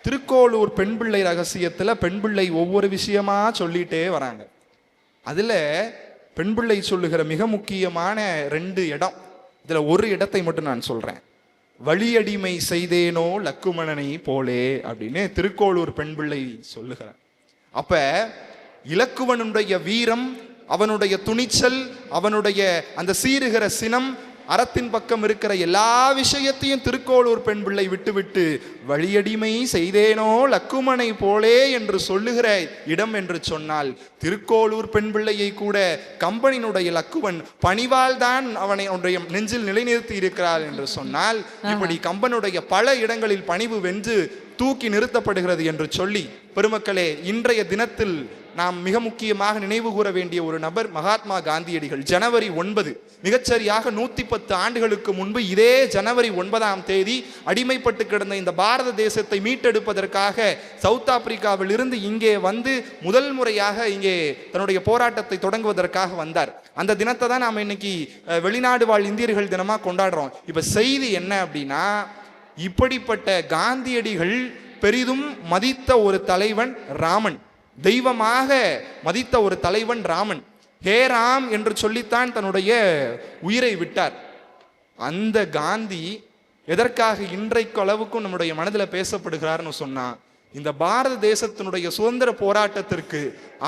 திருக்கோளூர் பெண் பிள்ளை ரகசியத்துல பெண் பிள்ளை ஒவ்வொரு விஷயமா சொல்லிட்டே வராங்க. அதுல பெண் பிள்ளை சொல்லுகிற மிக முக்கியமான 2 இடம், இதுல ஒரு இடத்தை மட்டும் நான் சொல்றேன். வழியடிமை செய்தேனோ லக்குமணனை போலே அப்படின்னு திருக்கோளூர் பெண் பிள்ளை சொல்லுகிறார். அப்ப இலக்குவனுடைய வீரம், அவனுடைய துணிச்சல், அவனுடைய அந்த சீருகிற சினம், அறத்தின் பக்கம் இருக்கிற எல்லா விஷயத்தையும் திருக்கோளூர் பெண் பிள்ளை விட்டுவிட்டு வழியடிமை செய்தேனோ லக்குமனை போலே என்று சொல்லுகிற இடம் என்று சொன்னால், திருக்கோளூர் பெண் பிள்ளையை கூட கம்பனினுடைய லக்குவன் பணிவால் தான் அவனை அவனுடைய நெஞ்சில் நிலைநிறுத்தி இருக்கிறார் என்று சொன்னால், இப்படி கம்பனுடைய பல இடங்களில் பணிவு வென்று தூக்கி நிறுத்தப்படுகிறது என்று சொல்லி பெருமக்களே, இன்றைய தினத்தில் நாம் மிக முக்கியமாக நினைவு கூற வேண்டிய ஒரு நபர் மகாத்மா காந்தியடிகள். ஜனவரி 9 மிகச்சரியாக 110 ஆண்டுகளுக்கு முன்பு இதே ஜனவரி 9ஆம் தேதி அடிமைப்பட்டு கிடந்த இந்த பாரத தேசத்தை மீட்டெடுப்பதற்காக சவுத் ஆப்பிரிக்காவில் இருந்து இங்கே வந்து முதல் முறையாக இங்கே தன்னுடைய போராட்டத்தை தொடங்குவதற்காக வந்தார். அந்த தினத்தை தான் நாம் இன்னைக்கு வெளிநாடு வாழ் இந்தியர்கள் தினமா கொண்டாடுறோம். இப்ப செய்தி என்ன அப்படின்னா, இப்படிப்பட்ட காந்தியடிகள் பெரிதும் மதித்த ஒரு தலைவன் ராமன், தெய்வமாக மதித்த ஒரு தலைவன் ராமன். ஹே ராம் என்று சொல்லித்தான் தன்னுடைய உயிரை விட்டார். அந்த காந்தி எதற்காக இன்றைக்கு அளவுக்கும் நம்முடைய மனதில் பேசப்படுகிறார்னு சொன்னா, இந்த பாரத தேசத்தினுடைய சுதந்திர போராட்டத்திற்கு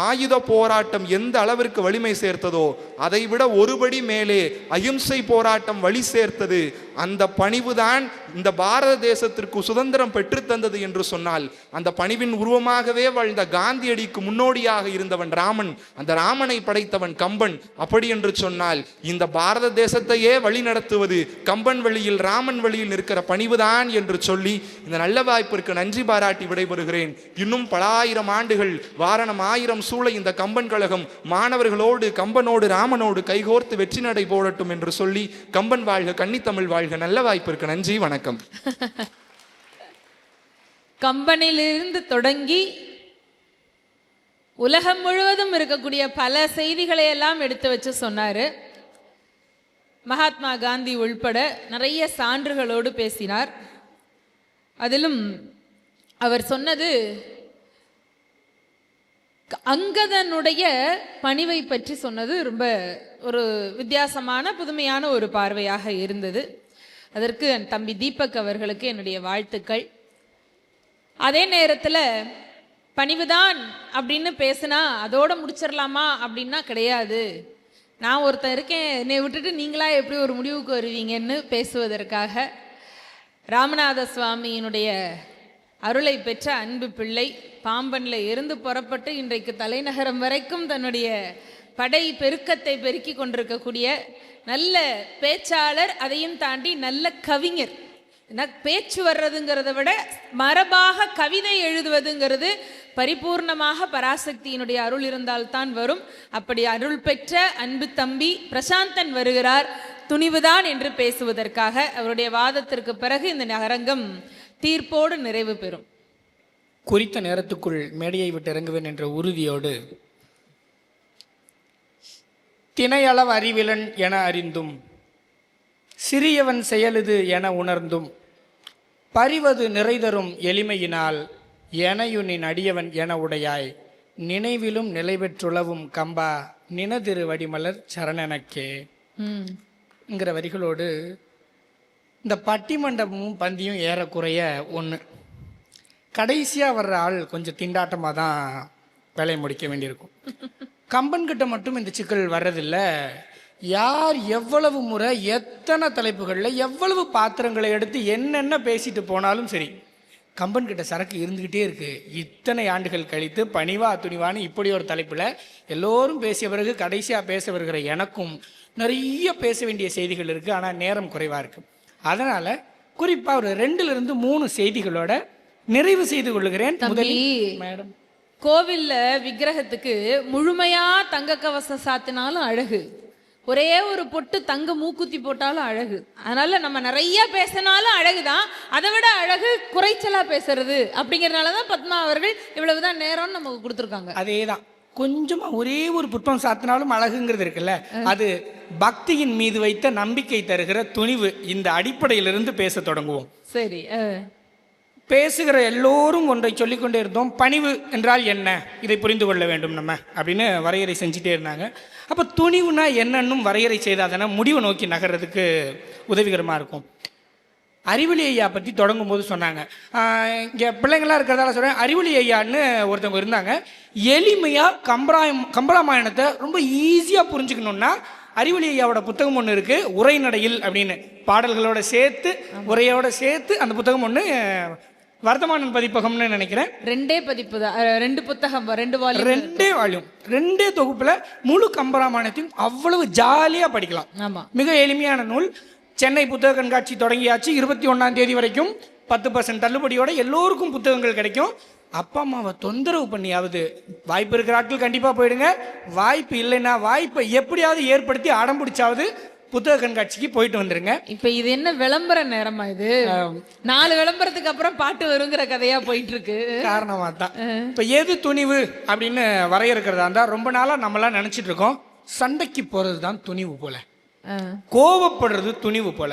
ஆயுத போராட்டம் எந்த அளவிற்கு வலிமை சேர்த்ததோ அதை விட ஒருபடி மேலே அகிம்சை போராட்டம் வழி சேர்த்தது. அந்த பணிவுதான் இந்த பாரத தேசத்திற்கு சுதந்திரம் பெற்றுத்தந்தது என்று சொன்னால், அந்த பணிவின் உருவமாகவே வாழ்ந்த காந்தியடிக்கு முன்னோடியாக இருந்தவன் ராமன். அந்த ராமனை படைத்தவன் கம்பன். அப்படி என்று சொன்னால் இந்த பாரத தேசத்தையே வழி நடத்துவது கம்பன் வழியில், ராமன் வழியில் நிற்கிற பணிவுதான் என்று சொல்லி இந்த நல்ல வாய்ப்பிற்கு நன்றி பாராட்டி விடைபெறுகிறேன். இன்னும் பல ஆயிரம் ஆண்டுகள், வாரணம் ஆயிரம் சூளை இந்த கம்பன் கழகம் மாணவர்களோடு, கம்பனோடு, ராமனோடு கைகோர்த்து வெற்றி நடை போடட்டும் என்று சொல்லி, கம்பன் வாழ்க, கன்னித்தமிழ் வாழ்க. நல்ல வாய்ப்பிற்கு நன்றி, வணக்கம். கம்பனிலிருந்து தொடங்கி உலகம் முழுவதும் இருக்கக்கூடிய பல செய்திகளை எல்லாம் எடுத்து வச்சு சொன்னாரு. மகாத்மா காந்தி உள்பட நிறைய சான்றுகளோடு பேசினார். அதிலும் அவர் சொன்னது அங்கதனுடைய பணிவை பற்றி சொன்னது ரொம்ப ஒரு வித்தியாசமான புதுமையான ஒரு பார்வையாக இருந்தது. அதற்கு தம்பி தீபக் அவர்களுக்கு என்னுடைய வாழ்த்துக்கள். அதே நேரத்தில் பணிவுதான் அப்படின்னு பேசுனா அதோட முடிச்சிடலாமா அப்படின்னா கிடையாது. நான் ஒருத்தன் இருக்கேன், என்னை விட்டுட்டு நீங்களா எப்படி ஒரு முடிவுக்கு வருவீங்கன்னு பேசுவதற்காக ராமநாத சுவாமியினுடைய அருளை பெற்ற அன்பு பிள்ளை, பாம்பன்ல இருந்து புறப்பட்டு இன்றைக்கு தலைநகரம் வரைக்கும் தன்னுடைய படை பெருக்கத்தை பெருக்கி கொண்டிருக்கக்கூடிய நல்ல பேச்சாளர், அதையும் தாண்டி நல்ல கவிஞர். பேச்சு வர்றதுங்கிறத விட மரபாக கவிதை எழுதுவதுங்கிறது பரிபூர்ணமாக பராசக்தியினுடைய அருள் இருந்தால்தான் வரும். அப்படி அருள் பெற்ற அன்பு தம்பி பிரசாந்தன் வருகிறார், துணிவுதான் என்று பேசுவதற்காக. அவருடைய வாதத்திற்கு பிறகு இந்த அரங்கம் தீர்ப்போடு நிறைவு பெறும். குறித்த நேரத்துக்குள் மேடையை விட்டு இறங்குவேன் என்ற உறுதியோடு, தினையளவு அறிவிலன் என அறிந்தும் சிறியவன் செயலுது என உணர்ந்தும் பறிவது நிறைதரும் எளிமையினால் எனையுனின் அடியவன் என உடையாய் நினைவிலும் நிலை பெற்றுளவும் கம்பா நினதிரு வடிமலர் சரணனக்கே என்கிற வரிகளோடு இந்த பட்டிமண்டபமும் பந்தியும் ஏறக்குறைய ஒன்று. கடைசியாக வர்ற ஆள் கொஞ்சம் திண்டாட்டமாக தான் வேலையை முடிக்க வேண்டியிருக்கும். கம்பன்கிட்ட மட்டும் இந்த சிக்கல் வர்றதில்லை. யார் எவ்வளவு முறை எத்தனை தலைப்புகளில் எவ்வளவு பாத்திரங்களை எடுத்து என்னென்ன பேசிட்டு போனாலும் சரி, கம்பன்கிட்ட சரக்கு இருந்துக்கிட்டே இருக்குது. இத்தனை ஆண்டுகள் கழித்து பணிவா துணிவான்னு இப்படி ஒரு தலைப்பில் எல்லோரும் பேசிய பிறகு கடைசியாக பேச வருகிற எனக்கும் நிறைய பேச வேண்டிய செய்திகள் இருக்குது. ஆனால் நேரம் குறைவாக இருக்குது. அதனால் குறிப்பாக ஒரு 2 to 3 செய்திகளோட நிறைவு செய்து கொள்கிறேன். மேடம், கோவில்ல விக்கிரகத்துக்கு முழுமையா தங்க கவசம் சாத்தினாலும் அழகு, ஒரே ஒரு பொட்டு தங்க மூக்குத்தி போட்டாலும் அழகு. அதனால நம்ம நிறைய பேசினாலும் அழகுதான். அதை விட அழகு குறைச்சலா பேசுறது. அப்படிங்கறதுனாலதான் பத்மா அவர்கள் இவ்வளவுதான் நேரம்னு நமக்கு கொடுத்துருக்காங்க. அதேதான், கொஞ்சமா ஒரே ஒரு புஷ்பம் சாத்தினாலும் அழகுங்கிறது இருக்குல்ல, அது பக்தியின் மீது வைத்த நம்பிக்கை தருகிற துணிவு. இந்த அடிப்படையிலிருந்து பேச தொடங்குவோம். சரி, பேசுகிற எல்லோரும் ஒன்றை சொல்லிக்கொண்டே இருந்தோம். பணிவு என்றால் என்ன, இதை புரிந்து கொள்ள வேண்டும் நம்ம அப்படின்னு வரையறை செஞ்சுட்டே இருந்தாங்க. அப்போ துணிவுனா என்னன்னும் வரையறை செய்தாதானே முடிவை நோக்கி நகர்றதுக்கு உதவிகரமாக இருக்கும். அறிவொளி ஐயா பற்றி தொடங்கும் போது சொன்னாங்க, இங்கே பிள்ளைங்களாம் இருக்கிறதால சொல்கிறேன், அறிவொளி ஐயான்னு ஒருத்தவங்க இருந்தாங்க. எளிமையாக கம்பராமாயணத்தை ரொம்ப ஈஸியாக புரிஞ்சுக்கணுன்னா அறிவொளி ஐயாவோட புத்தகம் ஒன்று இருக்குது, உரைநடையில் அப்படின்னு, பாடல்களோட சேர்த்து உரையோட சேர்த்து அந்த புத்தகம் ஒன்று வர்த்தமானன் பதிப்பகம்னு நினைக்கிறேன். 2 பதிப்பு தான், 2 புத்தகம், 2 வால்யூம், 2 தொகுப்புல முழு கம்பராமாயணத்தையும் அவ்வளவு ஜாலியா படிக்கலாம். ஆமா, மிக எளிமையான நூல். சென்னை புத்தக கண்காட்சி தொடங்கியாச்சு. 21ஆம் தேதி வரைக்கும் 10% தள்ளுபடியோட எல்லோருக்கும் புத்தகங்கள் கிடைக்கும். அப்பா அம்மாவை தொந்தரவு பண்ணியாவது, வாய்ப்பு இருக்கிற ஆட்கள் கண்டிப்பாக போயிடுங்க, வாய்ப்பு இல்லைன்னா வாய்ப்பை எப்படியாவது ஏற்படுத்தி அடம் பிடிச்சாவது புத்தக கண்காட்சிக்கு போயிட்டு வந்துருங்க. இப்ப இது என்ன விளம்பர நேரமா இது? 4 விளம்பரத்துக்கு அப்புறம் பாட்டு வருங்கிற கதையா போயிட்டு இருக்கு. காரணமா தான். இப்ப எது துணிவு அப்படின்னு வரையறுக்கிறதா இருந்தா, ரொம்ப நாளா நம்மளாம் நினைச்சிட்டு இருக்கோம் சண்டைக்கு போறது தான் துணிவு போல, கோபப்படுறது துணிவு போல,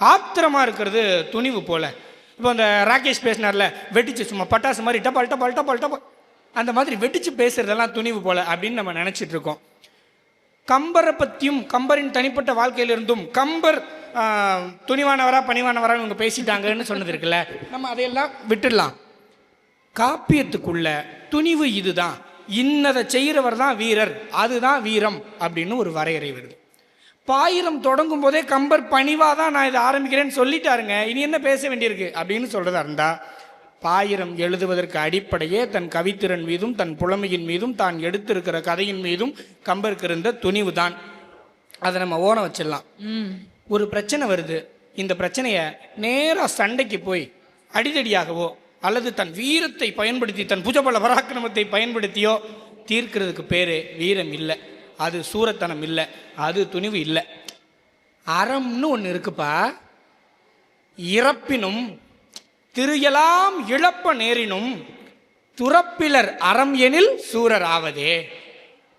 ஆத்திரமா இருக்கிறது துணிவு போல. இப்போ அந்த ராகேஷ் பேசினார்ல, வெட்டிச்சு சும்மா பட்டாசு மாதிரி டபால் டபால் டபால் டபால், அந்த மாதிரி வெட்டிச்சு பேசுறதெல்லாம் துணிவு போல அப்படின்னு நம்ம நினைச்சிட்டு இருக்கோம். கம்பரை பற்றியும் கம்பரின் தனிப்பட்ட வாழ்க்கையிலிருந்தும் கம்பர் துணிவானவரா பணிவானவரா இவங்க பேசிட்டாங்கன்னு சொன்னது இருக்குல்ல, நம்ம அதையெல்லாம் விட்டுடலாம். காப்பியத்துக்குள்ள துணிவு இதுதான், இன்னதை செய்கிறவர் தான் வீரர், அதுதான் வீரம் அப்படின்னு ஒரு வரையறை வருது. பாயிரம் தொடங்கும் போதே கம்பர் பணிவாக தான் நான் இதை ஆரம்பிக்கிறேன்னு சொல்லிட்டாருங்க, இனி என்ன பேச வேண்டியிருக்கு அப்படின்னு சொல்கிறதா இருந்தா, பாயிரம் எழுதுவதற்கு அடிப்படையே தன் கவித்திறன் மீதும் தன் புலமையின் மீதும் தான் எடுத்திருக்கிற கதையின் மீதும் கம்பருக்கு இருந்த துணிவு தான். அதை நம்ம ஓரம் வச்சிடலாம். ஒரு பிரச்சனை வருது, இந்த பிரச்சனையை நேராக சண்டைக்கு போய் அடிதடியாகவோ அல்லது தன் வீரத்தை பயன்படுத்தி தன் புஜபல பராக்கிரமத்தை பயன்படுத்தியோ தீர்க்கிறதுக்கு பேர் வீரம் இல்லை, அது சூரத்தனம் இல்லை, அது துணிவு இல்லை. அறம்னு ஒன்று இருக்குப்பா. இறப்பினும் திரியலாம் இழப்ப நேரினும் துறப்பிலர் அறம் எனில் சூரர் ஆவதே.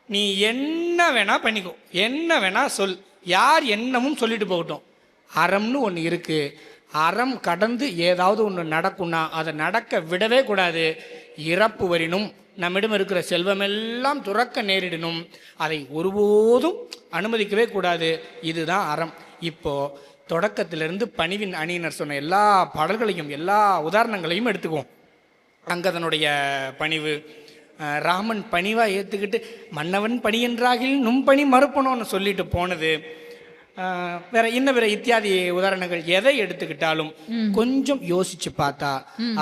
நீ என்ன வேணா பண்ணிக்கோ, என்ன வேணா சொல், யார் என்னமும் சொல்லிட்டு போகட்டும், அறம்னு ஒன்று இருக்கு. அறம் கடந்து ஏதாவது ஒன்று நடக்கும்னா அதை நடக்க விடவே கூடாது. இறப்பு வரினும் நம்மிடம் இருக்கிற செல்வமெல்லாம் துறக்க நேரிடணும், அதை ஒருபோதும் அனுமதிக்கவே கூடாது. இதுதான் அறம். இப்போ தொடக்கத்திலிருந்து பணிவின் அணியினர் சொன்ன எல்லா பாடல்களையும் எல்லா உதாரணங்களையும் எடுத்துக்குவோம். அங்கதனுடைய பணிவு, ராமன் பணிவாக ஏற்றுக்கிட்டு மன்னவன் பணி என்றாகில் நும்பணி மறுப்பணும்னு சொல்லிட்டு போனது, வேற இன்னும் வேற இத்தியாதி உதாரணங்கள் எதை எடுத்துக்கிட்டாலும் கொஞ்சம் யோசிச்சு பார்த்தா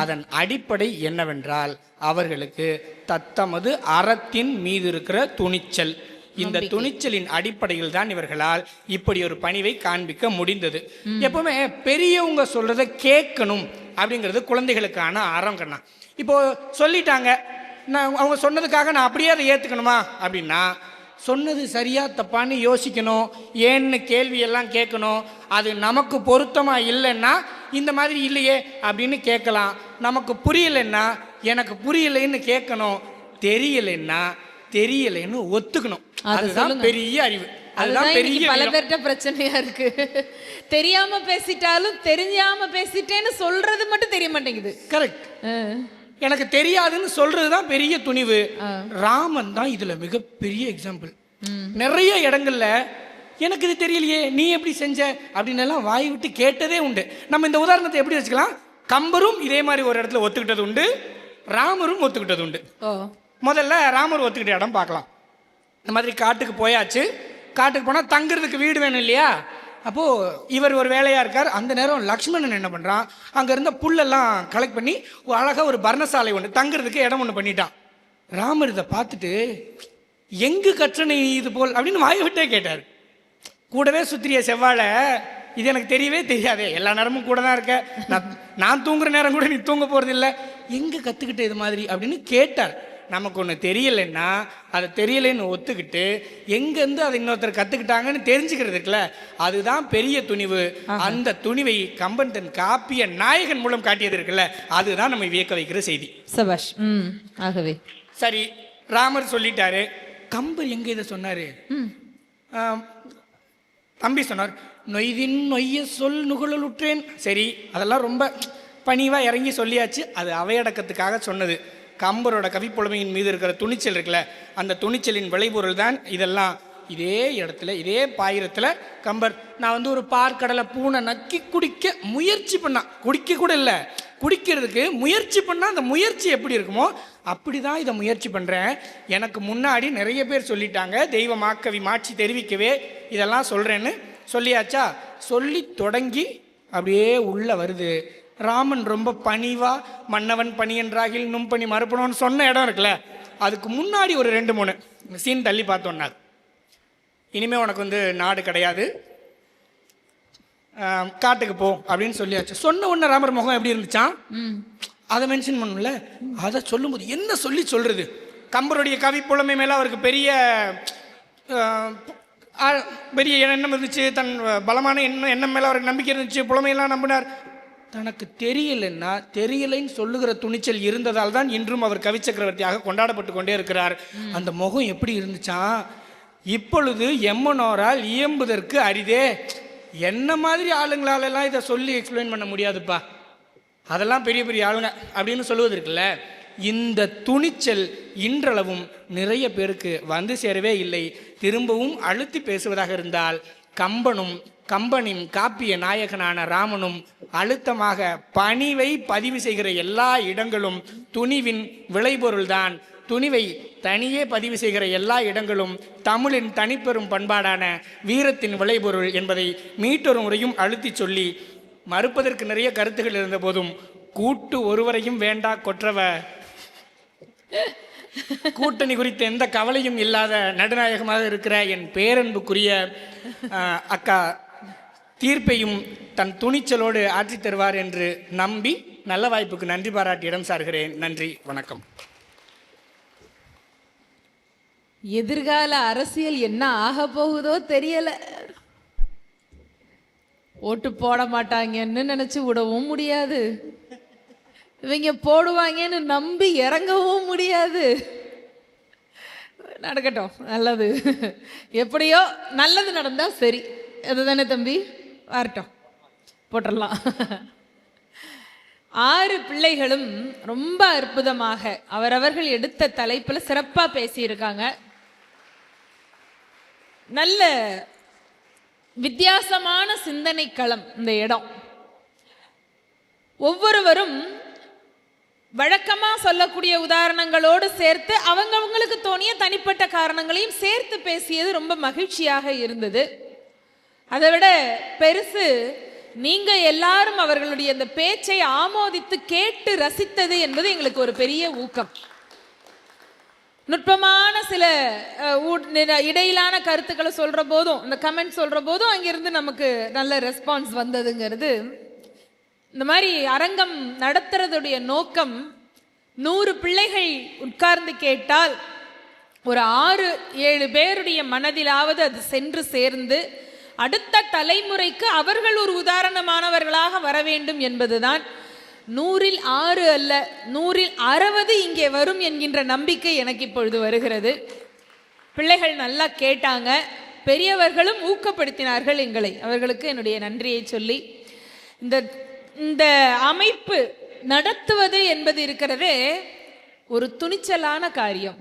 அதன் அடிப்படை என்னவென்றால் அவர்களுக்கு தத்தமது அறத்தின் மீது இருக்கிற துணிச்சல். இந்த துணிச்சலின் அடிப்படையில் தான் இவர்களால் இப்படி ஒரு பணிவை காண்பிக்க முடிந்தது. எப்பவுமே பெரியவங்க சொல்றதை கேட்கணும் அப்படிங்கிறது குழந்தைகளுக்கான அறம் கண்ணா. இப்போ சொல்லிட்டாங்க, நான் அவங்க சொன்னதுக்காக நான் அப்படியே அதை ஏற்றுக்கணுமா அப்படின்னா, சொன்னது சரியா தப்பான்னு யோசிக்கணும், ஏன்னு கேள்வியெல்லாம் கேட்கணும். அது நமக்கு பொருத்தமாக இல்லைன்னா இந்த மாதிரி இல்லையே அப்படின்னு கேட்கலாம். நமக்கு புரியலைன்னா எனக்கு புரியலைன்னு கேட்கணும், தெரியலைன்னா தெரியலைன்னு ஒத்துக்கணும். அதுதான் பெரிய அறிவு. அதுதான் பெரிய பல பேர்ட்ட பிரச்சனையா இருக்கு. தெரியாம பேசிட்டாலும் தெரியாம பேசிட்டேன்னு சொல்றது மட்டும் தெரிய மாட்டேங்குது. கரெக்ட். எனக்கு தெரியாதுன்னு சொல்றதுதான் பெரிய துணிவு. ராமன் தான் இதுல மிகப்பெரிய எக்ஸாம்பிள். நிறைய இடங்கள்ல எனக்கு இது தெரியலையே நீ எப்படி செஞ்ச அப்படின்னு எல்லாம் வாய் விட்டு கேட்டதே உண்டு. நம்ம இந்த உதாரணத்தை எப்படி வச்சுக்கலாம், கம்பரும் இதே மாதிரி ஒரு இடத்துல ஒத்துக்கிட்டது உண்டு, ராமரும் ஒத்துக்கிட்டது உண்டு. முதல்ல ராமர் ஒத்துக்கிட்ட இடம் பார்க்கலாம். இந்த மாதிரி காட்டுக்கு போயாச்சு, காட்டுக்கு போனால் தங்குறதுக்கு வீடு வேணும் இல்லையா, அப்போது இவர் ஒரு வேலையாக இருக்கார். அந்த நேரம் லக்ஷ்மணன் என்ன பண்ணுறான், அங்கே இருந்த புல்லெல்லாம் கலெக்ட் பண்ணி அழகாக ஒரு பர்ணசாலை ஒன்று தங்குறதுக்கு இடம் ஒன்று பண்ணிட்டான். ராமர் இதை பார்த்துட்டு எங்கு கற்றனை இது போல் அப்படின்னு வாயை விட்டே கேட்டார். கூடவே சுத்திரிய செவ்வாழை, இது எனக்கு தெரியவே தெரியாதே, எல்லா நேரமும் கூட தான் இருக்க, நான் தூங்குற நேரம் கூட நீ தூங்க போகிறது இல்லை, எங்கே கற்றுக்கிட்ட இது மாதிரி அப்படின்னு கேட்டார். நமக்கு ஒன்று தெரியலைன்னா அதை தெரியலைன்னு ஒத்துக்கிட்டு எங்கேருந்து அதை இன்னொருத்தர் கற்றுக்கிட்டாங்கன்னு தெரிஞ்சுக்கிறது இருக்குல்ல, அதுதான் பெரிய துணிவு. அந்த துணிவை கம்பன் தன் காப்பிய நாயகன் மூலம் காட்டியது இருக்குல்ல, அதுதான் நம்ம வியக்க வைக்கிற செய்தி. சபாஷ். ஆகவே சரி, ராமர் சொல்லிட்டாரு, கம்பர் எங்க இதை சொன்னாரு, தம்பி சொன்னார், நொய்தின் நொய்ய சொல் நுகழலுற்றேன். சரி, அதெல்லாம் ரொம்ப பணிவாக இறங்கி சொல்லியாச்சு, அது அவையடக்கத்துக்காக சொன்னது. கம்பரோட கவிப்புலமையின் மீது இருக்கிற துணிச்சல் இருக்குல்ல, அந்த துணிச்சலின் விளைபொருள் தான் இதெல்லாம். இதே இடத்துல இதே பாயிரத்தில் கம்பர், நான் வந்து ஒரு பார்க்கடலை பூனை நக்கி குடிக்க முயற்சி பண்ணான், குடிக்க கூட இல்லை, குடிக்கிறதுக்கு முயற்சி பண்ணால் அந்த முயற்சி எப்படி இருக்குமோ அப்படி தான் இதை முயற்சி பண்ணுறேன். எனக்கு முன்னாடி நிறைய பேர் சொல்லிட்டாங்க, தெய்வ மாக்கவி மாட்சி தெரிவிக்கவே இதெல்லாம் சொல்கிறேன்னு சொல்லியாச்சா. சொல்லி தொடங்கி அப்படியே உள்ளே வருது. ராமன் ரொம்ப பணிவா மன்னவன் பணி என்றாகில் நும்பணி மறுப்பணும்னு சொன்ன இடம் இருக்குல்ல, அதுக்கு முன்னாடி ஒரு 2-3 சீன் தள்ளி பார்த்தோன்னா, இனிமே உனக்கு வந்து நாடு கிடையாது, காட்டுக்கு போ அப்படின்னு சொல்லியாச்சு. சொன்ன உடனே ராமர் முகம் எப்படி இருந்துச்சான், அதை மென்ஷன் பண்ணல. அதை சொல்லும்போது என்ன சொல்லி சொல்கிறது? கம்பருடைய கவி புலமை மேலே அவருக்கு பெரிய எண்ணம் இருந்துச்சு, தன் பலமான எண்ணம் மேலே அவருக்கு நம்பிக்கை இருந்துச்சு, புலமையெல்லாம் நம்பினார். தனக்கு தெரியலைன்னா தெரியலைன்னு சொல்லுகிற துணிச்சல் இருந்ததால் தான் இன்றும் அவர் கவி சக்கரவர்த்தியாக கொண்டாடப்பட்டு கொண்டே இருக்கிறார். அந்த முகம் எப்படி இருந்துச்சான்? இப்பொழுது எம்மனோரால் இயம்புதற்கு அரிதே. என்ன மாதிரி ஆளுங்களாலெல்லாம் இதை சொல்லி எக்ஸ்பிளைன் பண்ண முடியாதுப்பா, அதெல்லாம் பெரிய பெரிய ஆளுங்க அப்படின்னு சொல்லுவதற்குல்ல. இந்த துணிச்சல் இன்றளவும் நிறைய பேருக்கு வந்து சேரவே இல்லை. திரும்பவும் அழுத்தி பேசுவதாக இருந்தால் கம்பனின் காப்பிய நாயகனான ராமனும் அழுத்தமாக பணிவை பதிவு செய்கிற எல்லா இடங்களும் துணிவின் விளைபொருள்தான். துணிவை தனியே பதிவு செய்கிற எல்லா இடங்களும் தமிழின் தனிப்பெரும் பண்பாடான வீரத்தின் விளைபொருள் என்பதை மீட்டொரு முறையும் அழுத்தி சொல்லி, மறுப்பதற்கு நிறைய கருத்துக்கள் இருந்த போதும் கூட்டு ஒருவரையும் வேண்டா கொற்றவ, கூட்டணி குறித்த எந்த கவலையும் இல்லாத நடுநாயகமாக இருக்கிற என் பேரன்புக்குரிய அக்கா தீர்ப்பையும் தன் துணிச்சலோடு ஆற்றி தருவார் என்று நம்பி நல்ல வாய்ப்புக்கு நன்றி பாராட்டி இடம் சார்கிறேன். நன்றி, வணக்கம். எதிர்கால அரசியல் என்ன ஆக போகுதோ தெரியல. ஓட்டு போட மாட்டாங்கன்னு நினைச்சு விடவும் முடியாது, இவங்க போடுவாங்கன்னு நம்பி இறங்கவும் முடியாது. நடக்கட்டும், நல்லது எப்படியோ நல்லது நடந்தா சரி. அதுதானே தம்பி, வரட்டும், போட்டுடலாம். 6 பிள்ளைகளும் ரொம்ப அற்புதமாக அவரவர்கள் எடுத்த தலைப்பில் சிறப்பாக பேசியிருக்காங்க. நல்ல வித்தியாசமான சிந்தனை களம் இந்த இடம். ஒவ்வொருவரும் வழக்கமாக சொல்லக்கூடிய உதாரணங்களோடு சேர்த்து அவங்களுக்கு தோணிய தனிப்பட்ட காரணங்களையும் சேர்த்து பேசியது ரொம்ப மகிழ்ச்சியாக இருந்தது. அதை விட பெருசு, நீங்க எல்லாரும் அவர்களுடைய அந்த பேச்சை ஆமோதித்து கேட்டு ரசித்தது என்பது எங்களுக்கு ஒரு பெரிய ஊக்கம். நுட்பமான சில இடையிலான கருத்துக்களை சொல்ற போதும், இந்த கமெண்ட் சொல்ற போதும் அங்கிருந்து நமக்கு நல்ல ரெஸ்பான்ஸ் வந்ததுங்கிறது. இந்த மாதிரி அரங்கம் நடத்துறதுடைய நோக்கம் 100 பிள்ளைகள் உட்கார்ந்து கேட்டால் ஒரு 6-7 பேருடைய மனதிலாவது அது சென்று சேர்ந்து அடுத்த தலைமுறைக்கு அவர்கள் ஒரு உதாரணமானவர்களாக வர வேண்டும் என்பதுதான். 100ல் 6 அல்ல, 100ல் 60 இங்கே வரும் என்கின்ற நம்பிக்கை எனக்கு இப்பொழுது வருகிறது. பிள்ளைகள் நல்லா கேட்டாங்க, பெரியவர்களும் ஊக்கப்படுத்தினார்கள் எங்களை. அவர்களுக்கு என்னுடைய நன்றியை சொல்லி, இந்த அமைப்பு நடத்துவது என்பது இருக்கிறதே ஒரு துணிச்சலான காரியம்.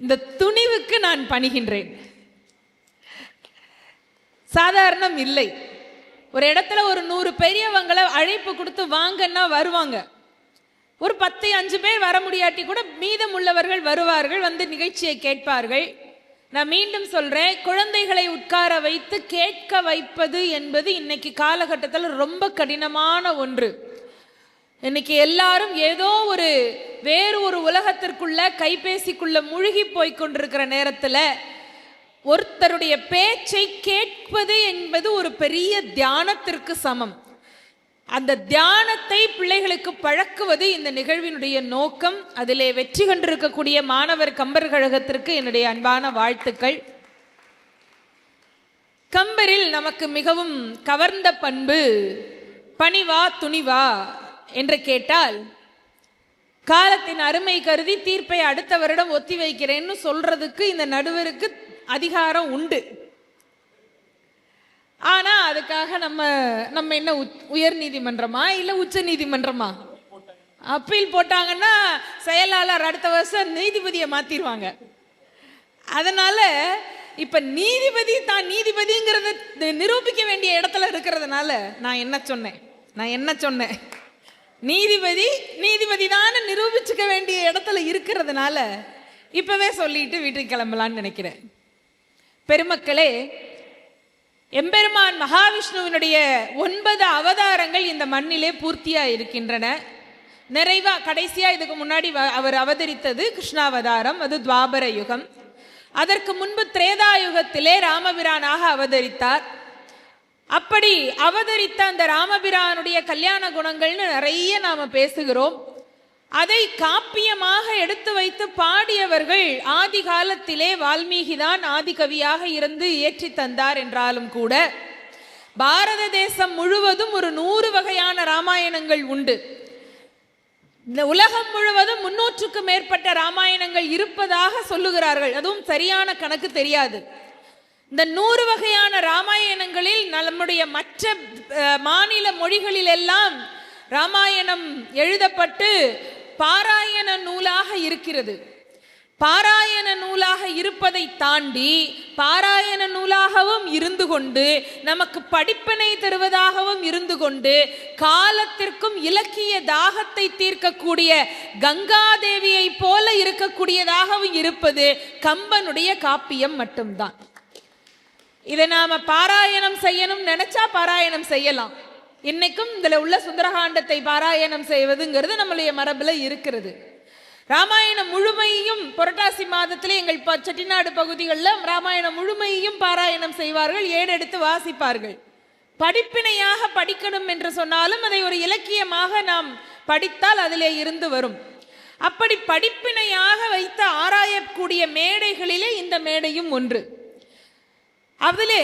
இந்த துணிவுக்கு நான் பணிகின்றேன், சாதாரணம் இல்லை. ஒரு இடத்துல ஒரு 100 பெரியவங்களை அழைப்பு கொடுத்து வாங்கன்னா வருவாங்க. ஒரு 10-5 பேர் வர முடியாட்டி கூட மீதம் உள்ளவர்கள் வருவார்கள், வந்து நிகழ்ச்சியை கேட்பார்கள். நான் மீண்டும் சொல்றேன், குழந்தைகளை உட்கார வைத்து கேட்க வைப்பது என்பது இன்னைக்கு காலகட்டத்தில் ரொம்ப கடினமான ஒன்று. இன்னைக்கு எல்லாரும் ஏதோ வேறு ஒரு உலகத்திற்குள்ள கைபேசிக்குள்ள மூழ்கி போய் கொண்டிருக்கிற நேரத்தில் ஒருத்தருடைய பேச்சை கேட்பது என்பது ஒரு பெரிய தியானத்திற்கு சமம். அந்த தியானத்தை பிள்ளைகளுக்கு பழக்குவது இந்த நிகழ்வினுடைய நோக்கம். அதிலே வெற்றி கண்டிருக்கக்கூடிய மாணவர் கம்பர் கழகத்திற்கு என்னுடைய அன்பான வாழ்த்துக்கள். கம்பரில் நமக்கு மிகவும் கவர்ந்த பண்பு பணிவா துணிவா என்று கேட்டால், காலத்தின் அருமை கருதி தீர்ப்பை அடுத்த வருடம் ஒத்தி வைக்கிறேன்னு சொல்றதுக்கு இந்த நடுவருக்கு அதிகாரம் உண்டு. ஆனா அதுக்காக நம்ம என்ன உயர் நீதிமன்றமா இல்ல உச்ச நீதிமன்றமா? அப்பீல் போட்டாங்கன்னா செயலாளர் அடுத்த வருஷம் நீதிபதியை மாத்திடுவாங்க. அதனால இப்ப நீதிபதி தான் நீதிபதிங்கிறத நிரூபிக்க வேண்டிய இடத்துல இருக்கிறதுனால நான் என்ன சொன்னேன் நீதிபதி தான் நிரூபிச்சுக்க வேண்டிய இடத்துல இருக்கிறதுனால இப்பவே சொல்லிட்டு வீட்டுக்கு கிளம்பலான்னு நினைக்கிறேன். பெருமக்களே, எம்பெருமான் மகாவிஷ்ணுவினுடைய 9 அவதாரங்கள் இந்த மண்ணிலே பூர்த்தியா இருக்கின்றன. நிறைவா கடைசியா இதுக்கு முன்னாடி அவர் அவதரித்தது கிருஷ்ணாவதாரம், அது துவாபர யுகம். அதற்கு முன்பு திரேதா யுகத்திலே ராமபிரானாக அவதரித்தார். அப்படி அவதரித்த அந்த ராமபிரானுடைய கல்யாண குணங்கள்னு நிறைய நாம பேசுகிறோம். அதை காப்பியமாக எடுத்து வைத்து பாடியவர்கள் ஆதி காலத்திலே வால்மீகிதான் ஆதிகவியாக இருந்து இயற்றி தந்தார் என்றாலும் கூட பாரத தேசம் முழுவதும் ஒரு 100 வகையான ராமாயணங்கள் உண்டு. இந்த உலகம் முழுவதும் 300க்கும் மேற்பட்ட ராமாயணங்கள் இருப்பதாக சொல்லுகிறார்கள். அதுவும் சரியான கணக்கு தெரியாது. இந்த 100 வகையான ராமாயணங்களில் நம்முடைய மற்ற மாநில மொழிகளில் எல்லாம் ராமாயணம் எழுதப்பட்டு பாராயண நூலாக இருக்கிறது. பாராயண நூலாக இருப்பதை தாண்டி பாராயண நூலாகவும் இருந்து கொண்டு நமக்கு படிப்பினை தருவதாகவும் இருந்து கொண்டு காலத்திற்கும் இலக்கிய தாகத்தை தீர்க்கக்கூடிய கங்காதேவியை போல இருக்கக்கூடியதாகவும் இருப்பது கம்பனுடைய காப்பியம் மட்டும்தான். இதை நாம பாராயணம் செய்யணும் நினைச்சா பாராயணம் செய்யலாம். இன்னைக்கும் இதுல உள்ள சுந்தரகாண்டத்தை பாராயணம் செய்வதுங்கிறது நம்மளுடைய மரபுல இருக்கிறது. ராமாயணம் முழுமையையும் புரட்டாசி மாதத்திலே எங்கள் செட்டிநாடு பகுதிகளில் ராமாயணம் முழுமையையும் பாராயணம் செய்வார்கள், ஏடெடுத்து வாசிப்பார்கள். படிப்பினையாக படிக்கணும் என்று சொன்னாலும் அதை ஒரு இலக்கியமாக நாம் படித்தால் அதிலே இருந்து வரும். அப்படி படிப்பினையாக வைத்து ஆராயக்கூடிய மேடைகளிலே இந்த மேடையும் ஒன்று. அதிலே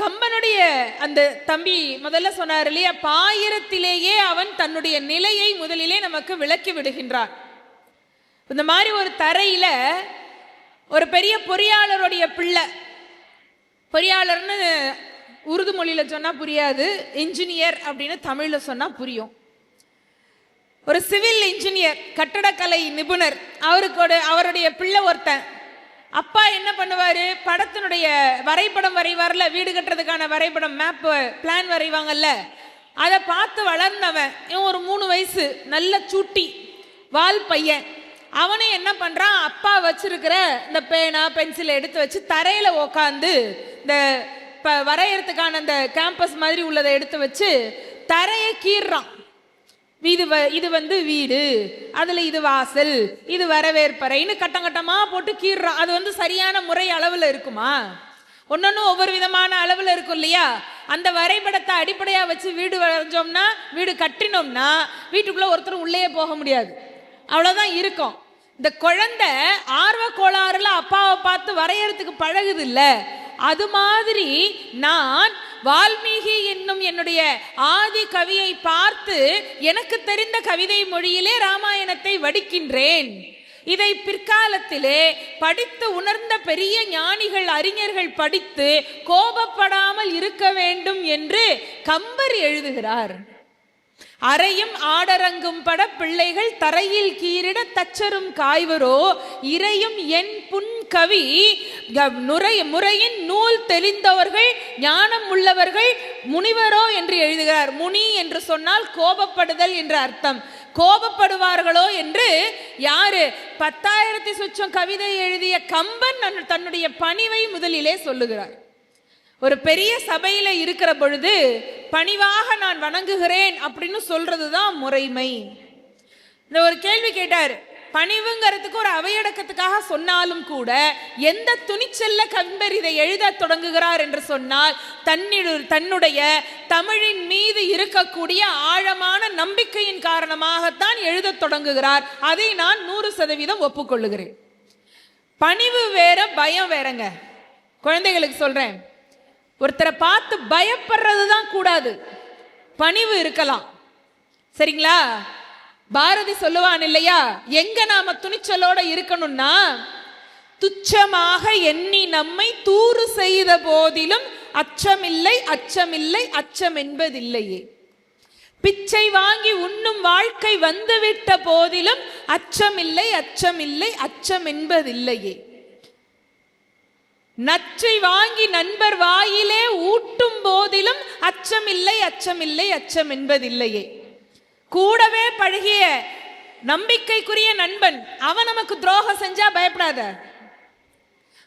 கம்பனுடைய அந்த தம்பி முதல்ல சொன்னார் இல்லையா, பாயிரத்திலேயே அவன் தன்னுடைய நிலையை முதலிலே நமக்கு விளக்கி விடுகின்றான். இந்த மாதிரி ஒரு தரையில ஒரு பெரிய பொறியாளருடைய பிள்ளை, பொறியாளர்னு உருது மொழியில சொன்னா புரியாது, இன்ஜினியர் அப்படின்னு தமிழ்ல சொன்னா புரியும். ஒரு சிவில் இன்ஜினியர், கட்டடக்கலை நிபுணர், அவருடைய பிள்ளை ஒருத்தன். அப்பா என்ன பண்ணுவாரு, படத்தினுடைய வரைபடம் வரைவார்ல, வீடு கட்டுறதுக்கான வரைபடம், மேப் பிளான் வரைவாங்கல்ல, அதை பார்த்து வளர்ந்தவன். இவன் ஒரு 3 வயசு நல்ல சூட்டி வால் பையன். அவனே என்ன பண்றான், அப்பா வச்சிருக்கிற இந்த பேனா பென்சிலை எடுத்து வச்சு தரையில உக்காந்து இந்த வரையறதுக்கான அந்த கேம்பஸ் மாதிரி உள்ளதை எடுத்து வச்சு தரையை கீறான். இது வந்து வீடு, அதுல இது வாசல், இது வரவேற்பறைன்னு கட்டங்கட்டமா போட்டு கீறான். அது வந்து சரியான முறை அளவுல இருக்குமா? ஒன்னொன்னும் ஒவ்வொரு விதமான அளவுல இருக்கும் இல்லையா? அந்த வரைபடத்தை அடிப்படையா வச்சு வீடு வரைஞ்சோம்னா, வீடு கட்டினோம்னா வீட்டுக்குள்ள ஒருத்தரும் உள்ளே போக முடியாது, அவ்வளவுதான் இருக்கும். இந்த குழந்தை ஆர்வ கோளாறுல அப்பாவை பார்த்து வரையறதுக்கு பழகுது இல்ல, அது மாதிரி நான் வால்மீகி என்னும் என்னுடைய ஆதி கவியை பார்த்து எனக்கு தெரிந்த கவிதை மொழியிலே ராமாயணத்தை வடிக்கின்றேன். இதை பிற்காலத்திலே படித்து உணர்ந்த பெரிய ஞானிகள் அறிஞர்கள் படித்து கோபப்படாமல் இருக்க வேண்டும் என்று கம்பர் எழுதுகிறார். அறையும் ஆடரங்கும் பட பிள்ளைகள் தரையில் கீறிட தச்சரும் காய்வரோ இறையும் என் புன் கவி முறையின் நூல் தெரிந்தவர்கள் ஞானம் உள்ளவர்கள் முனிவரோ என்று எழுதுகிறார். முனி என்று சொன்னால் கோபப்படுதல் என்ற அர்த்தம். கோபப்படுவார்களோ என்று யாரு 10,000 சொச்சம் கவிதை எழுதிய கம்பன் தன்னுடைய பணிவை முதலிலே சொல்லுகிறார். ஒரு பெரிய சபையில இருக்கிற பொழுது பணிவாக நான் வணங்குகிறேன் அப்படின்னு சொல்றதுதான் முறைமை. இந்த ஒரு கேள்வி கேட்டார், பணிவுங்கிறதுக்கு ஒரு அவையடக்கத்துக்காக சொன்னாலும் கூட எந்த துணிச்சல்ல கம்பர் இதை எழுத தொடங்குகிறார் என்று சொன்னால் தன்னுடைய தமிழின் மீது இருக்கக்கூடிய ஆழமான நம்பிக்கையின் காரணமாகத்தான் எழுத தொடங்குகிறார். அதை நான் 100% ஒப்புக்கொள்ளுகிறேன். பணிவு வேற, பயம் வேறங்க. குழந்தைகளுக்கு சொல்றேன், ஒருத்தரை பார்த்து பயப்படுறது தான் கூடாது, பணிவு இருக்கலாம். சரிங்களா? பாரதி சொல்லுவான் இல்லையா, எங்க நாம துணிச்சலோட இருக்கணும்னா, துச்சமாக எண்ணி நம்மை தூறு செய்த போதிலும் அச்சமில்லை அச்சமில்லை அச்சம் என்பதில்லையே. பிச்சை வாங்கி உண்ணும் வாழ்க்கை வந்துவிட்ட போதிலும் அச்சமில்லை அச்சமில்லை அச்சம் என்பதில்லையே. நச்சை வாங்கி நண்பர் வாயிலே ஊட்டும் போதிலும் அச்சமில்லை அச்சமில்லை அச்சம் என்பதில்லையே. கூடவே பழகிய நம்பிக்கைக்குரிய நண்பன் அவன் நமக்கு துரோகம் செஞ்சா பயப்படாத.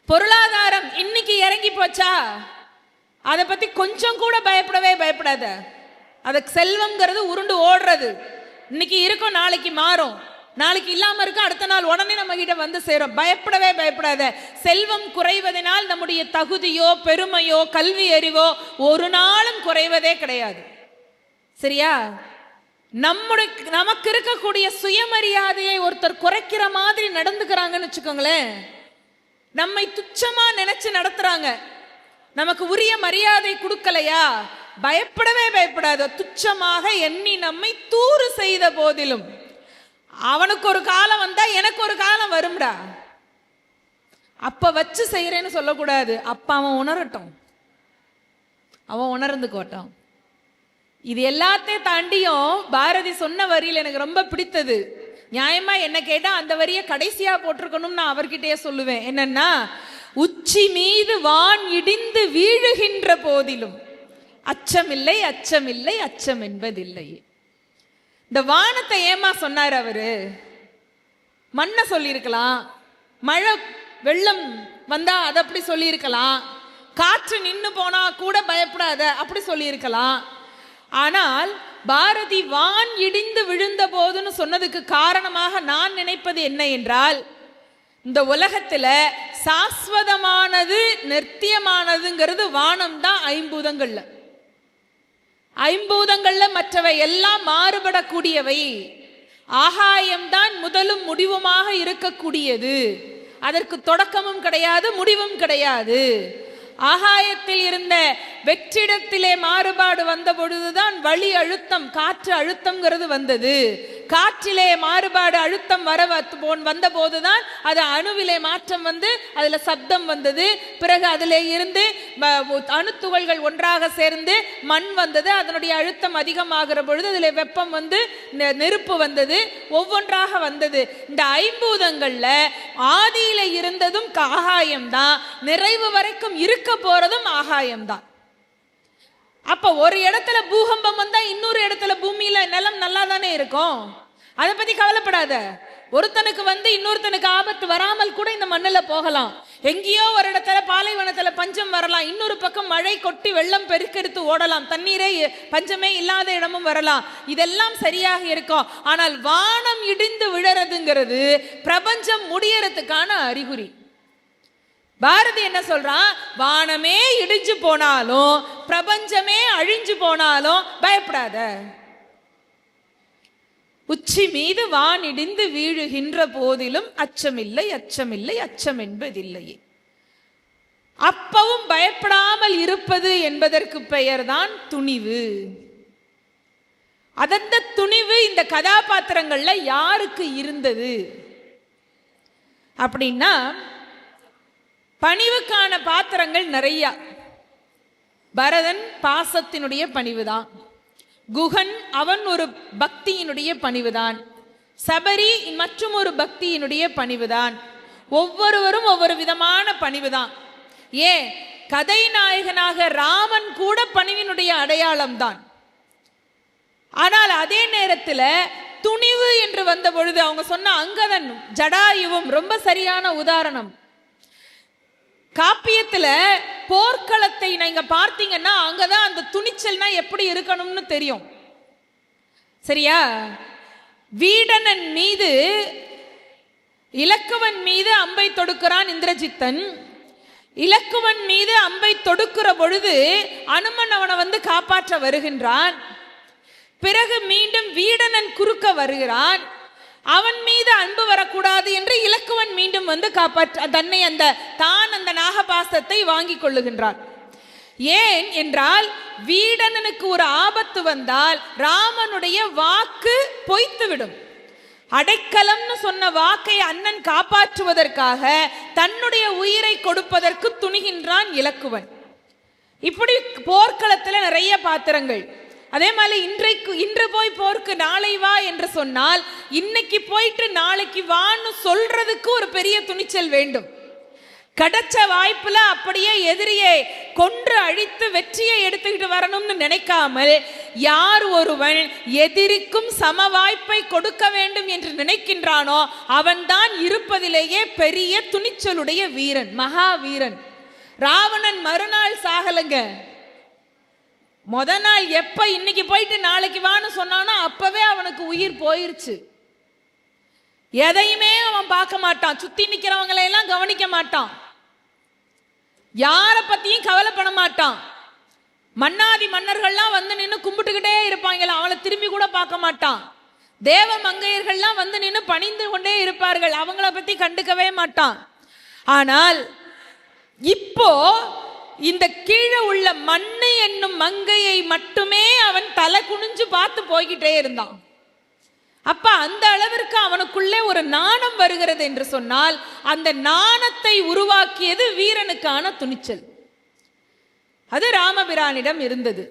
பொருளாதாரம் இன்னைக்கு இறங்கி போச்சா, அதை பத்தி கொஞ்சம் கூட பயப்படாத. அதுக்கு செல்வம்ங்கிறது உருண்டு ஓடுறது, இன்னைக்கு இருக்கும் நாளைக்கு மாறும். நாளைக்கு இல்லாம இருக்க, அடுத்த நாள் உடனே நம்ம கிட்ட வந்து சேரும். பயப்படவே பயப்படாத. செல்வம் குறைவதனால் நம்முடைய தகுதியோ பெருமையோ கல்வி அறிவோ ஒரு நாளும் குறைவதே கிடையாது. சரியா? நமக்கு இருக்கக்கூடிய சுயமரியாதையை ஒருத்தர் குறைக்கிற மாதிரி நடந்துக்கிறாங்கன்னு வச்சுக்கோங்களேன், நம்மை துச்சமா நினைச்சு நடத்துறாங்க, நமக்கு உரிய மரியாதை கொடுக்கலையா, பயப்படவே பயப்படாத. துச்சமாக எண்ணி நம்மை தூறு செய்த போதிலும், அவனுக்கு ஒரு காலம் வந்தா எனக்கு ஒரு காலம் வரும்டா, அப்ப வச்சு செய்யறேன்னு சொல்லக்கூடாது. அப்ப அவன் உணரட்டும், அவன் உணர்ந்துக்கோட்டும். இது எல்லாத்தையும் தாண்டியும் பாரதி சொன்ன வரியில் எனக்கு ரொம்ப பிடித்தது. நியாயமா என்ன கேட்டா அந்த வரியை கடைசியா போட்டிருக்கணும் நான் அவர்கிட்டயே சொல்லுவேன். என்னன்னா, உச்சி மீது வான் இடிந்து வீழுகின்ற போதிலும் அச்சமில்லை அச்சமில்லை அச்சம் என்பதில்லை. இந்த வானத்தை ஏமா சொன்னார் அவரு? மண்ணை சொல்லியிருக்கலாம், மழை வெள்ளம் வந்தா அதை அப்படி சொல்லியிருக்கலாம், காற்று நின்று போனா கூட பயப்படாத அப்படி சொல்லியிருக்கலாம். ஆனால் பாரதி வான் இடிந்து விழுந்த போதுன்னு சொன்னதுக்கு காரணமாக நான் நினைப்பது என்ன என்றால், இந்த உலகத்துல சாஸ்வதமானது நித்தியமானதுங்கிறது வானம் தான். ஐம்பூதங்கள்ல மற்றவை எல்லாம் மாறுபடக்கூடியவை. ஆகாயம்தான் முதலும் முடிவுமாக இருக்கக்கூடியது. அதற்கு தொடக்கமும் கிடையாது, முடிவும் கிடையாது. ஆகாயத்தில் இருந்த வெற்றிடத்திலே மாறுபாடு வந்த பொழுதுதான் வளி அழுத்தம், காற்று அழுத்தம்ங்கிறது வந்தது. காற்றிலே மாறுபாடு அழுத்தம் வந்த போதுதான் அது அணுவிலே மாற்றம் வந்து அதுல சப்தம் வந்தது. பிறகு அதிலே இருந்து அணுத்துகள்கள் ஒன்றாக சேர்ந்து மண் வந்தது. அதனுடைய அழுத்தம் அதிகமாகிற பொழுது அதிலே வெப்பம் வந்து நெருப்பு வந்தது. ஒவ்வொன்றாக வந்தது. இந்த ஐம்பூதங்கள்ல ஆதியில இருந்ததும் ஆகாயம்தான், நிறைவு வரைக்கும் இருக்க போறதும் ஆகாயம்தான். அப்ப ஒரு இடத்துல பூகம்பம் வந்தா இன்னொரு இடத்துல பூமியில நிலம் நல்லா தானே இருக்கும். அதை பத்தி கவலைப்படாத. ஒருத்தனுக்கு வந்து இன்னொருத்தனுக்கு ஆபத்து வராமல் கூட இந்த மண்ணுல போகலாம். எங்கேயோ ஒரு இடத்துல பாலைவனத்துல பஞ்சம் வரலாம், இன்னொரு பக்கம் மழை கொட்டி வெள்ளம் பெருக்கெடுத்து ஓடலாம், தண்ணீரே பஞ்சமே இல்லாத இடமும் வரலாம். இதெல்லாம் சரியாக இருக்கும். ஆனால் வானம் இடிந்து விழறதுங்கிறது பிரபஞ்சம் முடியறதுக்கான அறிகுறி. பாரதி என்ன சொல்றான்? வானமே இடிஞ்சு போனாலும் பிரபஞ்சமே அழிஞ்சு போனாலும் பயப்படாத. உச்சி மீது வான் இடிந்து வீழுகின்ற போதிலும் அச்சமில்லை அச்சமில்லை அச்சம் என்பதில்லை. அப்பவும் பயப்படாமல் இருப்பது என்பதற்கு பெயர்தான் துணிவு. அந்த துணிவு இந்த கதாபாத்திரங்கள்ல யாருக்கு இருந்தது அப்படின்னா, பணிவுக்கான பாத்திரங்கள் நிறைய. பரதன் பாசத்தினுடைய பணிவுதான். குகன் அவன் ஒரு பக்தியினுடைய பணிவுதான். சபரி மற்றும் ஒரு பக்தியினுடைய பணிவுதான். ஒவ்வொருவரும் ஒவ்வொரு விதமான பணிவுதான். ஏன், கதை நாயகனாக ராமன் கூட பணிவினுடைய அடையாளம்தான். ஆனால் அதே நேரத்தில் துணிவு என்று வந்த பொழுது அவங்க சொன்ன அங்கதன் ஜடாயுவும் ரொம்ப சரியான உதாரணம். காப்பியத்துல போர்க்களத்தை நீங்க பார்த்தீங்கன்னா அங்கதான் அந்த துணிச்சல்னா எப்படி இருக்கணும்னு தெரியும். சரியா? வீடனன் மீது இலக்குவன் மீது அம்பை தொடுக்கிறான் இந்திரஜித்தன். இலக்குவன் மீது அம்பை தொடுக்கிற பொழுது அனுமன் அவனை வந்து காப்பாற்ற வருகின்றான். பிறகு மீண்டும் வீடனன் குறுக்க வருகிறான். அவன் மீது அன்பு வரக்கூடாது என்று இலக்குவன் மீண்டும் வந்து தன்னை அந்த நாகபாசத்தை வாங்கி கொள்ளுகின்றான். ஏன் என்றால், வீடனனுக்கு ஒரு ஆபத்து வந்தால் ராமனுடைய வாக்கு பொய்த்துவிடும். அடைக்கலம்னு சொன்ன வாக்கை அண்ணன் காப்பாற்றுவதற்காக தன்னுடைய உயிரை கொடுப்பதற்கு துணிகின்றான் இலக்குவன். இப்படி போர்க்களத்தில் நிறைய பாத்திரங்கள். அதே மாதிரி இன்று போய் போருக்கு நாளை வா என்று சொன்னால் இன்னைக்கு போயிட்டு நாளைக்கு வான்னு சொல்றதுக்கு ஒரு பெரிய துணிச்சல் வேண்டும். கிடைச்ச வாய்ப்புல அப்படியே எதிரியை கொன்று அழித்து வெற்றியை எடுத்துக்கிட்டு வரணும்னு நினைக்காமல், யார் ஒருவன் எதிரிக்கும் சம வாய்ப்பை கொடுக்க வேண்டும் என்று நினைக்கின்றானோ அவன்தான் இருப்பதிலேயே பெரிய துணிச்சலுடைய வீரன், மகாவீரன். ராவணன் மறுநாள் சாகலங்க. முத நாள் எப்ப இன்னைக்கு போயிட்டு நாளைக்கு வான்னு சொன்னானோ அப்பவே அவனுக்கு உயிர் போயிருச்சு. எதையுமே அவன் பார்க்க மாட்டான். சுத்தி நிக்கிறவங்களை எல்லாம் கவனிக்க மாட்டான். யார பத்தியும் கவலைப்பட மாட்டான். மன்னாதி மன்னர்கள்லாம் வந்து நின்று கும்பிட்டுக்கிட்டே இருப்பாங்களா, அவளை திரும்பி கூட பார்க்க மாட்டான். தேவ மங்கையர்கள்லாம் வந்து நின்று பணிந்து கொண்டே இருப்பார்கள், அவங்கள பத்தி கண்டுக்கவே மாட்டான். ஆனால் இப்போ இந்த கீழே உள்ள மண்ணு என்னும் மங்கையை மட்டுமே அவன் தலை குனிஞ்சு பார்த்து போய்கிட்டே இருந்தான். அப்ப அந்த அளவிற்கு அவனுக்குள்ளே ஒரு நாணம் வருகிறது என்று சொன்னால், அந்த நாணத்தை உருவாக்கியது வீரனுக்கான துணிச்சல். அது ராமபிரானிடம் இருந்தது.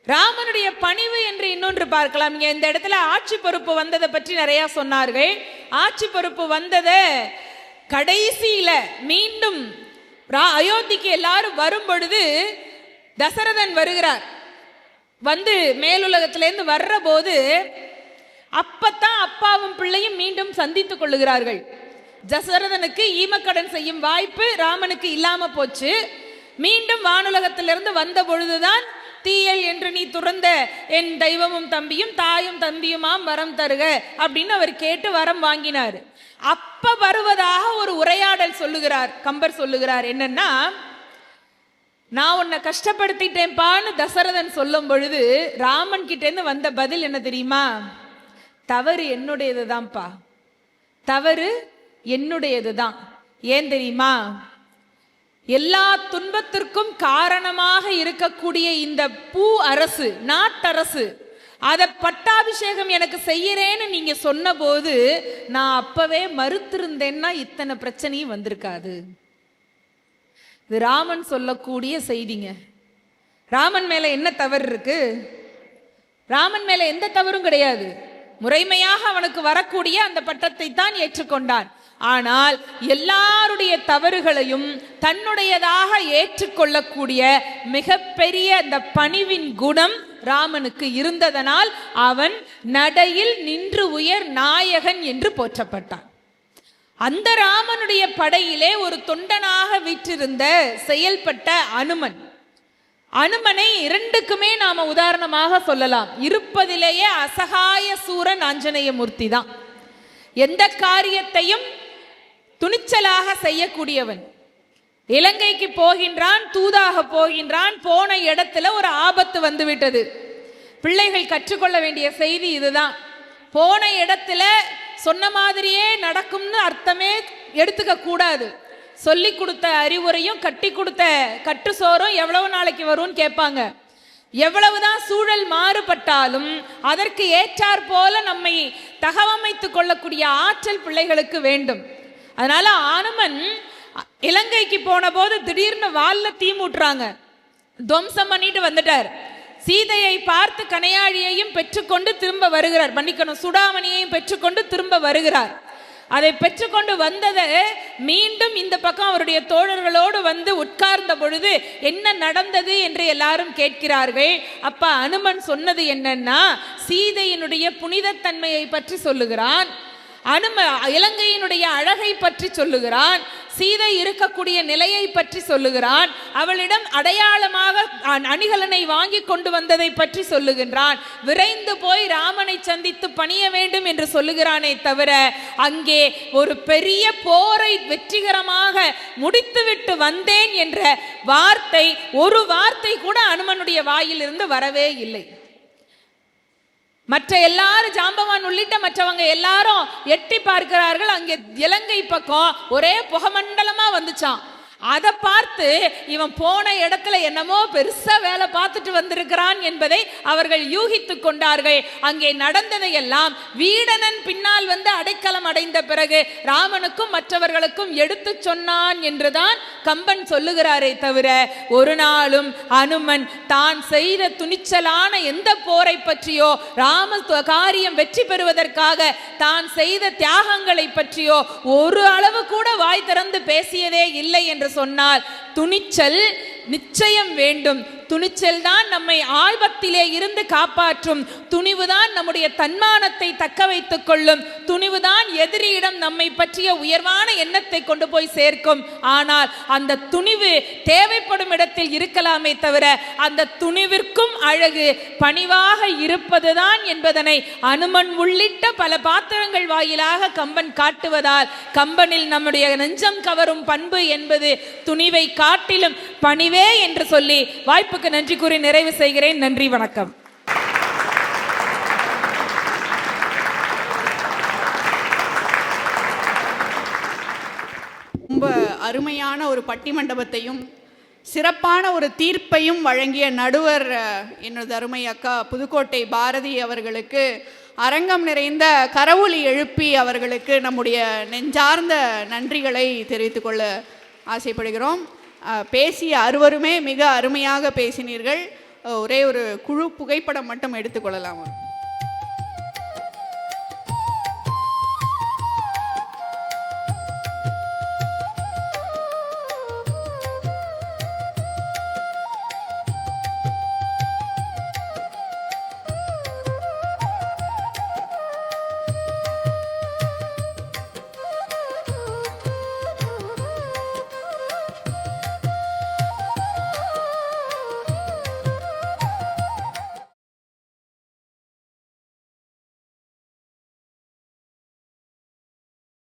ராமனுடைய பணிவு என்று இன்னொன்று பார்க்கலாம். இங்க இந்த இடத்துல ஆட்சி பொறுப்பு வந்ததை பற்றி நிறைய சொன்னார்கள். ஆட்சி பொறுப்பு வந்ததை கடைசியில மீண்டும் அயோத்திக்கு எல்லாரும் வரும் பொழுது தசரதன் வருகிறார். வந்து மேலுலகத்திலேருந்து வர்ற போது அப்பத்தான் அப்பாவும் பிள்ளையும் மீண்டும் சந்தித்துக் கொள்ளுகிறார்கள். தசரதனுக்கு ஈமக்கடன் செய்யும் வாய்ப்பு ராமனுக்கு இல்லாம போச்சு. மீண்டும் வானுலகத்திலிருந்து வந்த பொழுதுதான் தீயல் என்று நீ துறந்த என் தெய்வமும் தம்பியும் தாயும் தம்பியுமாம் வரம் தருக அப்படின்னு அவர் கேட்டு வரம் வாங்கினார். அப்ப வருவதாக ஒரு உரையாடல் சொல்லுகிறார் கம்பர். சொல்லுகிறார் என்னன்னா, நான் உன்னை கஷ்டப்படுத்திட்டேன்பான்னு தசரதன் சொல்லும் பொழுது ராமன் கிட்ட இருந்து வந்த பதில் என்ன தெரியுமா? தவறு என்னுடையதுதான்ப்பா, தவறு என்னுடையதுதான். ஏன் தெரியுமா? எல்லா துன்பத்திற்கும் காரணமாக இருக்கக்கூடிய இந்த பூ அரசு, நாட்டரசு, அதை பட்டாபிஷேகம் எனக்கு செய்யறேன்னு நீங்க சொன்ன போது நான் அப்பவே மறுத்திருந்தேன்னா இத்தனை பிரச்சனையும் வந்திருக்காது. இது ராமன் சொல்லக்கூடிய செய்திங்க. ராமன் மேல என்ன தவறு இருக்கு? ராமன் மேல எந்த தவறும் கிடையாது. முறைமையாக அவனுக்கு வரக்கூடிய அந்த பட்டத்தை தான் ஏற்றுக்கொண்டான். ஆனால் எல்லாருடைய தவறுகளையும் தன்னுடையதாக ஏற்றுக்கொள்ளக்கூடிய மிகப்பெரிய அந்த பணிவின் குணம் ராமனுக்கு இருந்ததனால் அவன் நடையில் நின்று உயர் நாயகன் என்று போற்றப்பட்டான். அந்த ராமனுடைய படையிலே ஒரு தொண்டனாக வீற்றிருந்த செயல்பட்ட அனுமனை இரண்டுக்குமே நாம உதாரணமாக சொல்லலாம். இருப்பதிலேயே அசகாய சூரன் ஆஞ்சநேய மூர்த்தி தான். எந்த காரியத்தையும் துணிச்சலாக செய்யக்கூடியவன். இலங்கைக்கு போகின்றான், தூதாக போகின்றான். போன இடத்துல ஒரு ஆபத்து வந்து விட்டது. பிள்ளைகள் கற்றுக்கொள்ள வேண்டிய செய்தி இதுதான். போன இடத்துல சொன்ன மாதிரியே நடக்கும்னு அர்த்தமே எடுத்துக்க கூடாது. சொல்லி கொடுத்த அறிவுரையும் கட்டி கொடுத்த கட்டுசோறும் எவ்வளவு நாளைக்கு வரும்னு கேட்பாங்க. எவ்வளவுதான் சூழல் மாறுபட்டாலும் அதற்கு ஏற்றாற் போல நம்மை தகவமைத்துக் கொள்ளக்கூடிய ஆற்றல் பிள்ளைகளுக்கு வேண்டும். அதனால அனுமன் இலங்கைக்கு போன போது திடீர்னு வால்ல தீ மூட்டுறாங்க, துவம்சம் பண்ணிட்டு வந்துட்டார். சீதையை பார்த்து கனையாழியையும் பெற்றுக்கொண்டு திரும்ப வருகிறார். மன்னிக்கணும், சுடாமணியையும் பெற்றுக்கொண்டு திரும்ப வருகிறார். அதை பெற்றுக்கொண்டு வந்ததை மீண்டும் இந்த பக்கம் அவருடைய தோழர்களோடு வந்து உட்கார்ந்த பொழுது என்ன நடந்தது என்று எல்லாரும் கேட்கிறார்கள். அப்ப அனுமன் சொன்னது என்னன்னா, சீதையினுடைய புனிதத்தன்மையை பற்றி சொல்லுகிறான். இலங்கையினுடைய அழகை பற்றி சொல்லுகிறான். சீதை இருக்கக்கூடிய நிலையை பற்றி சொல்லுகிறான். அவளிடம் அடையாளமாக அணிகலனை வாங்கி கொண்டு வந்ததை பற்றி சொல்லுகின்றான். விரைந்து போய் ராமனை சந்தித்து பணிய வேண்டும் என்று சொல்லுகிறானே தவிர அங்கே ஒரு பெரிய போரை வெற்றிகரமாக முடித்துவிட்டு வந்தேன் என்ற வார்த்தை, ஒரு வார்த்தை கூட அனுமனுடைய வாயிலிருந்து வரவே இல்லை. மற்ற எல்லாரும் ஜாம்பவான் உள்ளிட்ட மற்றவங்க எல்லாரும் எட்டி பார்க்கிறார்கள். அங்கே இலங்கை பக்கம் ஒரே புகமண்டலமா வந்துச்சான். அதை பார்த்து இவன் போன இடத்துல என்னமோ பெருசா வேலை பார்த்துட்டு வந்திருக்கிறான் என்பதை அவர்கள் யூகித்து கொண்டார்கள். அங்கே நடந்ததையெல்லாம் வீடனன் பின்னால் வந்து அடைக்கலம் அடைந்த பிறகு ராமனுக்கும் மற்றவர்களுக்கும் எடுத்து சொன்னான் என்றுதான் கம்பன் சொல்லுகிறாரே தவிர ஒரு நாளும் அனுமன் தான் செய்த துணிச்சலான எந்த போரை பற்றியோ, ராம காரியம் வெற்றி பெறுவதற்காக தான் செய்த தியாகங்களை பற்றியோ ஒரு அளவு கூட வாய் திறந்து பேசியதே இல்லை என்று சொன்னால் துணிச்சல் நிச்சயம் வேண்டும். துணிச்சல் தான் நம்மை ஆபத்திலே இருந்து காப்பாற்றும், துணிவுதான் நம்முடைய தன்மானத்தை தக்க வைத்துக் கொள்ளும், துணிவுதான் எதிரியிடம் நம்மை பற்றிய உயர்வான எண்ணத்தை கொண்டு போய் சேர்க்கும். ஆனால் அந்த துணிவு தேவைப்படும் இடத்தில் இருக்கலாமே தவிர அந்த துணிவிற்கும் அழகு பணிவாக இருப்பதுதான் என்பதனை அனுமன் உள்ளிட்ட பல பாத்திரங்கள் வாயிலாக கம்பன் காட்டுவதால் கம்பனில் நம்முடைய நெஞ்சம் கவரும் பண்பு என்பது துணிவை காட்டிலும் பணிவே என்று சொல்லி வாய்ப்புக்கு நன்றி கூறி நிறைவு செய்கிறேன். நன்றி, வணக்கம். ரொம்ப அருமையான ஒரு பட்டிமண்டபத்தையும் சிறப்பான ஒரு தீர்ப்பையும் வழங்கிய நடுவர் என்னோட அருமை அக்கா புதுக்கோட்டை பாரதி அவர்களுக்கு அரங்கம் நிறைந்த கரவொலி எழுப்பி அவர்களுக்கு நம்முடைய நெஞ்சார்ந்த நன்றிகளை தெரிவித்துக் கொள்ள ஆசைப்படுகிறோம். பேசிய அறுவருமே மிக அருமையாக பேசினீர்கள். ஒரே ஒரு குழு புகைப்படம் மட்டும் எடுத்துக்கொள்ளலாம்.